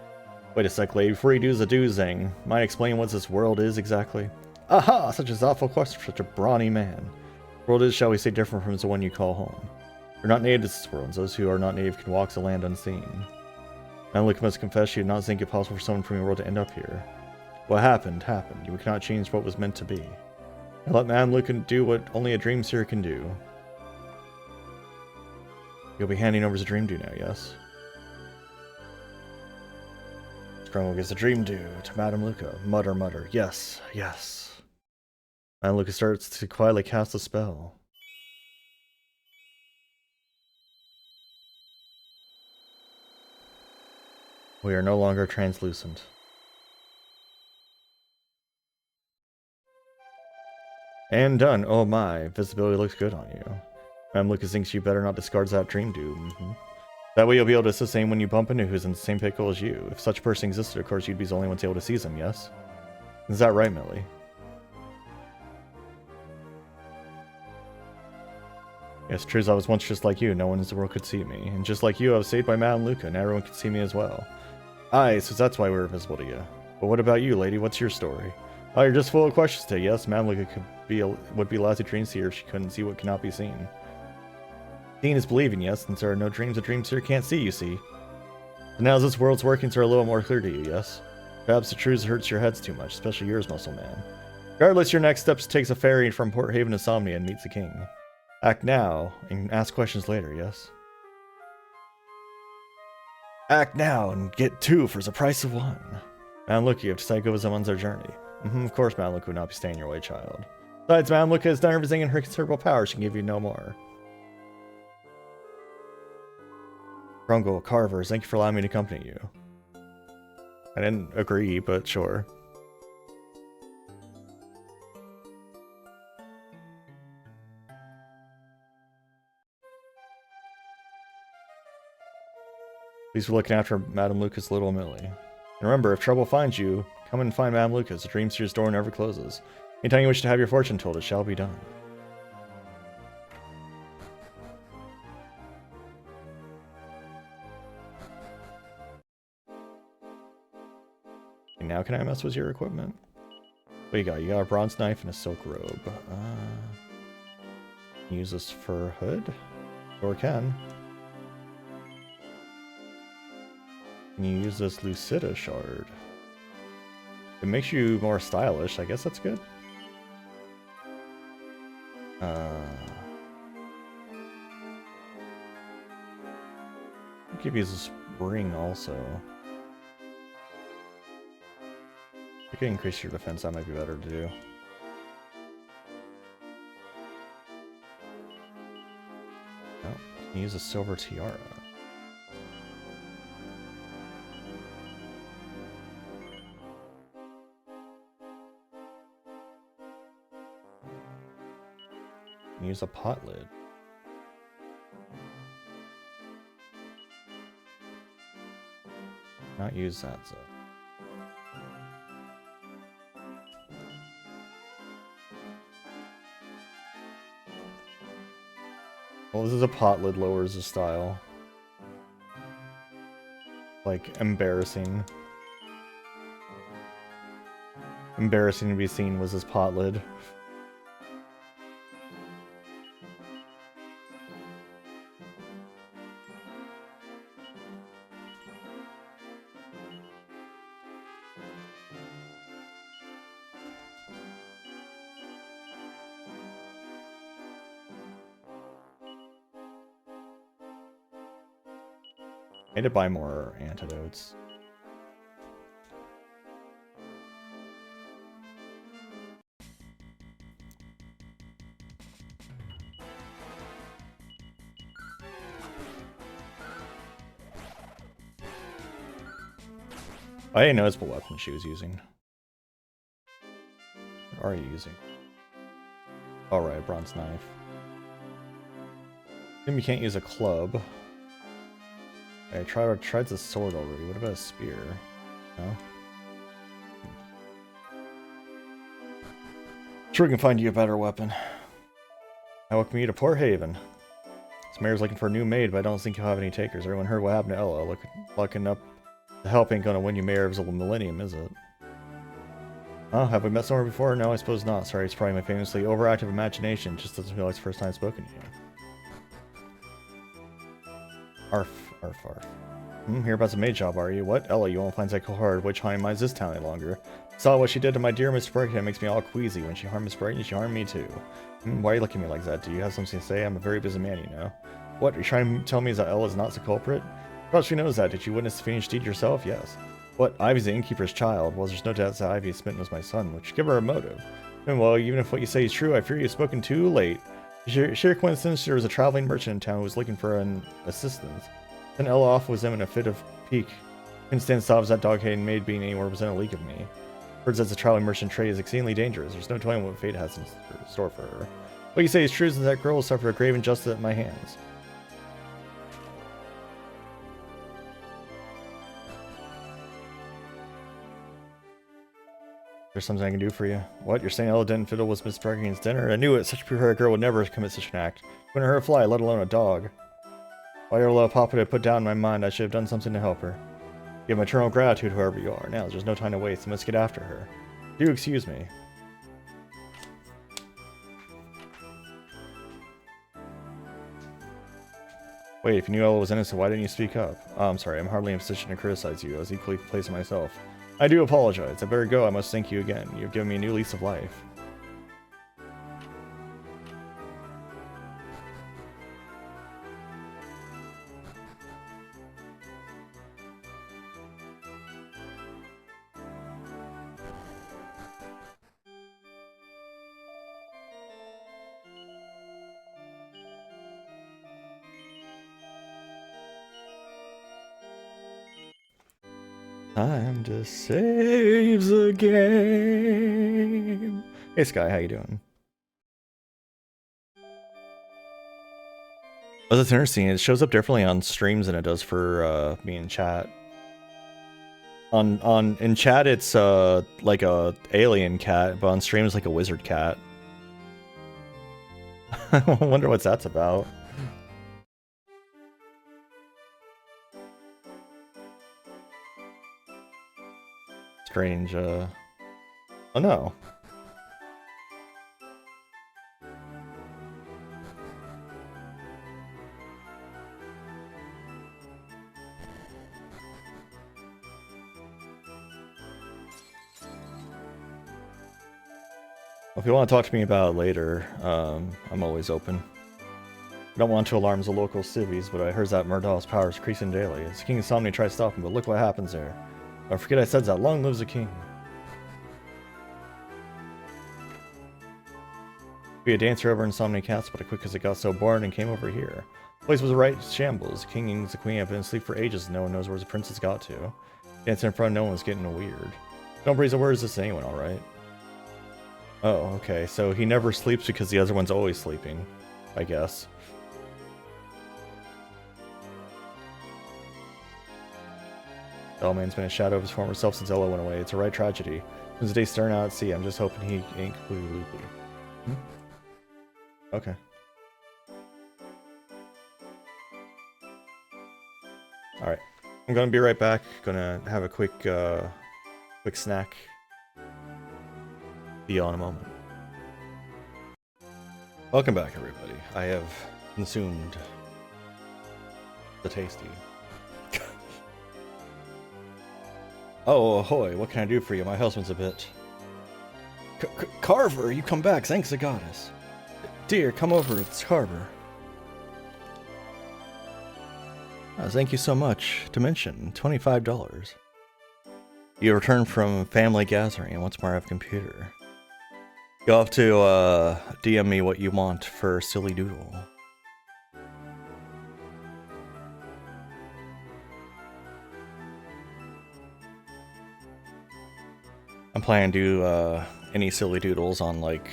Wait a sec, lady, before you do the do thing, might I explain what this world is exactly? Aha! Such a thoughtful question for such a brawny man. The world is, shall we say, different from the one you call home. You're not native to this world, and those who are not native can walk the land unseen. Madam Luca must confess you did not think it possible for someone from your world to end up here. What happened, happened. You cannot change what was meant to be. Now let Madam Luca do what only a dream seer can do. You'll be handing over the dream dew now, yes? Scrumble gives the dream dew to Madam Luca. Mutter, mutter. Yes, yes. Madam Luca starts to quietly cast a spell. We are no longer translucent. And done. Oh my, visibility looks good on you. Madam Luca thinks you better not discard that dream dew. That way you'll be able to sustain when you bump into who's in the same pickle as you. If such a person existed, of course you'd be the only ones able to see them, yes? Is that right, Millie? Yes, true, I was once just like you. No one in the world could see me. And just like you, I was saved by Madam Luca, and everyone could see me as well. Aye, so that's why we're invisible to you. But what about you, lady? What's your story? Oh, you're just full of questions today. Yes, Madam Luca would be a lousy dream seer if she couldn't see what cannot be seen. Seeing is believing, yes, since there are no dreams a dream seer can't see, you see. And now this world's workings are a little more clear to you, yes? Perhaps the truth hurts your heads too much, especially yours, muscle man. Regardless, your next step takes a ferry from Port Haven to Somnia and meets the king. Act now, and ask questions later, yes? Act now, and get two for the price of one. Madam Luca, you have decided to go with them on their journey. Of course Madam Luca would not be staying your way, child. Besides, Madam Luca has done everything in her considerable power, she can give you no more. Grungle, Carver, thank you for allowing me to accompany you. I didn't agree, but sure. Please for looking after Madame Lucas' little Millie. And remember, if trouble finds you, come and find Madame Lucas. The Dream Seer's door never closes. Anytime you wish to have your fortune told, it shall be done. Okay, now can I mess with your equipment? What you got? You got a bronze knife and a silk robe. Use this fur hood? Or can. Can you use this Lucida shard? It makes you more stylish. I guess that's good. I'll give you this ring also. You can increase your defense, that might be better to do. No, you can use a silver tiara. Use a pot lid. Not use that, so. Well, this is a pot lid, lowers the style. Like, embarrassing. Embarrassing to be seen was this pot lid. I need to buy more antidotes. I didn't notice what weapon she was using. What are you using? Alright, bronze knife. You can't use a club. I tried the sword already. What about a spear? No? Sure we can find you a better weapon. I welcome you to Port Haven. This mayor's looking for a new maid, but I don't think he'll have any takers. Everyone heard what happened to Ella. Looking up the help ain't gonna win you mayor of the millennium, is it? Oh, have we met somewhere before? No, I suppose not. Sorry, it's probably my famously overactive imagination. Just doesn't feel like it's the first time I've spoken to you. Arf, arf, arf. Hear about the maid job, are you? What? Ella, you won't find that hard. Witch hunting minds this town any longer. Saw what she did to my dear Miss Brighton. It makes me all queasy. When she harmed Miss Brighton, she harmed me too. Why are you looking at me like that? Do you have something to say? I'm a very busy man, you know. What? Are you trying to tell me that Ella's not the culprit? Perhaps she knows that. Did you witness the fiendish deed yourself? Yes. What? Ivy's the innkeeper's child. Well, there's no doubt that Ivy Smitten was my son, which give her a motive. And well, even if what you say is true, I fear you've spoken too late. Sheer coincidence, there was a traveling merchant in town who was looking for an assistance. Then Ella off was him in a fit of pique. Couldn't stand sobs that dog-hated maid being anywhere within a league of me. Words as a traveling merchant trade is exceedingly dangerous. There's no telling what fate has in store for her. What you say is true, is that girl will suffer a grave injustice at my hands. There's something I can do for you. What? You're saying Ella didn't fiddle with Miss Bergen's dinner? I knew it. Such a pure-hearted girl would never commit such an act. Wouldn't hurt a fly, let alone a dog. Why your love Papa to put down in my mind, I should have done something to help her. You have my eternal gratitude, whoever you are. Now, there's no time to waste. I must get after her. Do excuse me. Wait, if you knew Ella was innocent, why didn't you speak up? Oh, I'm sorry, I'm hardly in a position to criticize you. I was equally placed myself. I do apologize. I better go. I must thank you again. You've given me a new lease of life. Time to save the game. Hey Sky, how you doing? Oh, that's interesting. It shows up differently on streams than it does for me in chat. In chat it's like a alien cat, but on stream it's like a wizard cat. I wonder what that's about. Strange, oh no. Well, if you want to talk to me about it later, I'm always open. I don't want to alarm the local civvies, but I heard that Murdoch's power is increasing daily. As King Insomnia tries to stop him, but look what happens there. I forget I said that. Long lives the king. Be a dancer over in Insomnia Castle, but I quit because it got so bored and came over here. The place was a right shambles. The king and the queen have been asleep for ages and no one knows where the princess got to. Dancing in front of no one's getting weird. Don't breathe a word is this to anyone, alright? Oh, okay, so he never sleeps because the other one's always sleeping, I guess. Bellman's been a shadow of his former self since Ella went away. It's a right tragedy. Since the day staring out at sea, I'm just hoping he ain't completely loopy. Okay. Alright. I'm gonna be right back. Gonna have a quick snack. See you in a moment. Welcome back, everybody. I have consumed the tasty. Oh, ahoy, what can I do for you? My husband's a bit... Carver, you come back, thanks the goddess. Dear, come over, it's Carver. Thank you so much. Dimension, $25. You return from family gathering and once more I have a computer. You'll have to DM me what you want for Silly Doodle. I'm planning to do any Silly Doodles on like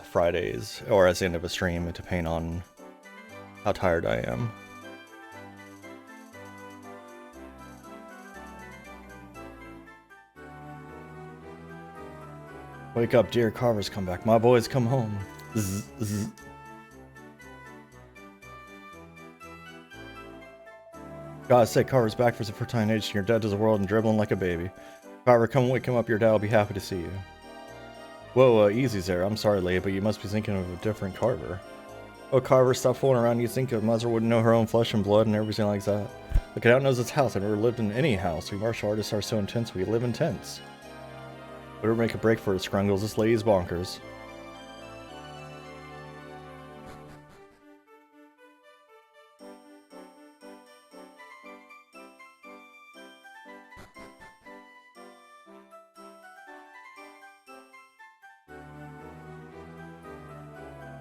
Fridays or at the end of a stream, depending on how tired I am. Wake up, dear, Carver's come back. My boys come home. Zzz, zzz. God's sake, Carver's back for the first time age and you're dead to the world and dribbling like a baby. Carver, come wake him up, your dad will be happy to see you. Whoa, easy there. I'm sorry, Leia, but you must be thinking of a different Carver. Oh, Carver, stop fooling around. You think a mother wouldn't know her own flesh and blood and everything like that. Look, it knows its house. I've never lived in any house. We martial artists are so intense, we live in tents. Better make a break for it, Scrungles. This lady's bonkers.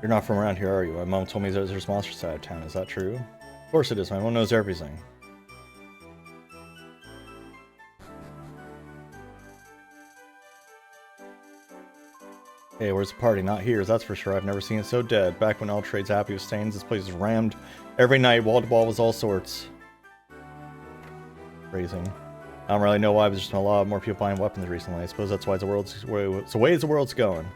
You're not from around here, are you? My mom told me there's monsters side of town. Is that true? Of course it is. My mom knows everything. Hey, where's the party? Not here, that's for sure. I've never seen it so dead. Back when all trades happy with stains, this place was rammed every night, wall to wall with all sorts. Phrasing. I don't really know why, but there's just a lot more people buying weapons recently. I suppose that's why the way the world's going.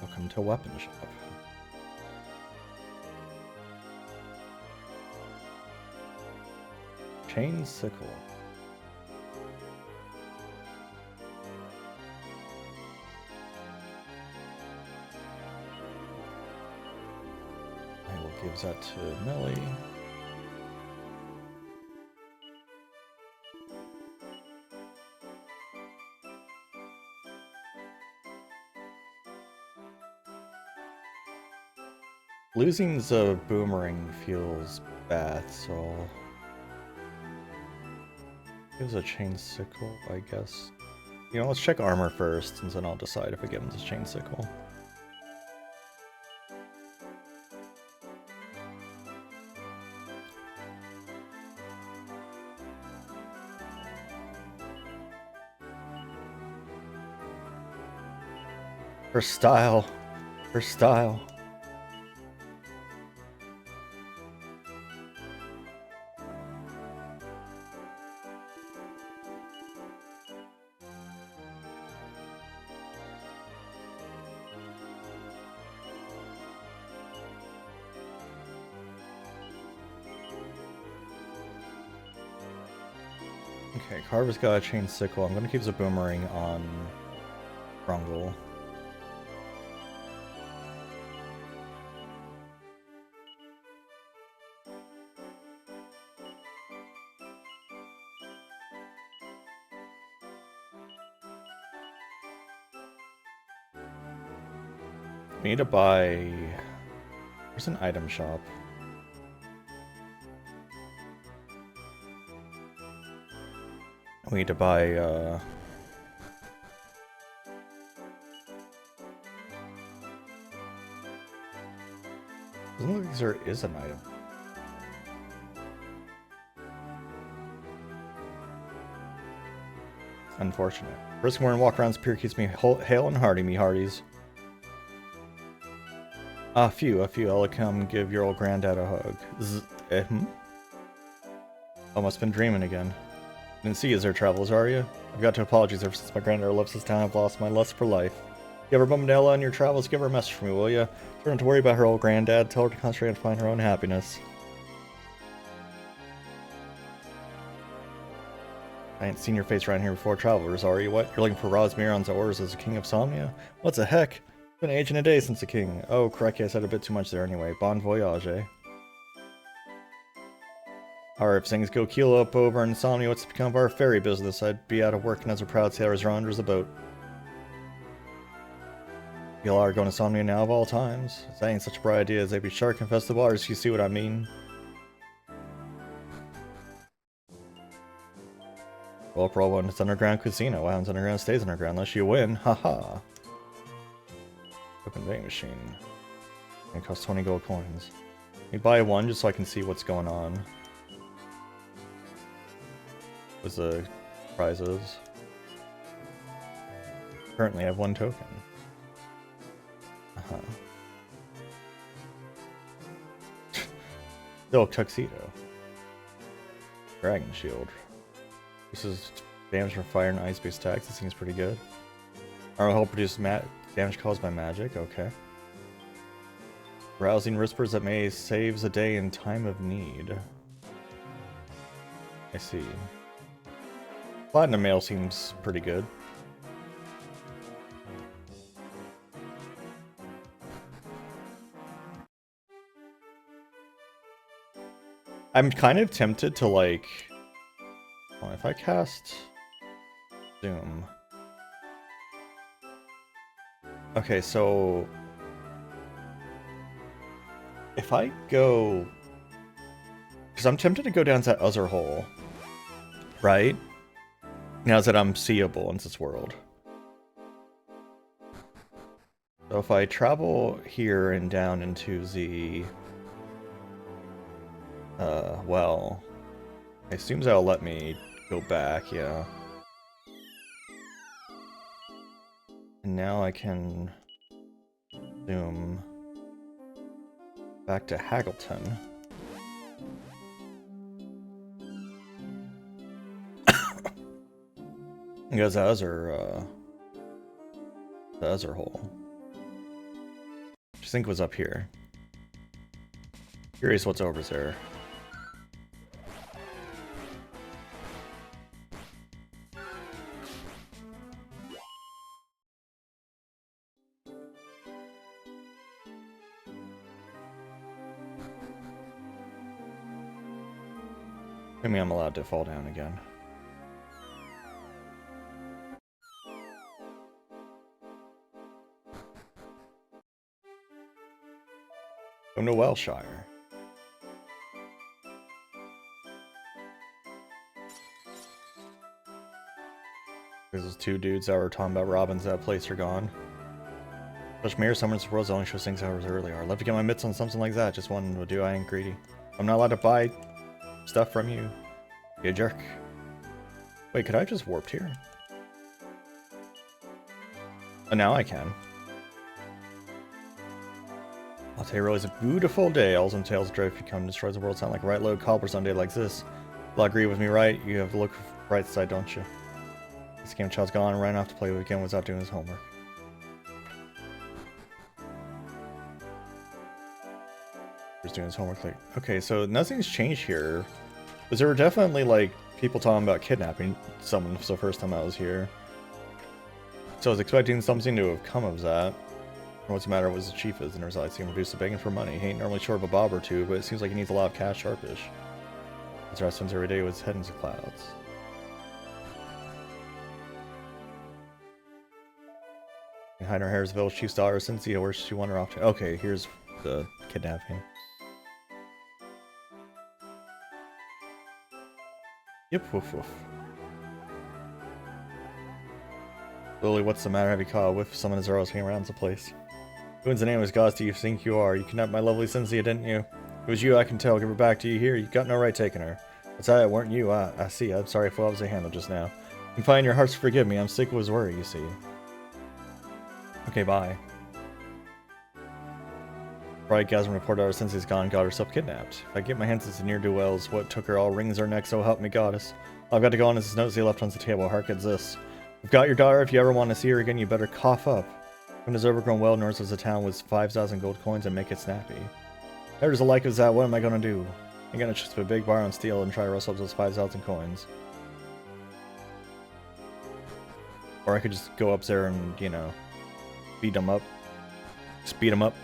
Welcome to Weapon Shop. Chain sickle. I will give that to Melly. Losing the boomerang feels bad, so gives a chain sickle, I guess. You know, let's check armor first, and then I'll decide if I give him this chain sickle. Her style. Her style. Okay, Carver's got a chain sickle. I'm gonna keep the boomerang on Brungle. We need to buy... There's an item shop. We need to buy, doesn't look like there is an item. Unfortunate. Brisk morning walk around Superior keeps me hale and hearty, me hearties. A few. I'll come give your old granddad a hug. Oh, must have been dreaming again. Didn't see you there, travels, are you? I've got to apologize ever since my granddaughter left this town. I've lost my lust for life. You ever bum Nella on your travels? Give her a message for me, will ya? Try not to worry about her old granddad. Tell her to concentrate on finding her own happiness. I ain't seen your face around here before, travelers, are you? What? You're looking for Rosmiron's orders as the King of Somnia? What the heck? It's been an age and a day since the king. Oh, correct, I said a bit too much there anyway. Bon voyage, eh? Alright, if things go keel up over in Insomnia, what's become of our ferry business? I'd be out of work and as a proud sailor as under the boat. You are going to Insomnia now of all times. That ain't such a bright idea as they'd be shark infest the waters, you see what I mean? Well, Pro one, it's underground casino. What happens underground stays underground unless you win. Haha. Open vending machine. It costs 20 gold coins. Let me buy one just so I can see what's going on. What's the prizes? Currently I have 1 token. Silk tuxedo. Dragon shield. This is damage from fire and ice-based attacks. This seems pretty good. Arrow help produce damage caused by magic. Okay. Rousing whispers that may saves a day in time of need. I see. Platinum mail seems pretty good. I'm kind of tempted to like... Well, if I cast Zoom... Okay, so... If I go... Because I'm tempted to go down to that other hole. Right? Now that I'm seeable in this world. So if I travel here and down into the... well... I assume that'll let me go back, yeah. And now I can... zoom... back to Haggleton. Because the other hole. I think was up here. Curious what's over there. I mean, I'm allowed to fall down again. Go to Wellshire. There's those 2 dudes that were talking about Robins that place are gone. Such mirror summons worlds only shows things hours earlier. I'd love to get my mitts on something like that. Just one would do. I ain't greedy. I'm not allowed to buy stuff from you. You jerk. Wait, could I have just warped here? Oh, now I can. I'll tell you, really, it's a beautiful day. All some tales drive if you come destroys the world sound like a right load cobblers on a day like this. You'll agree with me, right? You have to look right side, don't you? This game child's gone and ran off to play again without doing his homework. He's doing his homework late. Okay, so nothing's changed here. Because there were definitely, like, people talking about kidnapping someone the first time I was here. So I was expecting something to have come of that. What's the matter was the chief is, and there's I see him reduce the begging for money. He ain't normally short of a bob or two, but it seems like he needs a lot of cash sharpish. His restaurants every day with his head into clouds. Behind her hair is the village chief's daughter, Cynthia, where she wander off to. Okay, here's the kidnapping. Yep, woof woof. Lily, what's the matter? Have you caught a whiff of someone as arrows hanging around the place? Who in the name of gods do you think you are? You kidnapped my lovely Cynthia, didn't you? It was you, I can tell. Give her back to you here. You got no right taking her. What's that? It weren't you. I see. I'm sorry for what I was a handle just now. You can find your hearts to forgive me. I'm sick of his worry, you see. Okay, bye. Right, Gazman reported our Cynthia's gone, got herself kidnapped. If I get my hands into ne'er-do-wells, what took her all rings her neck, so help me goddess. I've got to go on as his notes he left on the table. Hark at this. I've got your daughter. If you ever want to see her again, you better cough up. When it's overgrown well north of the town with 5,000 gold coins and make it snappy. There's a like of that. What am I gonna do? I'm gonna just put a big bar on steel and try to rustle up those 5,000 coins. Or I could just go up there and, you know, beat them up. Speed them up.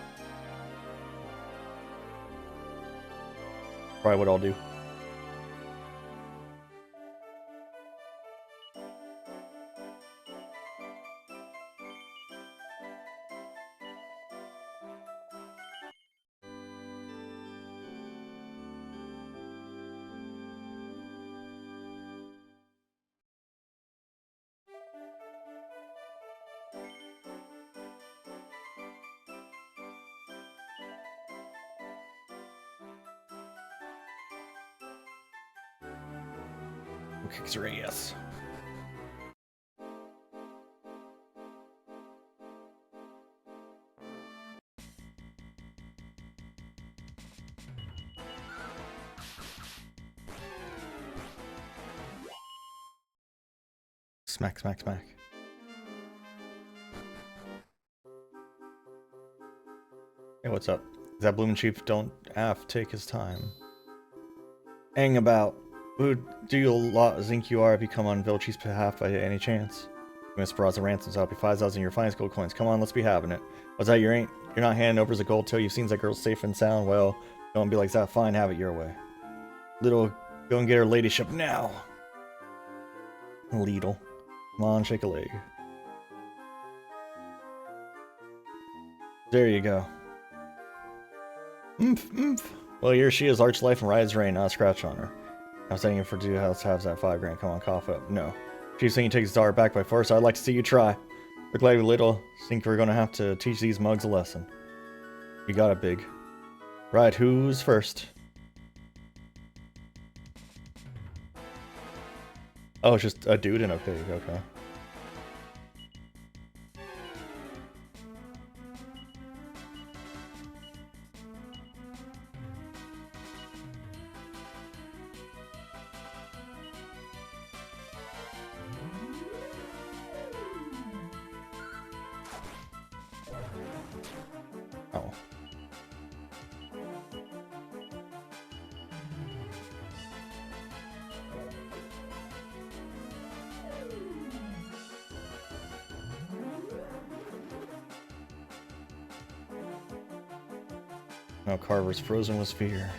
Probably what I'll do. Kicks her ass. Smack, smack, smack. Hey, what's up? That bloomin' chief don't take his time. Hang about. Who do you lot think you are if you come on Vilchi's behalf by any chance? Miss Barraza ransoms, I'll be 5,000 your finest gold coins. Come on, let's be having it. What's that? You're not handing over the gold till you've seen that girl safe and sound? Well, don't be like that. Fine, have it your way. Little, go and get her ladyship now. Lidl. Come on, shake a leg. There you go. Oomph, oomph. Well, here she is, arch life and rides rain, not a scratch on her. I was saying for 2 house halves that 5 grand. Come on, cough up. No. She's saying you take his daughter back by force. I'd like to see you try. We're glad we little. Think we're gonna have to teach these mugs a lesson. You got it, big. Right, who's first? Oh, it's just a dude and a pig. Okay. Oh. Now Carver's frozen with fear.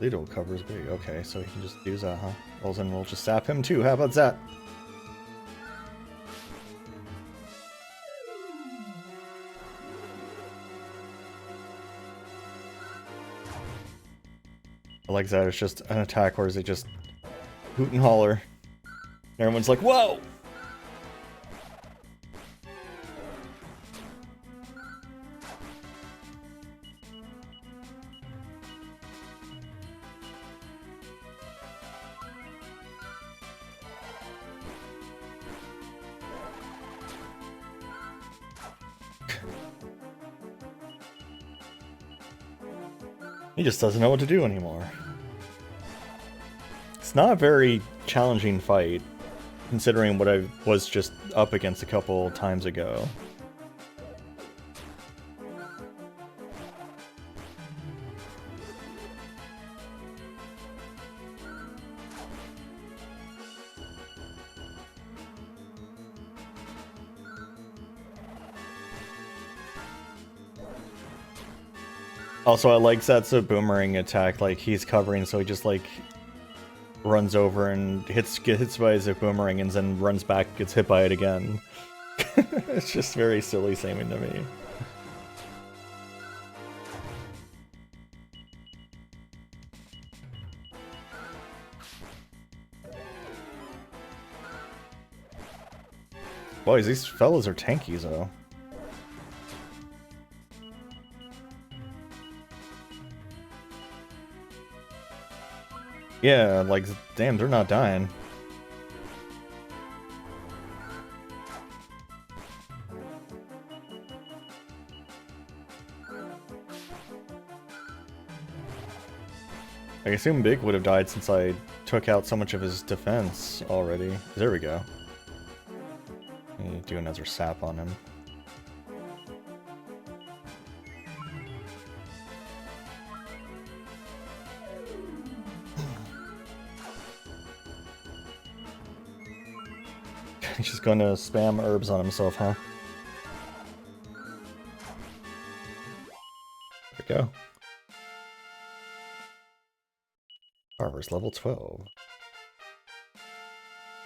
Little covers big. Okay, so he can just use that, huh? Well, then we'll just zap him too. How about that? I like that. It's just an attack where they just hoot and holler. Everyone's like, whoa! He just doesn't know what to do anymore. It's not a very challenging fight, considering what I was just up against a couple times ago. Also, I like that's a boomerang attack. Like, he's covering, so he just like runs over and gets hit by his boomerang, and then runs back, gets hit by it again. It's just very silly seeming to me. Boys, these fellas are tanky though. Yeah, like, damn, they're not dying. I assume Big would have died since I took out so much of his defense already. There we go. Do another sap on him. He's just gonna spam herbs on himself, huh? There we go. Carver's level 12.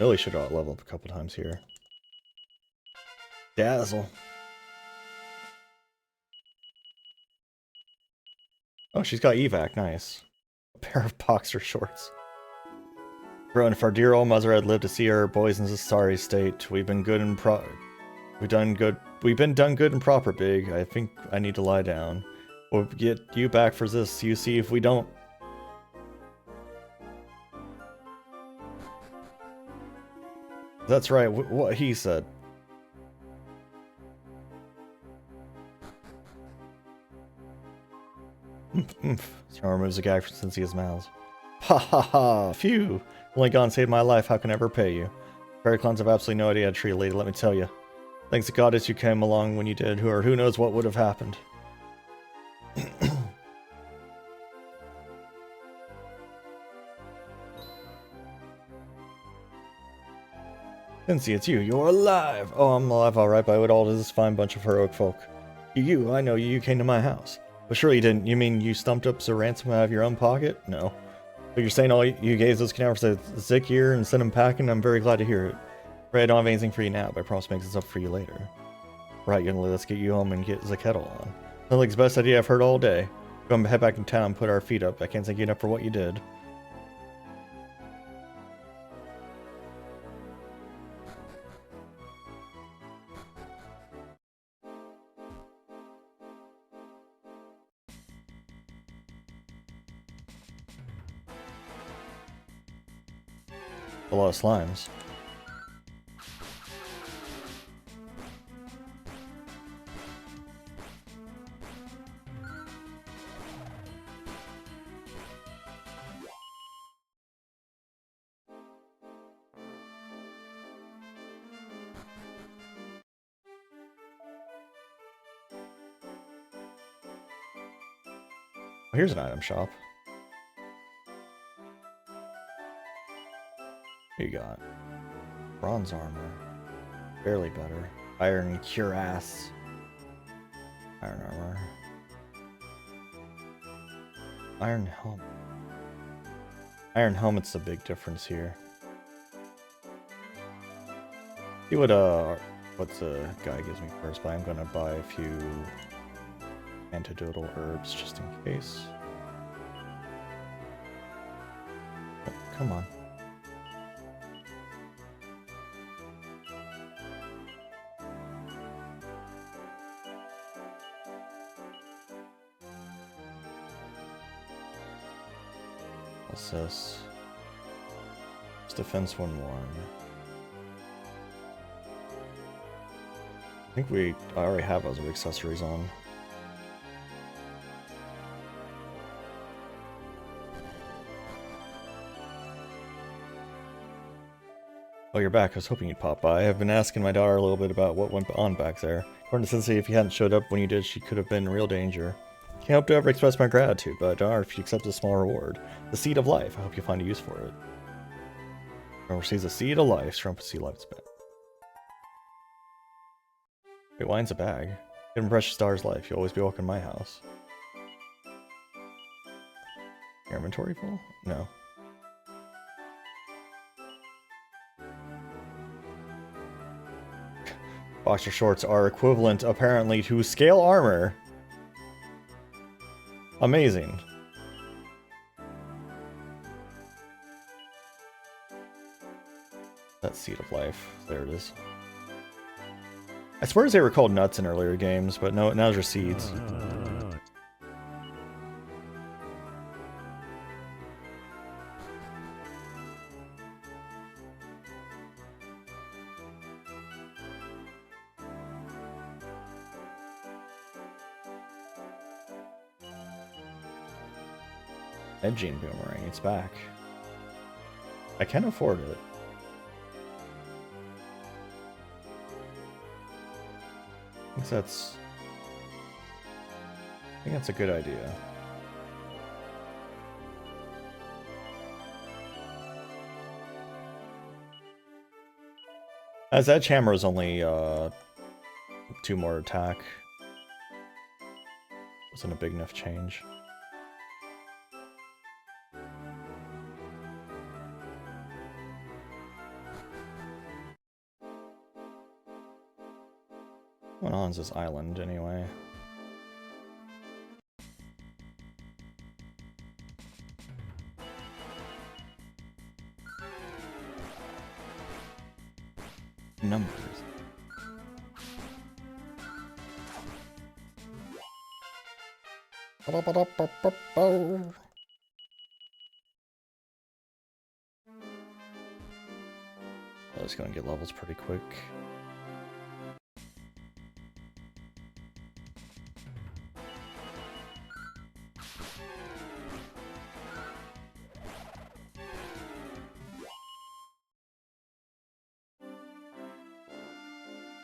Really should have leveled up a couple times here. Dazzle. Oh, she's got evac, nice. A pair of boxer shorts. Bro, if our dear old mother had lived to see her boys in this sorry state, we've been good and we've been done good and proper, Big. I think I need to lie down. We'll get you back for this, you see if we don't. That's right, what he said. Someone removes a gag since he has mouths. Ha ha ha! Phew! Only God saved my life, how can I ever pay you? Fairy clowns have absolutely no idea how to treat a lady, let me tell you. Thanks to Goddess you came along when you did, or who knows what would have happened. Cincy, it's you. You're alive! Oh, I'm alive alright, but with all this fine bunch of heroic folk. I know you came to my house. But surely you didn't. You mean you stumped up a ransom out of your own pocket? No. But you're saying all you gave those canals to Zikir and sent him packing? I'm very glad to hear it. Right, I don't have anything for you now, but I promise to make this up for you later. Right, let's get you home and get the kettle on. Sounds like the best idea I've heard all day. Go and head back in town and put our feet up. I can't thank you enough for what you did. A lot of slimes. Here's an item shop. What you got? Bronze armor. Barely better. Iron cuirass. Iron armor. Iron helmet. Iron helmet's the big difference here. See what what's the guy gives me first, but I'm gonna buy a few antidotal herbs just in case. Oh, come on. What's this? It's defense 1-1. I think I already have other accessories on. Oh, you're back. I was hoping you'd pop by. I've been asking my daughter a little bit about what went on back there. According to Sensei, if you hadn't showed up when you did, she could have been in real danger. Can't hope to ever express my gratitude, but I don't know if you accept a small reward. The seed of life. I hope you find a use for it. Whoever sees the seed of life, Trump see life's back. Wait, wine's a bag. Give him precious star's life. You'll always be welcome in my house. Your inventory full? No. Boxer shorts are equivalent, apparently, to scale armor. Amazing. That seed of life. There it is. I swear they were called nuts in earlier games, but no, now they're seeds. Edging boomerang, it's back. I can afford it. I think that's a good idea. As Edgehammer is only 2 more attack. Wasn't a big enough change. What on is this island anyway? Numbers. I was gonna get levels pretty quick.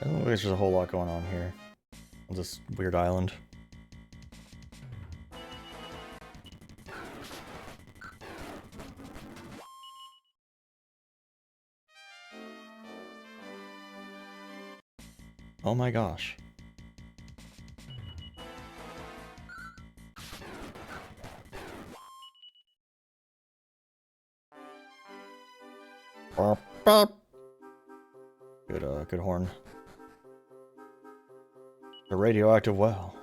I don't think there's a whole lot going on here on this weird island. Oh my gosh. Good horn. The radioactive well.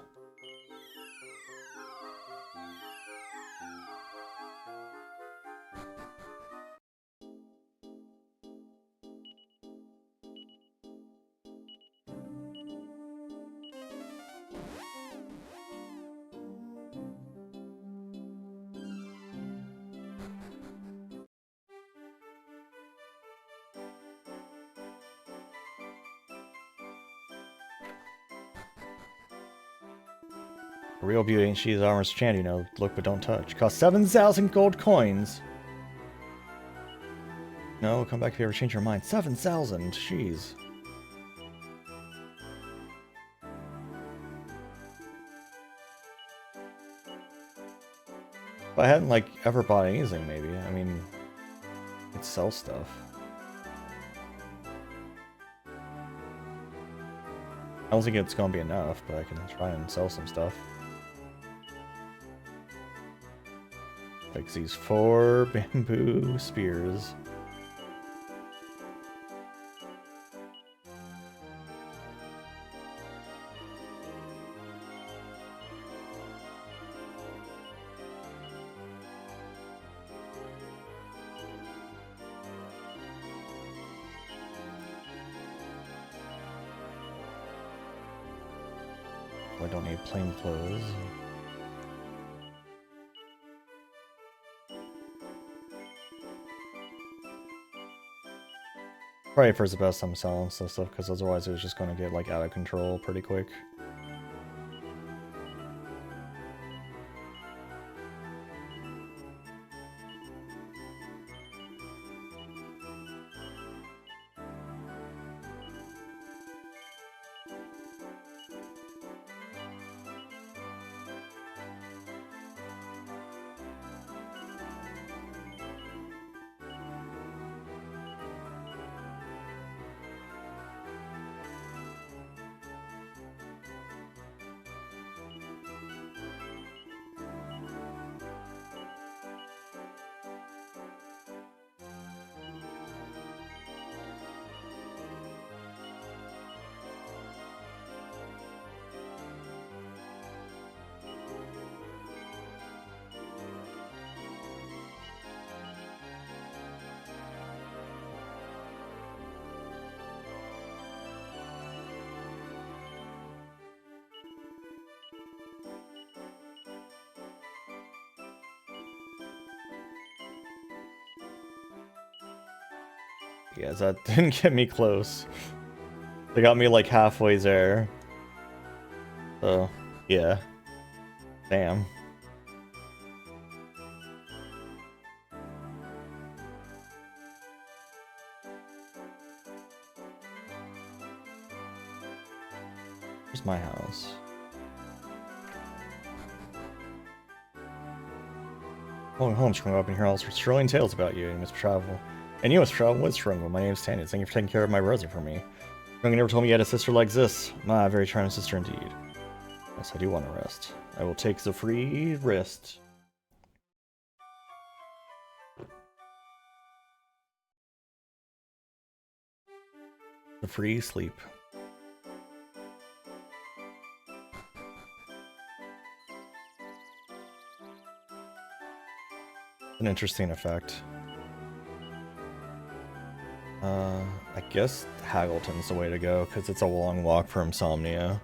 A real beauty, and she's armor's chant, you know. Look but don't touch. Cost 7,000 gold coins. No, come back if you ever change your mind. 7,000, jeez. If I hadn't like ever bought anything, maybe. I mean, I'd sell stuff. I don't think it's gonna be enough, but I can try and sell some stuff. Like these 4 bamboo spears. I don't need plain clothes. Probably first the best I'm selling stuff because otherwise it was just going to get like out of control pretty quick. Yeah, that didn't get me close. They got me like halfway there. So, yeah. Damn. Where's my house? Going home, Strungo. I've been hearing all sorts of thrilling tales about you. You must travel. And you must travel with Strungo. My name's Tanya. Thank you for taking care of my Rosie for me. Strungo never told me you had a sister like this. My very charming sister indeed. Yes, I do want to rest. I will take the free rest. The free sleep. An interesting effect. I guess Haggleton's the way to go, because it's a long walk for Insomnia.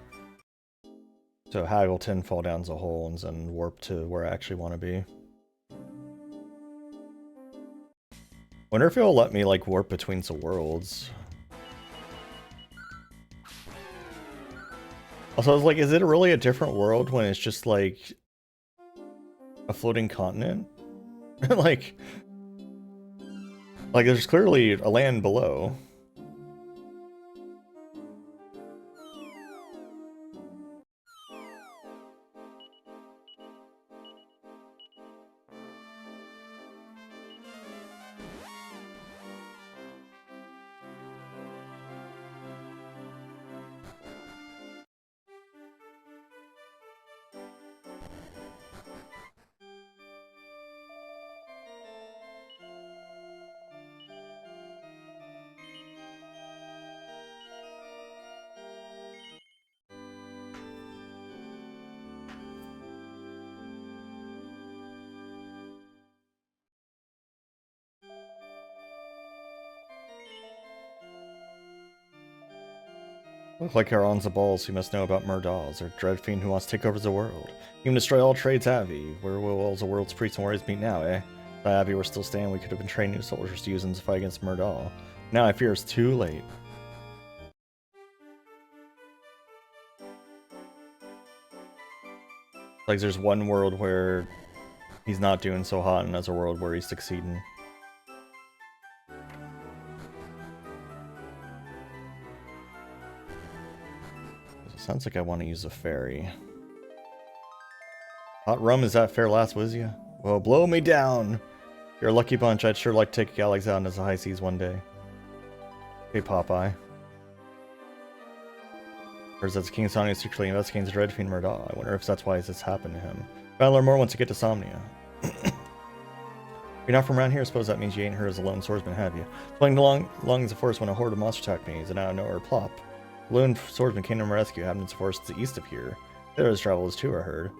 So Haggleton, fall down the hole, and then warp to where I actually want to be. Wonder if it'll let me, like, warp between the worlds. Also, I was like, is it really a different world when it's just, like, a floating continent? like, there's clearly a land below. Look like you're on the balls. You must know about Murdaws, or dread fiend who wants to take over the world. You can destroy all trades, Abbey. Where will all the world's priests and warriors meet now, eh? If Abbey were still standing, we could have been trained new soldiers to use in the fight against Murdaw. Now I fear it's too late. Like, there's one world where he's not doing so hot, and there's a world where he's succeeding. Sounds like I want to use a ferry. Hot rum, is that fair last, was ya? Well, blow me down! You're a lucky bunch. I'd sure like to take Galax out into the high seas one day. Hey, Popeye. Or is that King Somnia secretly investigating the Dread Fiend Murdaugh? I wonder if that's why this happened to him. But I'll learn more once I get to Somnia. You're not from around here, I suppose that means you ain't heard as a lone swordsman, have you? Playing along the forest when a horde of monsters attacked me, and out of nowhere, plop. Lone swordsman came to my rescue, happened in the forest to the east of here. There is travelers too, I heard.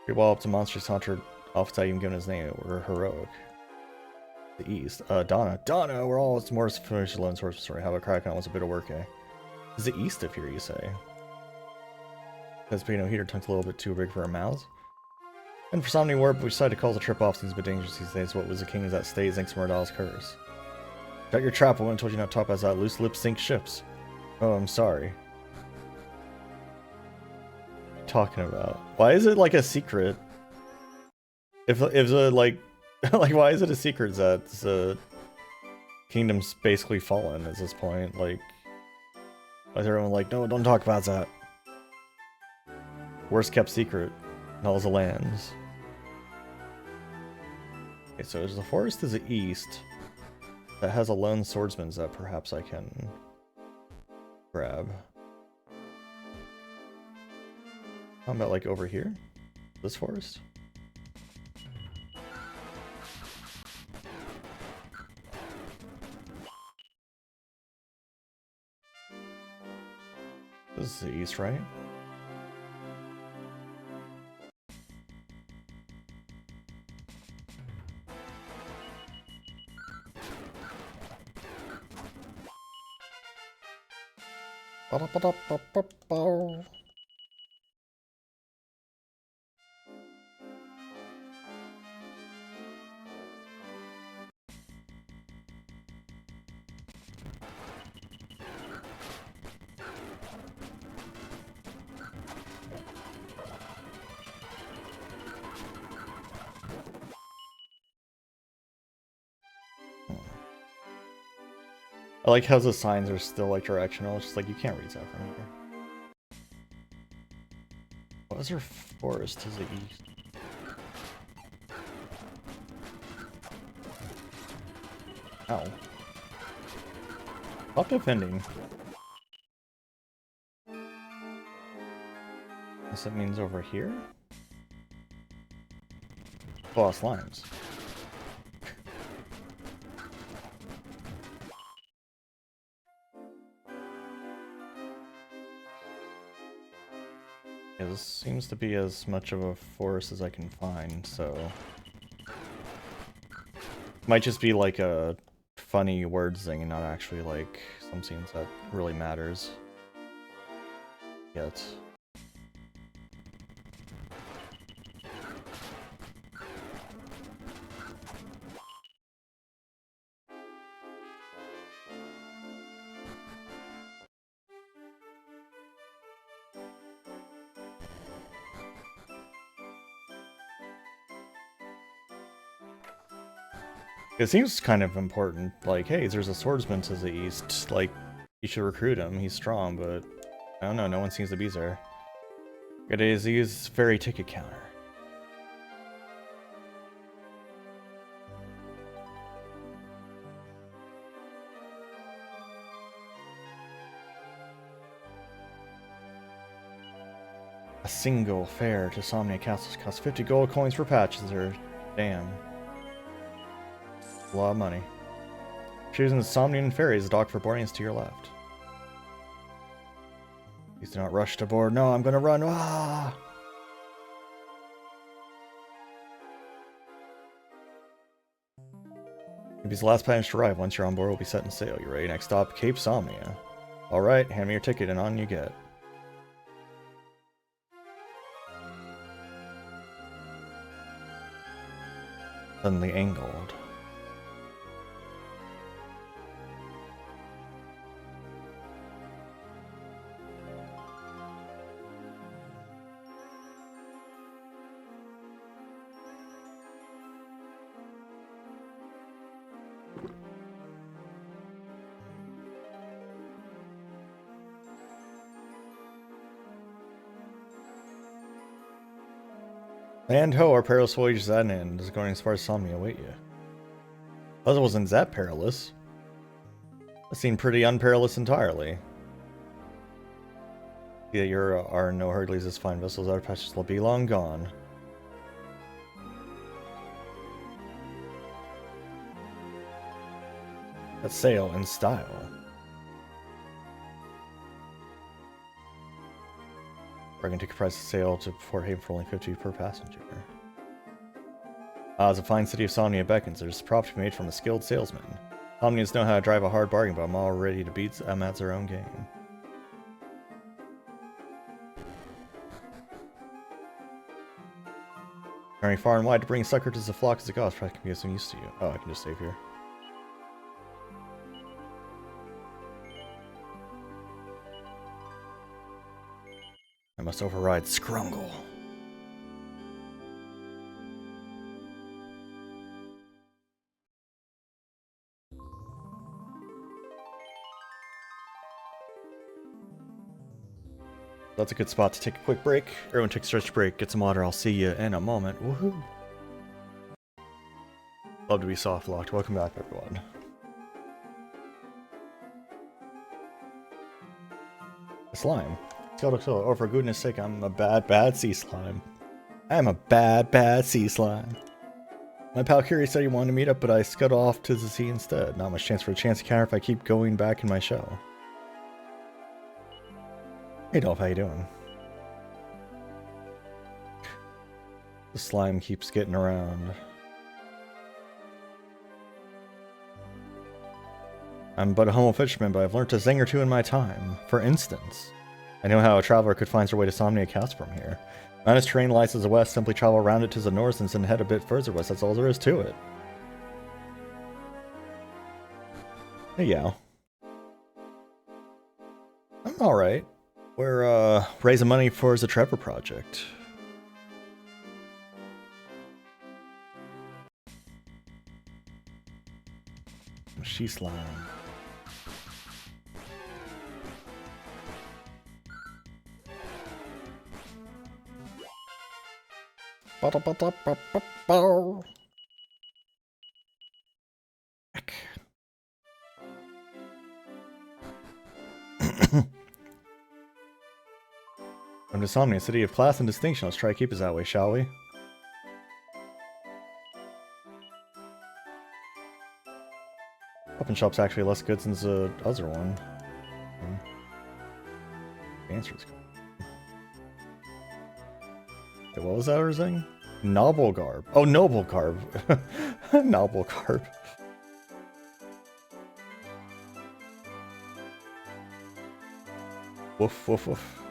We wall up to monsters hunter off without even giving his name. We're heroic. The east. Donna. Donna, we're all more familiar with the lone swordsman story. How about Kraken was a bit of work, eh? Is the east of here, you say? Because Pino Heater tongue's a little bit too big for our mouths. And for Somni Warp, we decided to call the trip off. Seems a bit dangerous these days. What was the king of that state? Thanks to Murdal's curse. Got your trap. I wouldn't told you not to talk about that. Loose lips sink ships. Oh, I'm sorry. What are you talking about? Why is it like a secret? If the like why is it a secret that the kingdom's basically fallen at this point? Like, why is everyone like, no, don't talk about that? Worst kept secret in all the lands. Okay, so there's the forest to the east that has a lone swordsman that perhaps I can grab. How about like over here? This forest? This is the east, right? Ba-da-ba-da-ba-ba-ba. I like how the signs are still like directional. It's just like you can't read that from here. What is there forest to the east? Ow. Stop defending. Guess that means over here? Oh, slimes. Yeah, this seems to be as much of a forest as I can find, so... Might just be like a funny words thing and not actually like some scenes that really matters yet. It seems kind of important, like, hey, there's a swordsman to the east, like, you should recruit him, he's strong, but I don't know, no one seems to be there. It is, use ferry ticket counter. A single fare to Somnia Castles costs 50 gold coins per patches, or damn. A lot of money. Choosing the Somnian ferry is the dock for boarding is to your left. Please do not rush to board. No, I'm gonna run. Ah! Maybe it's the last passage to arrive. Once you're on board, we'll be setting sail. You ready? Next stop, Cape Somnia. Alright, hand me your ticket and on you get. Suddenly angled. And ho, our perilous voyage is at an end. Is going as far as Somnia await you. Well, it wasn't that perilous. It seemed pretty unperilous entirely. Yeah, you are in no hurry to leave this fine vessels. Our passengers will be long gone. Let's sail in style. Bargain ticket price to sail to Port Haven for only 50 per passenger. As a fine city of Somnia beckons, there's a profit to be made from a skilled salesman. Somnians know how to drive a hard bargain, but I'm all ready to beat them at their own game. Very far and wide to bring succor to the flock as a gods probably can be some use to you. Oh, I can just save here. I must override Scrungle. That's a good spot to take a quick break. Everyone take a stretch break, get some water, I'll see you in a moment. Woohoo! Love to be soft locked. Welcome back, everyone. Slime. Oh, for goodness sake, I'm a bad sea slime. I'm a bad sea slime. My pal Curie said he wanted to meet up, but I scuttled off to the sea instead. Not much chance for a chance encounter if I keep going back in my shell. Hey Dolph, how you doing? The slime keeps getting around. I'm but a humble fisherman, but I've learned a thing or two in my time. For instance, I know how a traveler could find their way to Somnia Castle from here. Mountainous terrain lies to the west, simply travel around it to the north and then head a bit further west. That's all there is to it. Hey, Yao. I'm alright. We're, raising money for the Trevor Project. She slime. I'm Insomnia, a city of class and distinction. Let's try to keep us that way, shall we? Weapon shop's actually less good since the other one. The answer's good. Wait, what was that other thing? Noble garb. Oh, noble garb. Noble garb. Woof, woof, woof.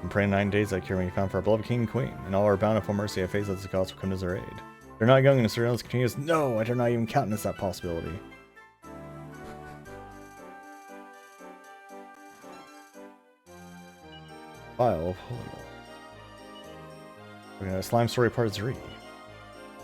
I'm praying 9 days that cure may be found for our beloved king and queen, and all our bountiful mercy I face that the gods will come to their aid. They're not young and the surveillance continues. No, I dare not even countenance that possibility. File of holy. We're gonna slime story part 3.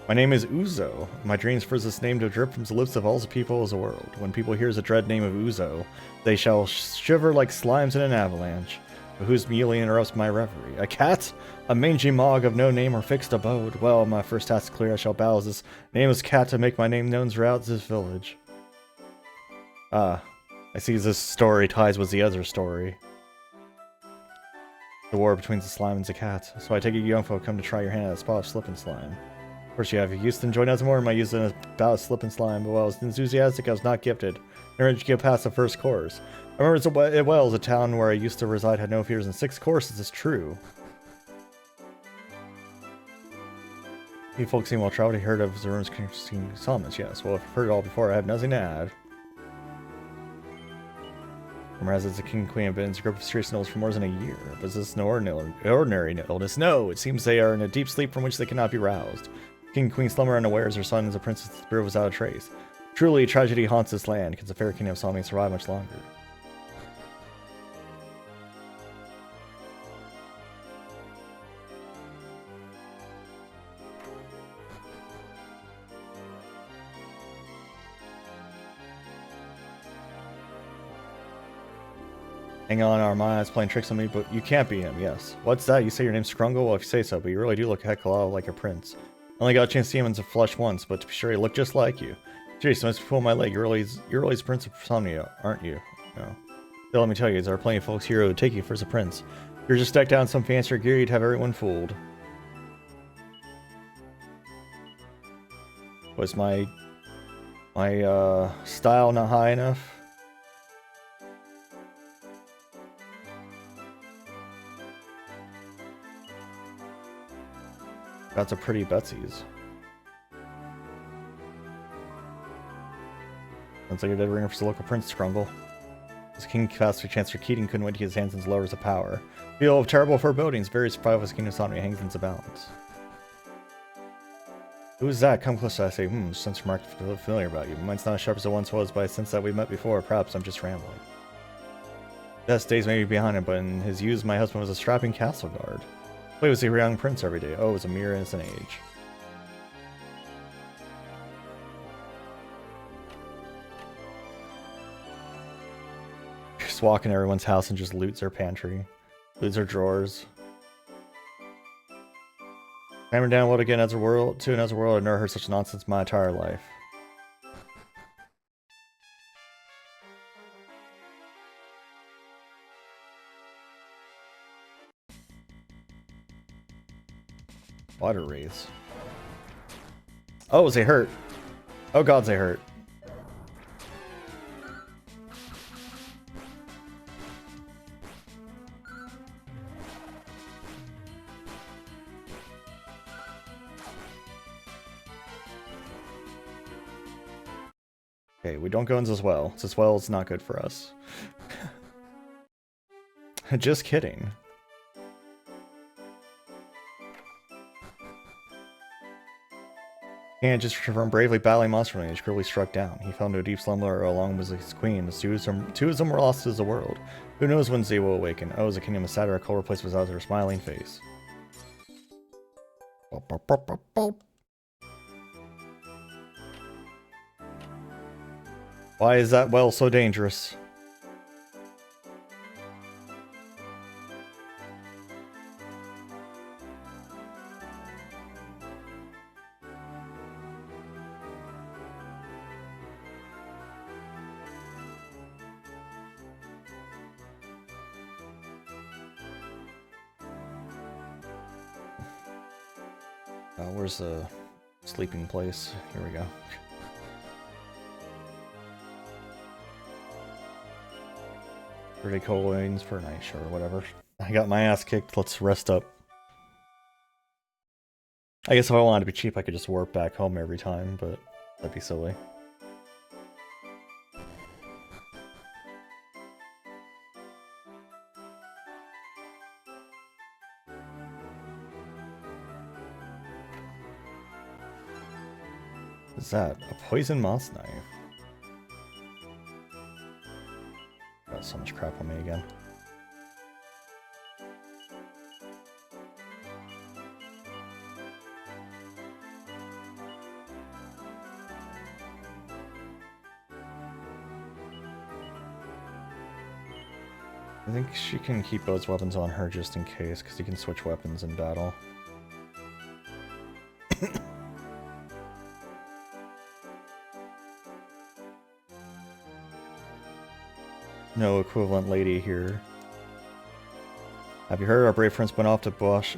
My name is Uzo. My dreams for this name to drip from the lips of all the people of the world. When people hear the dread name of Uzo, they shall shiver like slimes in an avalanche. But whose mewling interrupts my reverie? A cat? A mangy mog of no name or fixed abode? Well, my first task clear, I shall battle this nameless cat to make my name known throughout this village. Ah, I see this story ties with the other story. The war between the slime and the cat. So I take it you young folk come to try your hand at a spot of slip and slime. Of course you have. You used to enjoy nothing more than my use in a bout of slip and slime, but while I was enthusiastic, I was not gifted. I managed to get past the first course. I remember it well, the town where I used to reside had no fears in 6 courses, it's true. You folks seem well traveled. You heard of the ruins containing Solomons, yes. Well, if you've heard it all before, I have nothing to add. Rumor has it the king and queen have been in a group of serious nobles for more than a year. But is this no ordinary illness? No, it seems they are in a deep sleep from which they cannot be roused. King and queen slumber unawares, their son is a princess, the spirit without a trace. Truly, tragedy haunts this land. Can the fair kingdom of Solomon survive much longer? Hang on, Armada's playing tricks on me, but you can't be him, yes. What's that? You say your name's Scrungle? Well, if you say so, but you really do look a heck of a lot like a prince. I only got a chance to see him in the flesh once, but to be sure, he looked just like you. Jeez, you must pull my leg. You're really the Prince of Insomnia, aren't you? No. Still, let me tell you, there are plenty of folks here who would take you for the prince. If you're just decked out in some fancier gear, you'd have everyone fooled. Was my style not high enough? That's a pretty Betsy's. Sounds like a dead ringer for the local prince, Scrungle. As King Caster Chancellor Keating couldn't wait to get his hands on the levers of power. Feel of terrible forebodings, very survival of his kingdom's autonomy hangs in the balance. Who is that? Come closer, I say. Sense remarked familiar about you. Mine's not as sharp as it once was, but I sense that we met before. Perhaps I'm just rambling. Best days may be behind him, but in his youth, my husband was a strapping castle guard. Play with the young prince every day. Oh, it was a mere innocent age. Just walk in everyone's house and just loots their pantry. Loots their drawers. Hammer down what again to another world. I've never heard such nonsense in my entire life. Water rays. Oh, they hurt. Oh god, they hurt. Okay, we don't go into this well. This well is not good for us. Just kidding. And just from bravely battling monster when he was cruelly struck down. He fell into a deep slumber along with his queen. Two of them were lost to the world. Who knows when they will awaken? Oh, the kingdom of Satyr, a cold replace without her smiling face. Why is that well so dangerous? Where's the sleeping place? Here we go. 30 coins per night, sure, whatever. I got my ass kicked, let's rest up. I guess if I wanted to be cheap, I could just warp back home every time, but that'd be silly. What's that? A poison moss knife. Got so much crap on me again. I think she can keep those weapons on her just in case, because you can switch weapons in battle. No equivalent lady here. Have you heard? Our brave prince went off to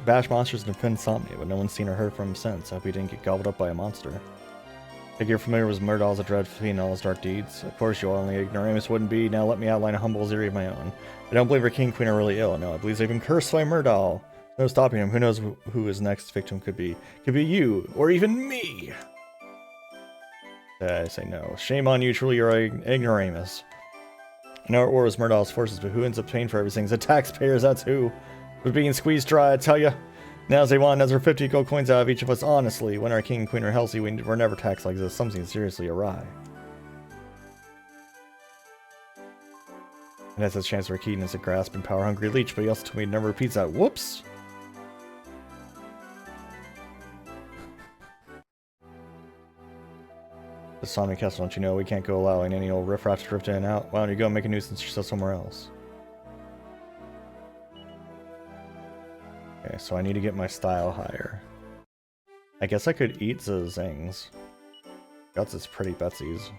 bash monsters and defend Somnia, but no one's seen or heard from him since. I hope he didn't get gobbled up by a monster. I think you're familiar with Murdahl's a dread fiend and all his dark deeds. Of course you are, only ignoramus wouldn't be. Now let me outline a humble theory of my own. I don't believe our king and queen are really ill. No, I believe they've been cursed by Murdahl. No stopping him. Who knows who his next victim could be. Could be you, or even me. I say no. Shame on you, truly you're ignoramus. I know our war was Murdahl's forces, but who ends up paying for everything? The taxpayers, that's who. We're being squeezed dry, I tell ya. Now as they want another 50 gold coins out of each of us, honestly. When our king and queen are healthy, we're never taxed like this. Something's seriously awry. And that's his chance for Keaton as a grasping, power-hungry leech, but he also told me he never repeats that. Whoops! The Somnia Castle, don't you know? We can't go allowing any old riffraff to drift in and out. Why don't you go and make a nuisance yourself somewhere else? Okay, so I need to get my style higher. I guess I could eat the zings. Guts is pretty Betsy's.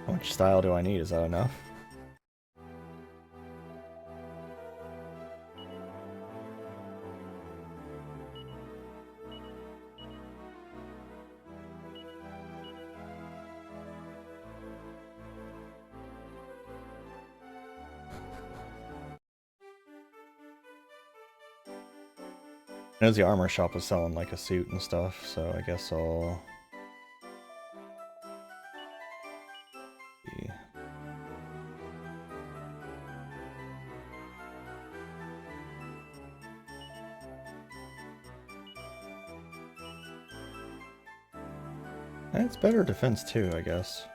How much style do I need? Is that enough? I know the armor shop was selling like a suit and stuff, so I guess I'll... see. And it's better defense too, I guess.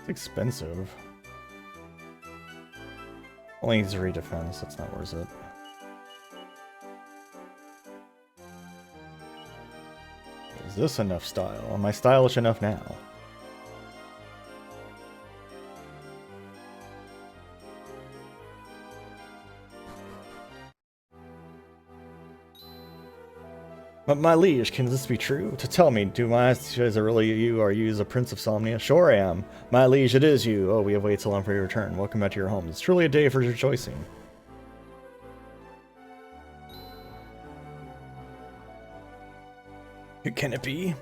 Expensive. Only 3 defense, that's not worth it. Is this enough style? Am I stylish enough now? But my liege, can this be true? To tell me, do my eyes is it really you? Are you the Prince of Somnia? Sure I am. My liege, it is you. Oh, we have waited so long for your return. Welcome back to your home. It's truly a day for rejoicing. Who can it be?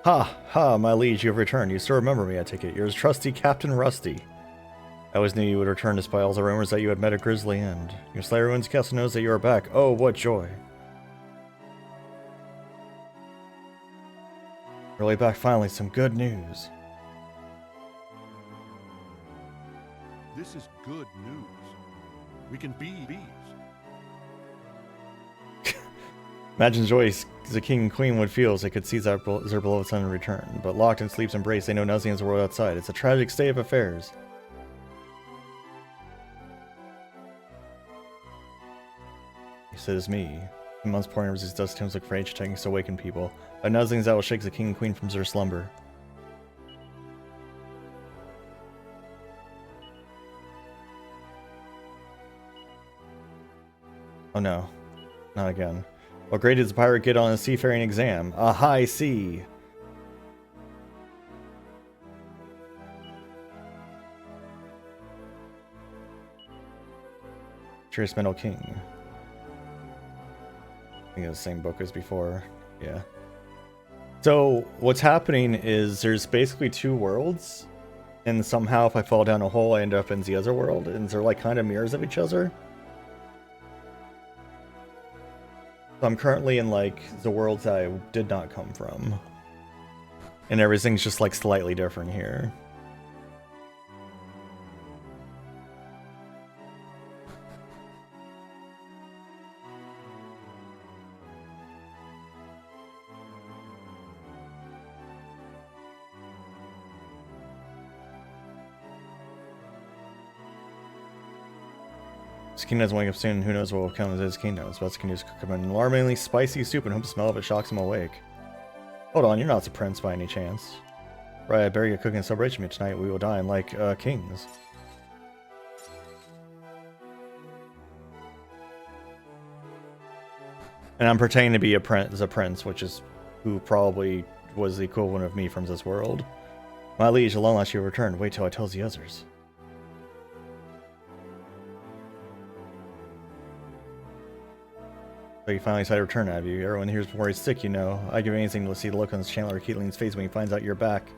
Ha! Ha, my liege, you have returned. You still remember me, I take it. You're his trusty Captain Rusty. I always knew you would return despite all the rumors that you had met a grisly end. Your Slayer Ruins Castle knows that you are back. Oh, what joy. Really back finally, some good news. This is good news. We can be bees. Imagine joy the king and queen would feel as they could see their beloved son in return. But locked in sleep's embrace, they know nothing is the world outside. It's a tragic state of affairs. He said, "It's me." The months pouring over these dust tombs like rage attacking to awaken people. By nuzzlings that will shake the king and queen from their slumber. Oh no. Not again. What grade does the pirate get on a seafaring exam? A high C. Trace Metal King. I think it's the same book as before. Yeah. So what's happening is there's basically two worlds, and somehow if I fall down a hole, I end up in the other world, and they're like kind of mirrors of each other. So I'm currently in like the worlds that I did not come from, and everything's just like slightly different here. His king doesn't wake up soon, who knows what will come as his kingdom. His best can do is cook him an alarmingly spicy soup and hope the smell of it shocks him awake. Hold on, you're not the prince by any chance. Right, I better get cooking a celebration meal tonight. We will dine like kings. And I'm pretending to be a prince, which is who probably was the equivalent of me from this world. My liege, along last year returned. Wait till I tell the others. So you finally decided to return, have you? Everyone here's before he's sick, you know. I'd give anything to see the look on Chandler Keatling's face when he finds out you're back.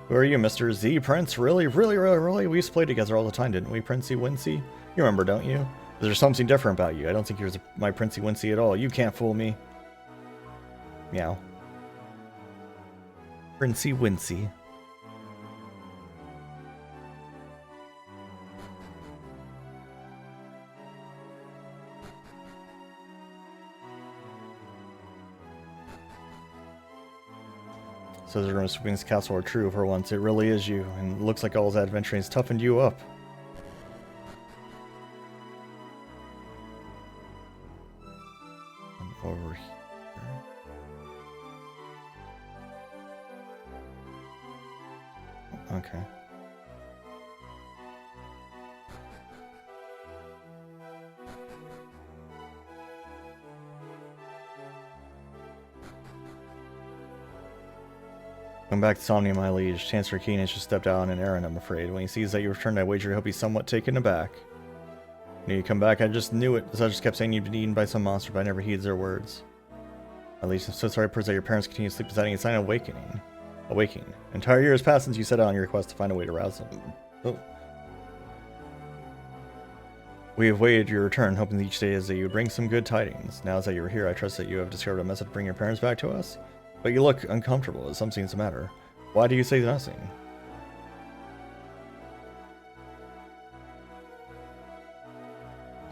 Who are you, Mr. Z Prince? Really? We used to play together all the time, didn't we, Princey Wincy? You remember, don't you? There's something different about you. I don't think you're my Princey Wincy at all. You can't fool me. Meow. Princey Wincy. So the rumors of Wings Castle are true for once. It really is you, and it looks like all that adventuring has toughened you up. I'm over here. Okay. Come back to Somnia, my liege. Chancellor Keen has just stepped out on an errand, I'm afraid. When he sees that you returned, I wager he'll be somewhat taken aback. Knew you'd come back, I just knew it. So I just kept saying you'd been eaten by some monster, but I never heeded their words. At least I'm so sorry, Prince, that your parents continue to sleep without any sign of awakening. Entire year has passed since you set out on your quest to find a way to rouse them. Oh. We have waited your return, hoping that each day is that you would bring some good tidings. Now that you're here, I trust that you have discovered a method to bring your parents back to us. But you look uncomfortable. Is something the matter? Why do you say nothing?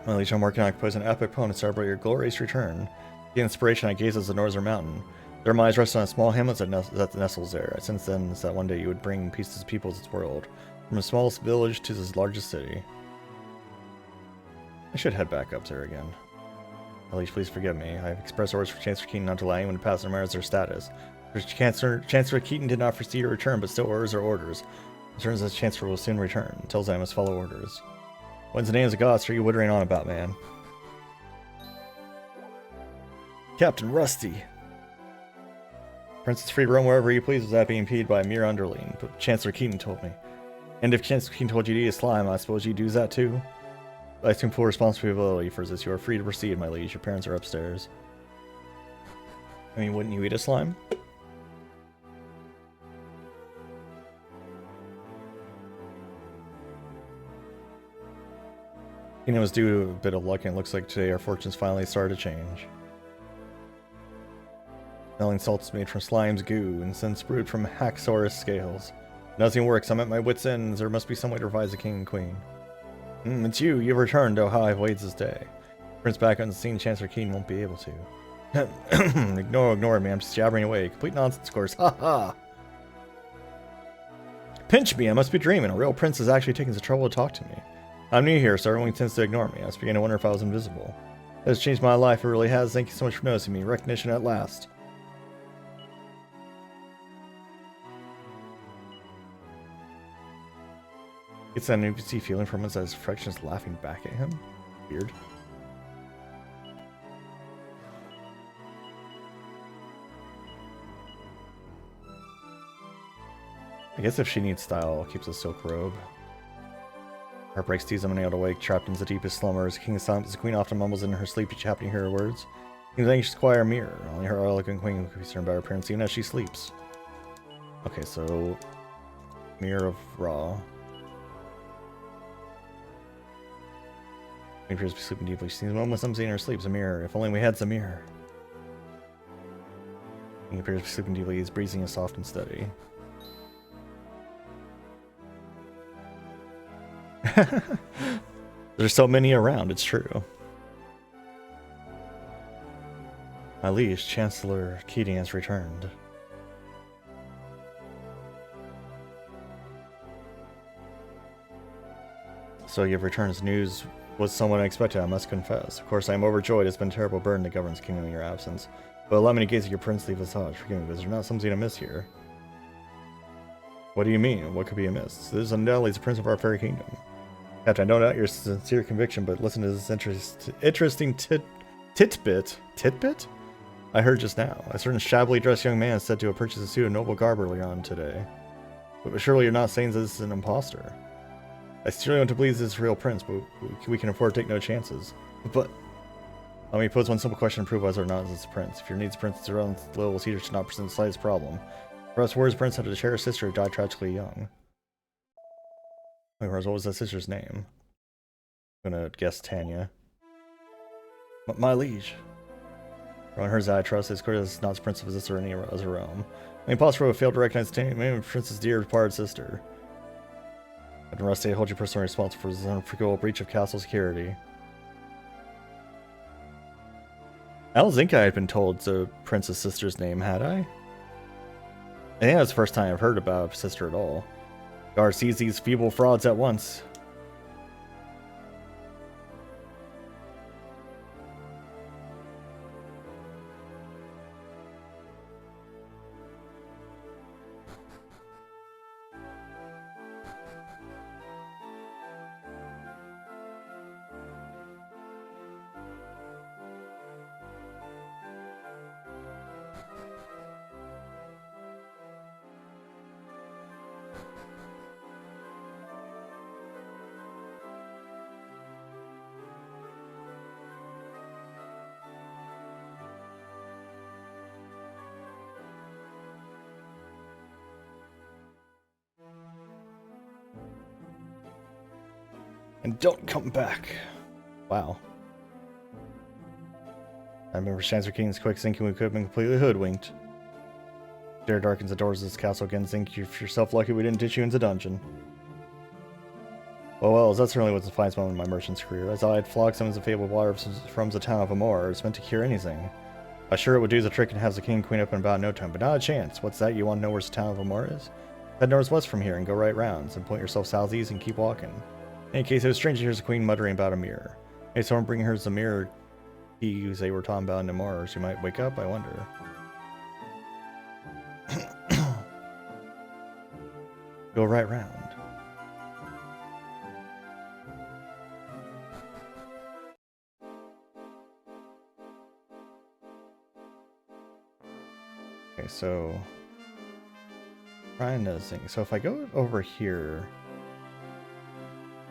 Well, at least I'm working on composing an epic poem to celebrate your glorious return. The inspiration I gazed as the northern mountain. Their minds rest on a small hamlet that nestles there. Since then, it's that one day you would bring peace to the people of this world, from the smallest village to this largest city. I should head back up there again. At least please forgive me. I have expressed orders for Chancellor Keaton not to allow anyone to pass their their status. Chancellor Keaton did not foresee your return, but still orders are orders. It turns out Chancellor will soon return. Until then, I must follow orders. When's the names of gods are you wittering on about, man? Captain Rusty. Prince is free to roam wherever he pleases without being impeded by a mere underling, but Chancellor Keaton told me. And if Chancellor Keaton told you to eat a slime, I suppose you do that too? I assume full responsibility for this. You are free to proceed, my liege. Your parents are upstairs. I mean, wouldn't you eat a slime? You know, it was due to a bit of luck, and it looks like today our fortunes finally started to change. Smelling salts made from slime's goo, and since brewed from Haxorus scales. Nothing works. I'm at my wit's end. There must be some way to revise the king and queen. It's you. You've returned. Oh, how I've waited this day. Prince back on the scene. Chancellor Keaton won't be able to. Ignore me. I'm just jabbering away. Complete nonsense course. Ha ha. Pinch me, I must be dreaming. A real prince is actually taking the trouble to talk to me. I'm new here, so everyone tends to ignore me. I was beginning to wonder if I was invisible. It has changed my life, it really has. Thank you so much for noticing me. Recognition at last. Gets that NPC feeling from us as Fraction is laughing back at him. Weird. I guess if she needs style, keeps a silk robe. Heartbreak sees him unable to wake, trapped in the deepest slumbers. King is silent as the queen often mumbles in her sleep each happen to hear her words. King's anxious to quiet mirror. Only her elegant queen can be concerned about her appearance even as she sleeps. Okay, so Mirror of Ra. Queen appears to be sleeping deeply. She sees moments I'm seeing her sleeps. A mirror. If only we had some mirror. King appears to be sleeping deeply. His breathing is soft and steady. There's so many around, it's true. My liege, Chancellor Keating has returned. So you've returned. News was somewhat unexpected, I must confess. Of course, I am overjoyed. It's been a terrible burden to govern this kingdom in your absence. But allow me to gaze at your princely visage. Forgive me, but there's not something amiss here. What do you mean? What could be amiss? This is undoubtedly the prince of our fairy kingdom. Captain, I don't doubt your sincere conviction, but listen to this interesting tidbit I heard just now. A certain shabbily dressed young man is said to have purchased a suit of noble garb earlier on today. But surely you're not saying this is an imposter. I sincerely want to please this real prince, but we can afford to take no chances. But let me pose one simple question to prove whether or not this is prince. If your needs prince is around little Cedar should not present the slightest problem. For us, where's prince had a cherished sister who died tragically young? What was that sister's name? I'm gonna guess Tanya. My liege. Everyone hears that I trust. It's clear this is not the prince of Azis or any other realm. The imposter would fail to recognize Tanya, maybe Prince's dear departed sister. I'd arrest I hold you personally responsible for this unforgivable breach of castle security. I don't think I had been told the prince's sister's name, had I? I think that's the first time I've heard about a sister at all. Guard sees these feeble frauds at once. And don't come back. Wow. I remember Chancellor King's quick thinking we could have been completely hoodwinked. Dare darkens the doors of this castle again. Think you're yourself lucky we didn't ditch you into dungeon. Well, that's certainly was the finest moment in my merchant's career. I thought I'd flogged some of the fabled water from the town of Amor. It's meant to cure anything. I sure it would do the trick and have the king and queen up in about no time, but not a chance. What's that? You want to know where the town of Amor is? Head northwest from here and go right rounds, and point yourself southeast and keep walking. In any case, it was strange to hear the queen muttering about a mirror. Hey, someone bringing her the mirror keys they were talking about in Amor. She might wake up, I wonder. Go right round. Okay, so trying to think. So if I go over here,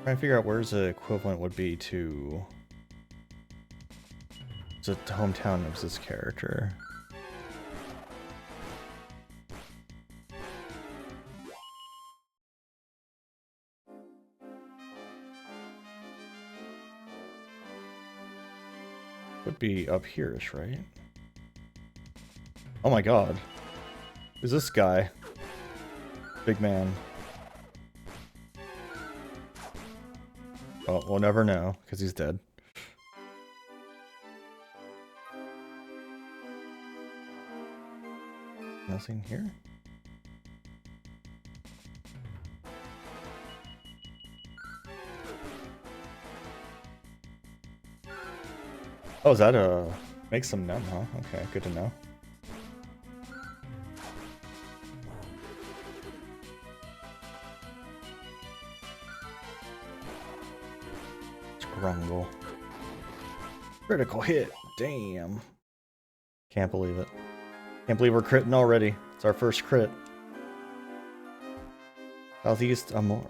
trying to figure out where's the equivalent would be to the hometown of this character. Would be up here-ish, right? Oh my god. Who's this guy? Big man. Well, we'll never know, because he's dead. Nothing here? Oh, is that makes them numb, huh? Okay, good to know. Grungle. Critical hit. Damn. Can't believe it. Can't believe we're critting already. It's our first crit. Southeast Amor.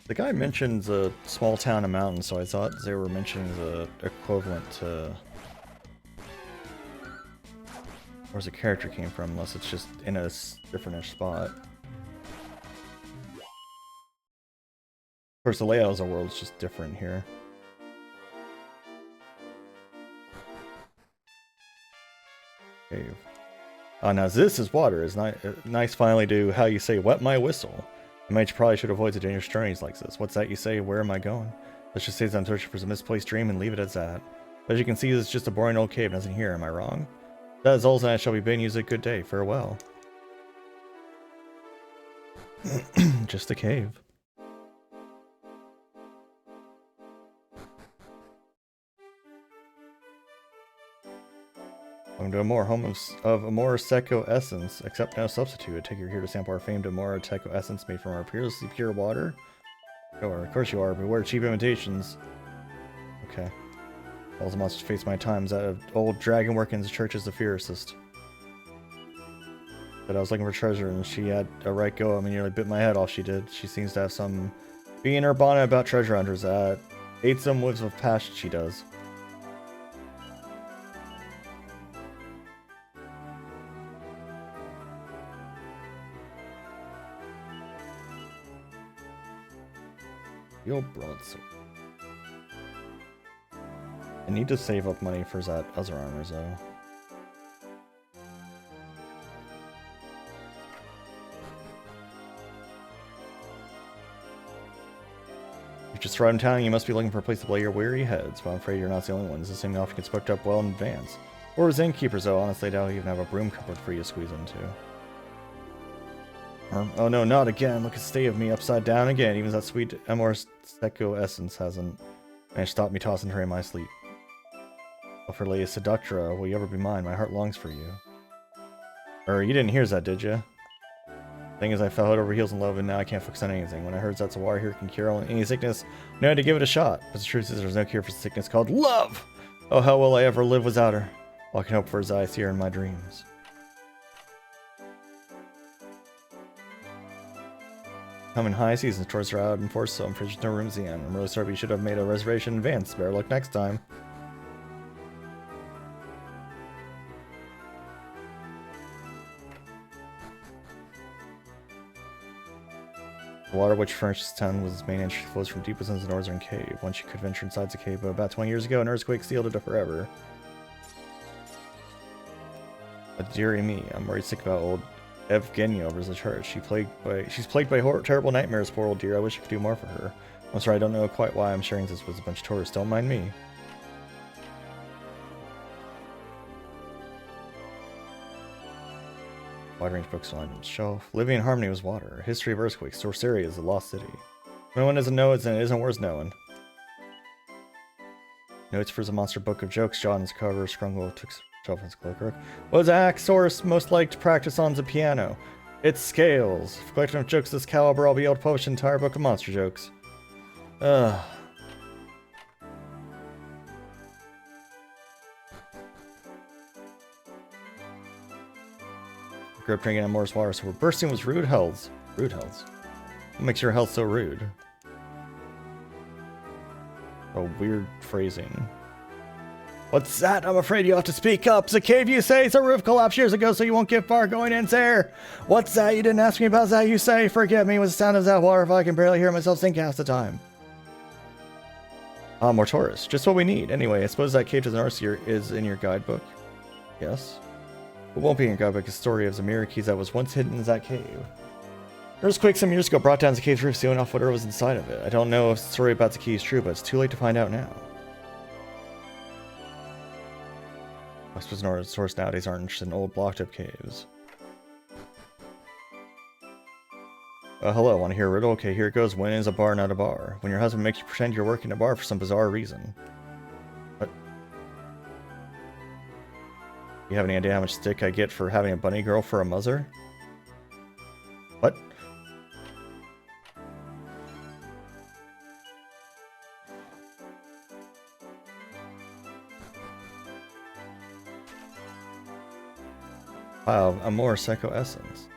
The guy mentions a small town and mountain, so I thought they were mentioning the equivalent to where's the character came from, unless it's just in a different-ish spot. Of course, the layout of the world is just different here. Cave. Oh, now this is water. It's nice finally to how you say wet my whistle. I might probably should avoid the dangerous journeys like this. What's that you say? Where am I going? Let's just say that I'm searching for some misplaced dream and leave it at that. But as you can see, this is just a boring old cave, nothing here, am I wrong? That is all that I shall be bidding you a good day. Farewell. Just a cave. Welcome to Amor, home of Amor Seco Essence. Accept no substitute. I take you here to sample our famed Amor Seco Essence made from our peerlessly pure water. Sure, of course you are. Beware cheap imitations. Okay. All the monsters face my times. That old dragon working in the church is the fiercest. But I was looking for treasure and she had a right go. I mean, nearly bit my head off. She did. She seems to have some bee in her bonnet about treasure hunters. Ate some whiffs of passion. She does. Your broadsword. I need to save up money for that other armor though. You just arrived in town, you must be looking for a place to lay your weary heads, but I'm afraid you're not the only one. This thing often gets booked up well in advance. Or as innkeepers though, honestly I doubt you even have a broom cupboard for you to squeeze into. Oh no, not again. Look at the state of me, upside down again. Even that sweet Amor Seco essence hasn't managed to stop me tossing her in my sleep. Oh, for Lady Seductra, will you ever be mine? My heart longs for you. You didn't hear that, did you? Thing is, I fell head over heels in love, and now I can't focus on anything. When I heard that Zawar here can cure any sickness, I knew I had to give it a shot. But the truth is, there's no cure for sickness called love! Oh, how will I ever live without her? All I can hope for is that I see her in my dreams. I'm in high season, tours are out in force, so I'm afraid there's no rooms at the end. I'm really sorry, we should have made a reservation in advance. Better luck next time. The water which furnished this town was its main entry, flows from deep within the northern cave. Once you could venture inside the cave, but about 20 years ago, an earthquake sealed it forever. But dearie me, I'm worried sick about old Evgenia over the church. She's plagued by terrible nightmares, poor old dear. I wish I could do more for her. I'm sorry, I don't know quite why I'm sharing this with a bunch of tourists. Don't mind me. Wide range books lined on the shelf. Living in harmony with water. History of earthquakes. Sorceria is the lost city. No one doesn't know it, and it isn't worth knowing. Notes for the monster book of jokes. John's cover. Scrungle took shelf in his cloak. What is the axe source most like to practice on the piano? It's scales. For a collection of jokes this caliber, I'll be able to publish an entire book of monster jokes. Ugh. Grip drinking on Morris water, so we're bursting with rude hells. Rude hells? What makes your health so rude? Oh, weird phrasing. What's that? I'm afraid you have to speak up. The cave you say is a roof collapsed years ago, so you won't get far going in there. What's that? You didn't ask me about that, you say? Forget me with the sound of that water if I can barely hear myself think half the time. More tourists. Just what we need. Anyway, I suppose that cave to the north here is in your guidebook. Yes. It won't be in your guidebook. A story of the mirror keys that was once hidden in that cave. An earthquake some years ago brought down the cave's roof, sealing off whatever was inside of it. I don't know if the story about the key is true, but it's too late to find out now. I suppose tourists nowadays aren't interested in old blocked up caves. hello, want to hear a riddle? Okay, here it goes. When is a bar not a bar? When your husband makes you pretend you're working a bar for some bizarre reason. What? You have any idea how much stick I get for having a bunny girl for a mother? What? Wow, a more Psycho Essence.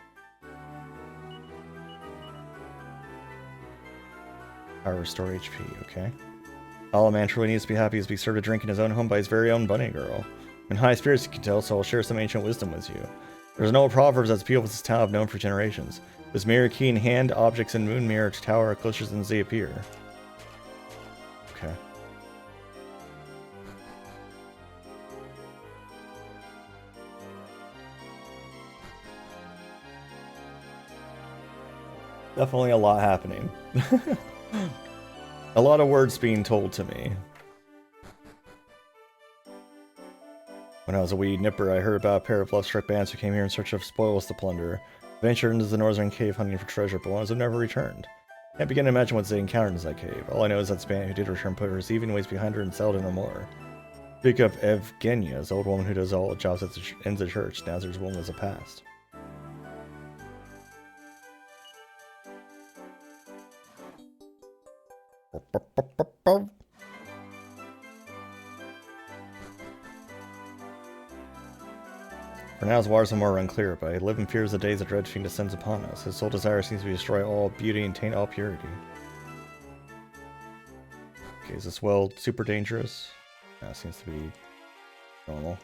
Power restore HP, okay. All a man truly needs to be happy is to be served a drink in his own home by his very own bunny girl. In high spirits you can tell, so I'll share some ancient wisdom with you. There's an old proverb that the people of this town have known for generations. This mirror key in hand, objects in moon mirror to tower are closer than they appear. Okay. Definitely a lot happening. A lot of words being told to me. When I was a wee nipper, I heard about a pair of love-struck bands who came here in search of spoils to plunder. Ventured into the northern cave hunting for treasure, but ones have never returned. Can't begin to imagine what they encountered in that cave. All I know is that this band who did return put her receiving ways behind her and settled no more. Speak of Evgenia, the old woman who does all the jobs at the church. Now there's one was a past. For now, his waters are more unclear, but I live in fear as the days of dread fiend descends upon us. His sole desire seems to be to destroy all beauty and taint all purity. Okay, is this well super dangerous? No, seems to be normal.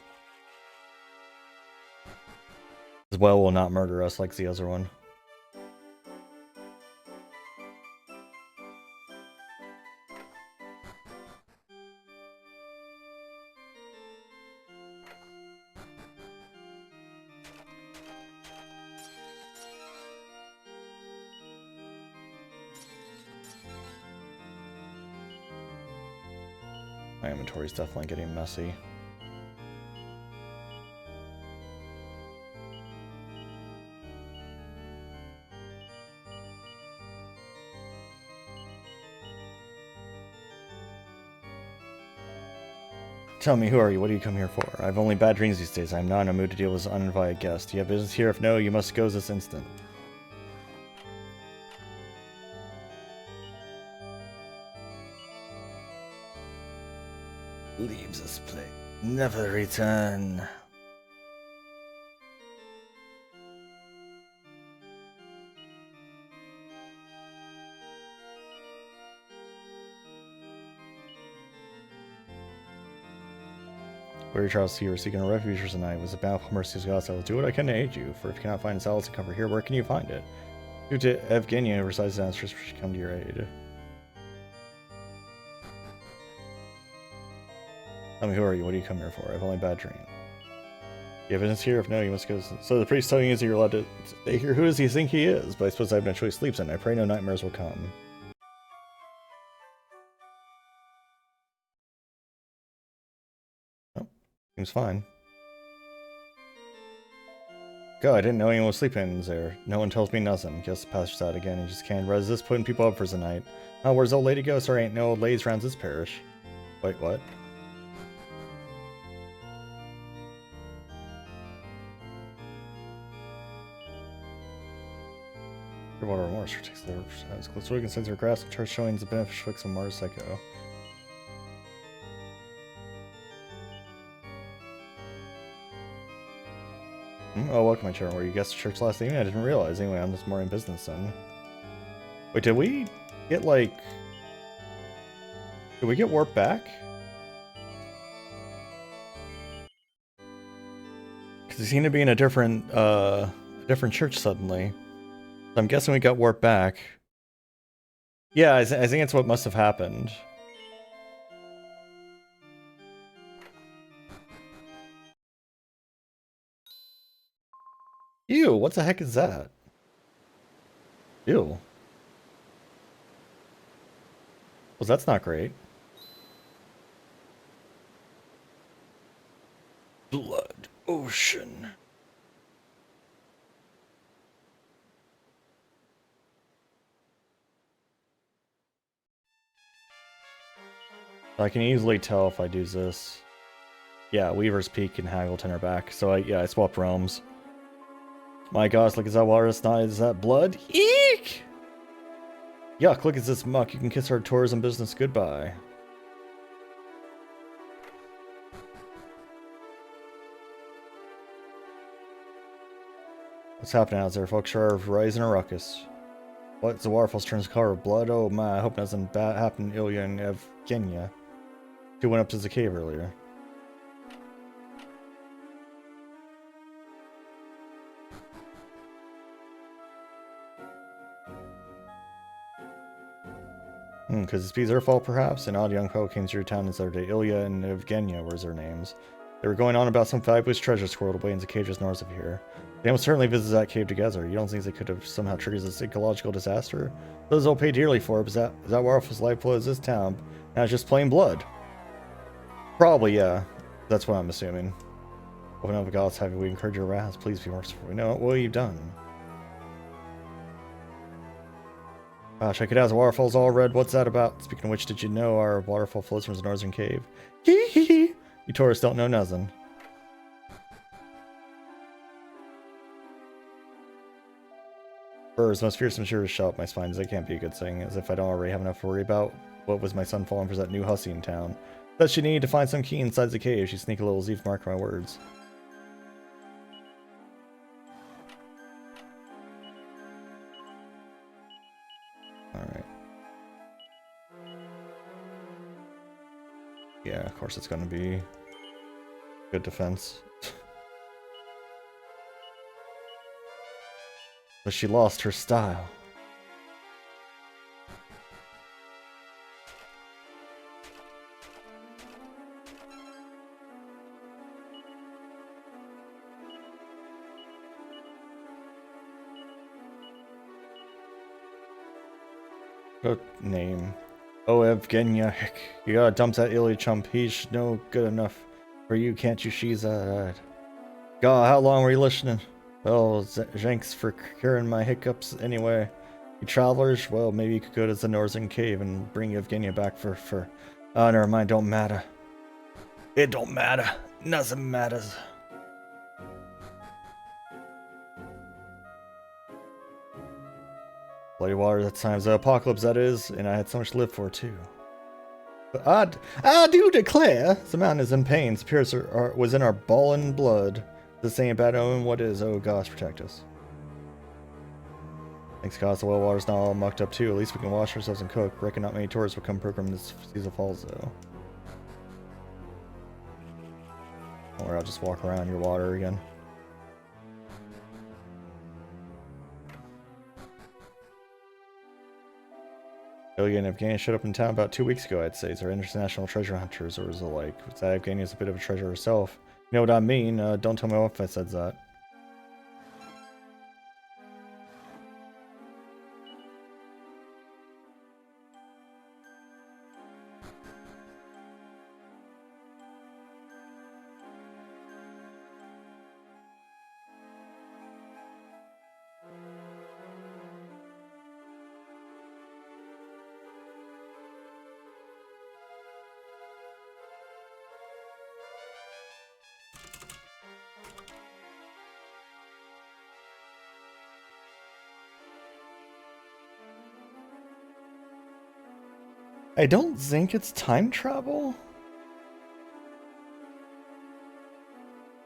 This well will not murder us like the other one. My inventory's definitely getting messy. Tell me, who are you? What do you come here for? I have only bad dreams these days. I am not in a mood to deal with uninvited guests. You have business here? If no, you must go this instant. Leaves this place. Never return. Where you try to see, you are seeking a refuge for tonight. Was a bountiful mercy of God, I will do what I can to aid you. For if you cannot find solace and comfort here, where can you find it? Due to Evgenia, who resides downstairs, should come to your aid. Tell me, who are you? What do you come here for? I have only bad dreams. You have business here? If no, you must go. So the priest telling you is that you're allowed to stay here. Who does he think he is? But I suppose I have no choice. Sleeps in. I pray no nightmares will come. Oh, seems fine. God, I didn't know anyone was sleeping in there. No one tells me nothing. Guess the pastor's out again. He just can't resist putting people up for the night. Oh, where's the old lady go? Sorry, ain't no old ladies around this parish. Wait, what? Water remorse takes the as close to we can sense your grasp of church showing the beneficial effects of Mars Psycho. Oh, welcome, my children. Were you guest at church last evening? I didn't realize. Anyway, I'm just more in business then. Wait, did we get like... Did we get warped back? Because we seem to be in a different church suddenly. So I'm guessing we got warped back. Yeah, I think that's what must have happened. Ew, what the heck is that? Ew. Well, that's not great. Blood ocean. 'Cause I can easily tell if I do this. Yeah, Weaver's Peak and Haggleton are back. So I swapped realms. My gosh, look at that water. It's not. Is that blood? Eek! Yuck, look at this muck. You can kiss our tourism business goodbye. What's happening out there? Folks are rising a ruckus. What's the waterfalls turns color of blood? Oh my, I hope nothing bad happened to Ilya and Evgenia. Who went up to the cave earlier. Because it's their fault perhaps? An odd young fellow came through town this other day. Ilya and Evgenia were their names. They were going on about some fabulous treasure squirreled away in the cave just north of here. They almost certainly visited that cave together. You don't think they could have somehow triggered this ecological disaster? Those will pay dearly for it, but is that waterfall's lifeblood is this town? Now it's just plain blood. Probably, yeah. That's what I'm assuming. Open up the gods, have we incurred your wrath? Please be merciful. We know what you've done. Check it out, the waterfall's all red. What's that about? Speaking of which, did you know our waterfall flows from the northern cave? Hee hee hee! You tourists don't know nothing. Birds, most fearsome sure shut up my spines. That can't be a good thing, as if I don't already have enough to worry about. What was my son falling for that new hussy in town? That she needed to find some key inside the cave. She sneak a little thief, mark my words. Alright. Yeah, of course it's gonna be good defense. But she lost her style. Good name. Oh, Evgenia, heck, you gotta dump that Ilya chump. He's no good enough for you, can't you? She's that. God, how long were you listening? Well, thanks for curing my hiccups anyway. You travelers, well, maybe you could go to the northern cave and bring Evgenia back for... Oh, never mind, don't matter. It don't matter. Nothing matters. Bloody water, that time's the apocalypse, that is, and I had so much to live for, too. But I do declare, the mountain is in pain. Spirits was in our ballin' blood. This ain't bad omen, what is? Oh, gosh, protect us. Thanks, God, the well water's not all mucked up, too. At least we can wash ourselves and cook. Reckon not many tourists will come program this season falls, though. Or I'll just walk around your water again. Ilya and Evgenia showed up in town about 2 weeks ago, I'd say. They're international treasure hunters, or is it like... What's that? Evgenia's a bit of a treasure herself. You know what I mean? Don't tell me off if I said that. I don't think it's time travel.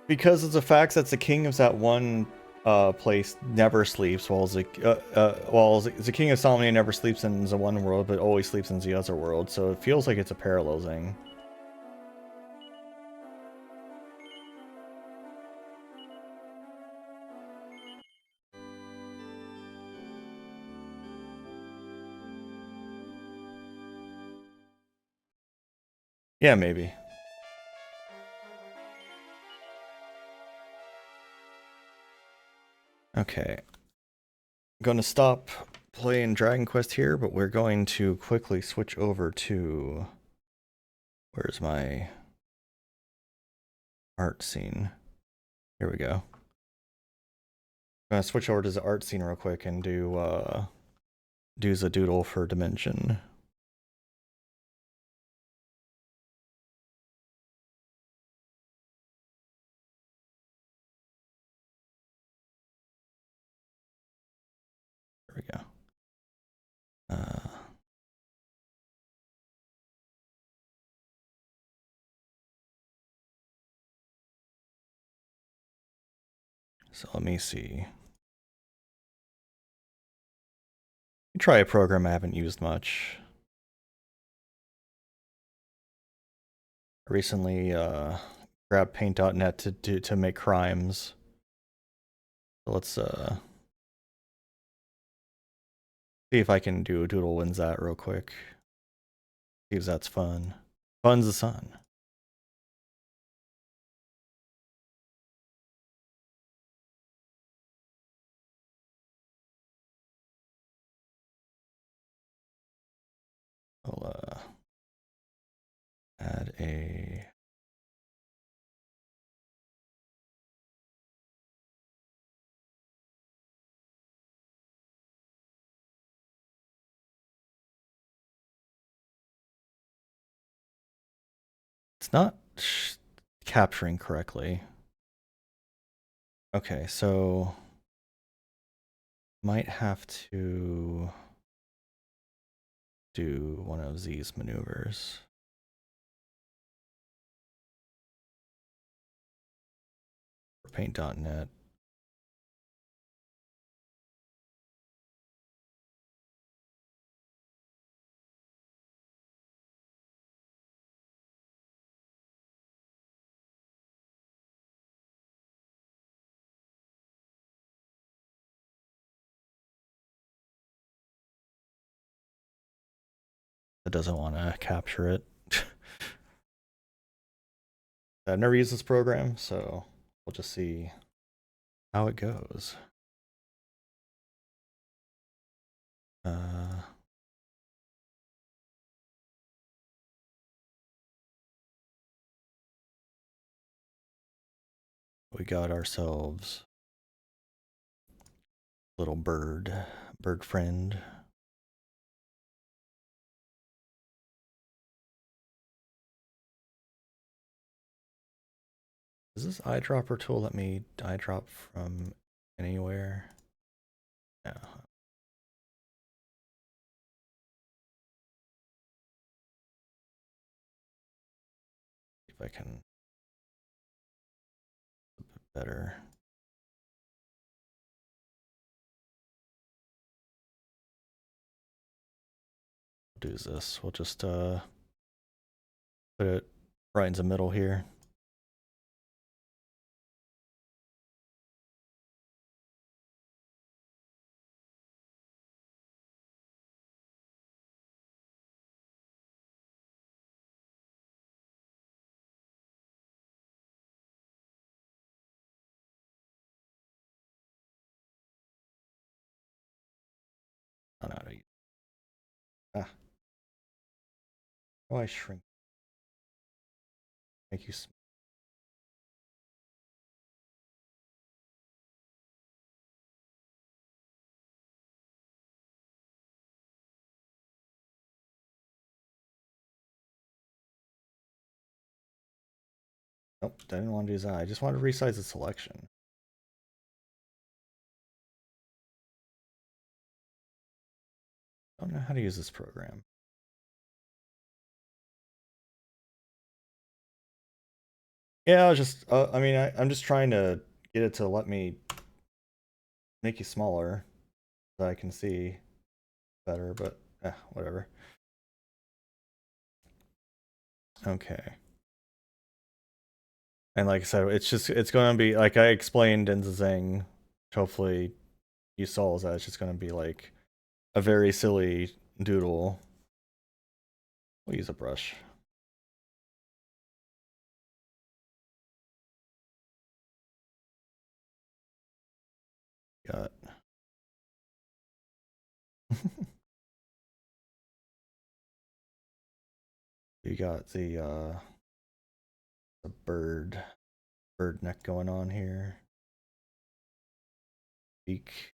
Because of the fact that the king of that one place never sleeps, while the king of Solomon never sleeps in the one world, but always sleeps in the other world. So it feels like it's a parallel thing. Yeah, maybe. Okay. I'm going to stop playing Dragon Quest here, but we're going to quickly switch over to... Where's my art scene? Here we go. I'm going to switch over to the art scene real quick and do the doodle for Dimension. So let me see. Try a program I haven't used much. I recently grabbed paint.net to make crimes. So let's see if I can do a doodle wins that real quick. See if that's fun. Fun's the sun. I'll add a it's not capturing correctly. Okay, so might have to do one of these maneuvers. For paint.net. It doesn't want to capture it. I've never used this program, so we'll just see how it goes. We got ourselves a little bird friend. Does this eyedropper tool let me eyedrop from anywhere? No. See if I can a bit better. We'll do this. We'll just put it right in the middle here. Oh, no, ah. How do I shrink? Make you. Nope, I didn't want to do that. I just wanted to resize the selection. I don't know how to use this program. Yeah, I was just, I mean, I'm just trying to get it to let me make you smaller so I can see better, but whatever. Okay. And like I said, it's going to be, like I explained in the thing, hopefully you saw, is that it's just going to be like a very silly doodle. We'll use a brush. Got you got the bird neck going on here. Beak.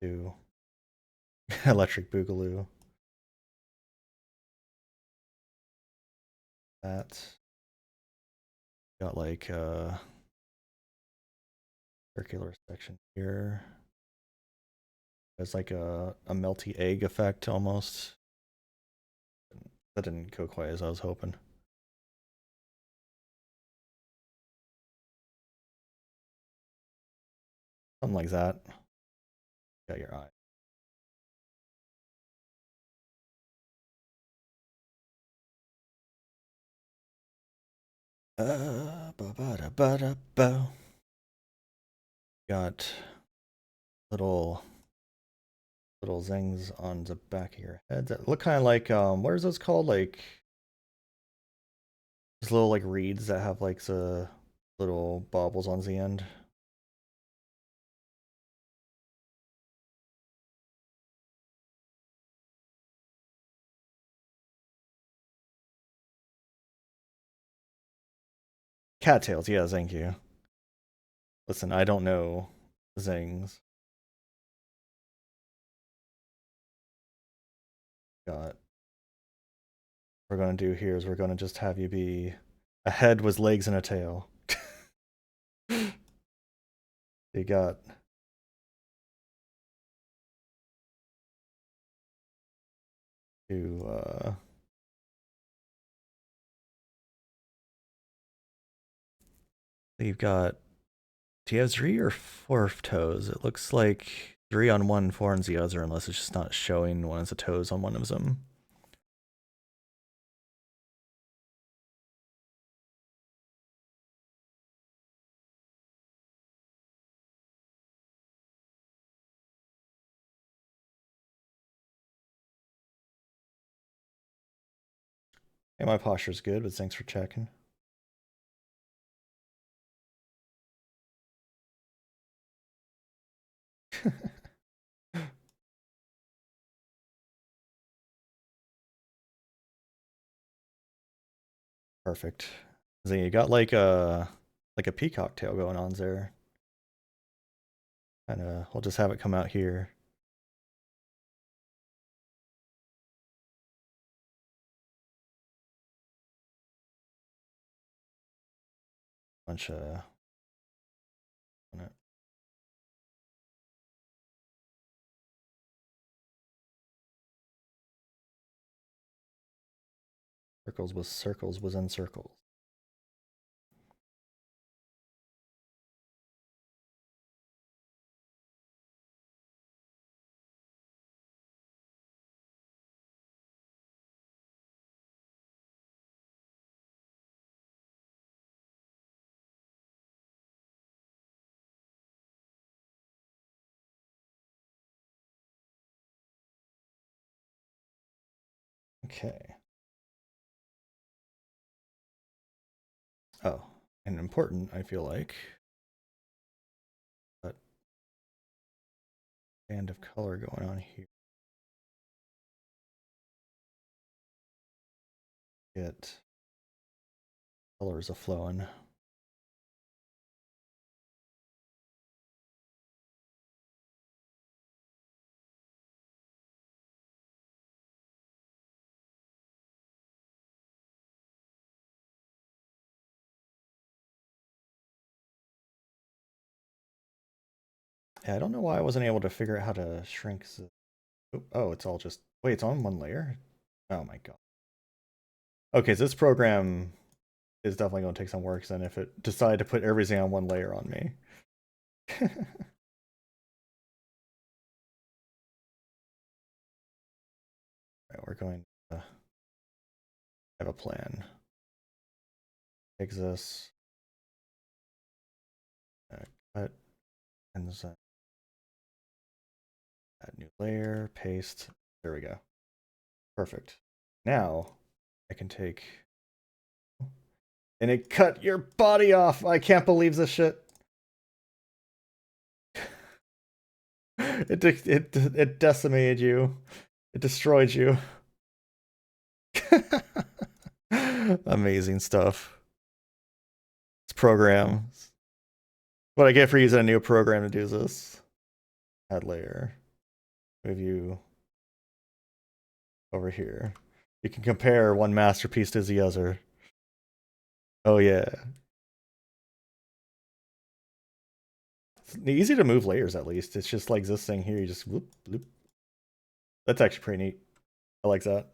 Do electric boogaloo. That got like circular section here. There's like a melty egg effect almost. That didn't go quite as I was hoping. Something like that. Got your eye. Ba-ba-da-ba-da-ba. Got little zings on the back of your head that look kind of like what are those called? Like those little like reeds that have like the little baubles on the end. Cattails, yeah, thank you. Listen, I don't know zings. Got. What we're gonna do here is we're gonna just have you be a head with legs and a tail. You got to you've got, do you have 3 or 4 toes? It looks like 3 on one, 4 on the other, unless it's just not showing one of the toes on one of them. Hey, my posture's good, but thanks for checking. Perfect. So you got like a peacock tail going on there. Kinda, we'll just have it come out here. Bunch of circles with circles within circles. Okay. Oh, and important, I feel like. But band of color going on here. Get colors a flowing. Yeah, I don't know why I wasn't able to figure out how to shrink the... Oh, it's all just... Wait, it's on one layer? Oh my god. Okay, so this program is definitely going to take some work then if it decided to put everything on one layer on me. Alright, we're going to have a plan. Take this. Cut. And this, add new layer. Paste. There we go. Perfect. Now, I can take... And it cut your body off! I can't believe this shit. It decimated you. It destroyed you. Amazing stuff. It's programs. What I get for using a new program to do this. Add layer. Move you over here. You can compare one masterpiece to the other. Oh yeah. It's easy to move layers at least. It's just like this thing here, you just whoop, bloop. That's actually pretty neat. I like that.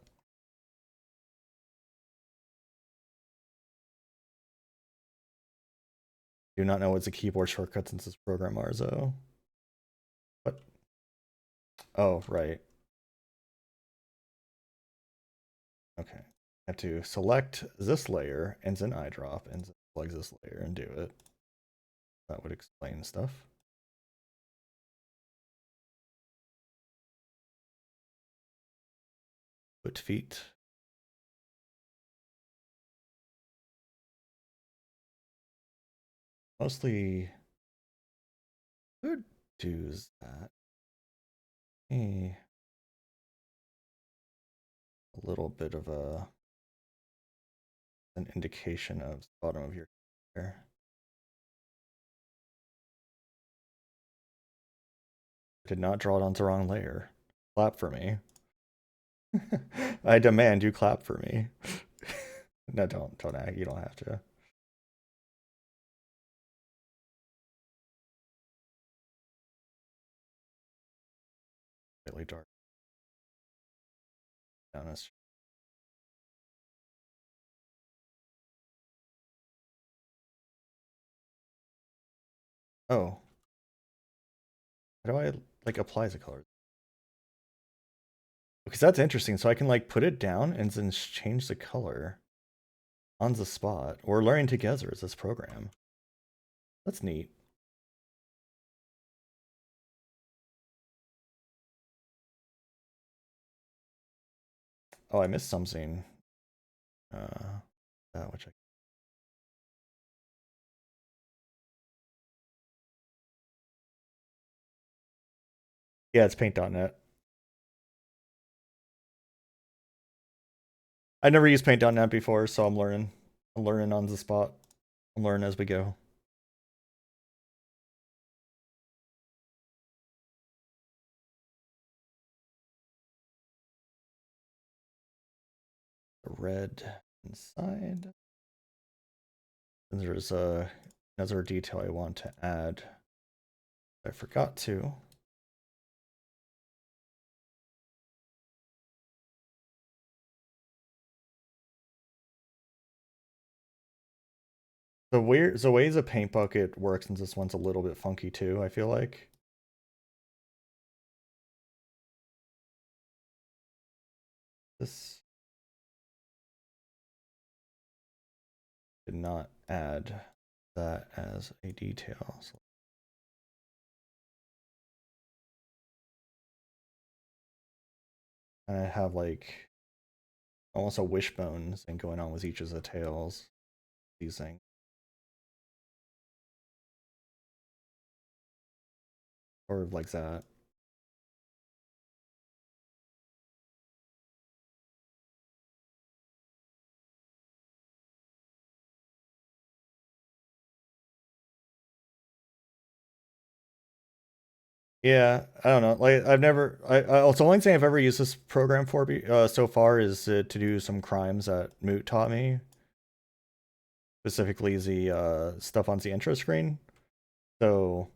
Do not know what the keyboard shortcuts in this program are, though. What? Oh, right. Okay. I have to select this layer and then eyedrop and then select this layer and do it. That would explain stuff. Foot feet. Mostly could do that. A little bit of an indication of the bottom of your hair. Did not draw it onto the wrong layer. Clap for me. I demand you clap for me. No, don't act. You don't have to. Really dark. Honest. Oh. How do I like apply the color? Because that's interesting. So I can like put it down and then change the color on the spot. We're learning together as this program. That's neat. Oh, I missed something. That which I. Yeah, it's paint.net. I never used paint.net before, so I'm learning. I'm learning on the spot. I'm learning as we go. The red inside. And there's another detail I want to add. I forgot to. The way the paint bucket works, and this one's a little bit funky too, I feel like. This did not add that as a detail. So I have like almost a wishbone thing going on with each of the tails. These things. Sort of like that. Yeah, I don't know. Like I've never. It's the only thing I've ever used this program for so far is to do some crimes that Moot taught me. Specifically, the stuff on the intro screen. So,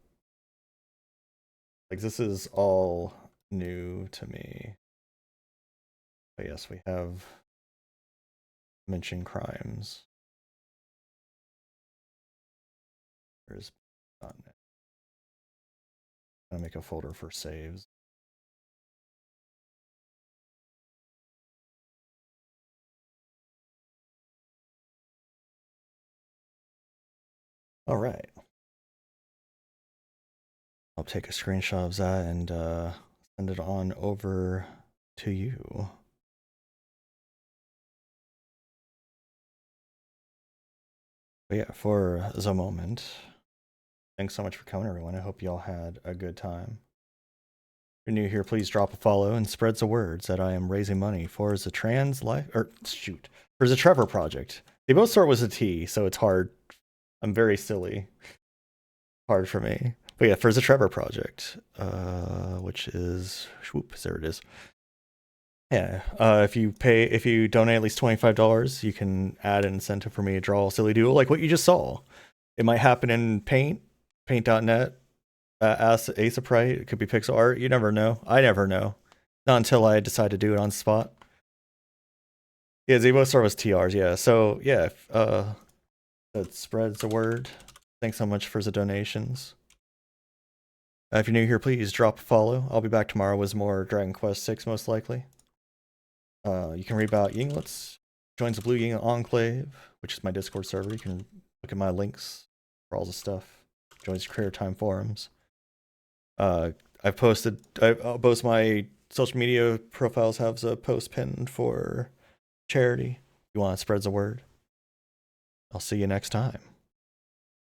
like, this is all new to me. But yes, we have mentioned crimes. There's not. I'll make a folder for saves. All right. I'll take a screenshot of that and send it on over to you. But yeah, for the moment, thanks so much for coming, everyone. I hope y'all had a good time. If you're new here, please drop a follow and spread the words that I am raising money for the for the Trevor Project. They both start with a T, so it's hard. I'm very silly. Hard for me. But yeah, for the Trevor Project, which is there it is. Yeah, if you donate at least $25, you can add an incentive for me to draw a silly doodle like what you just saw. It might happen in Paint.net, Ask Asaprite. It could be pixel art. You never know. I never know. Not until I decide to do it on spot. Yeah, Zebostar was TRs, yeah. So, yeah, that spreads the word. Thanks so much for the donations. If you're new here, please drop a follow. I'll be back tomorrow with more Dragon Quest VI, most likely. You can read about Yinglets. Joins the Blue Yinglet Enclave, which is my Discord server. You can look at my links for all the stuff. Joins Career Time forums. I've posted, both my social media profiles have a post pinned for charity. If you want to spread the word. I'll see you next time.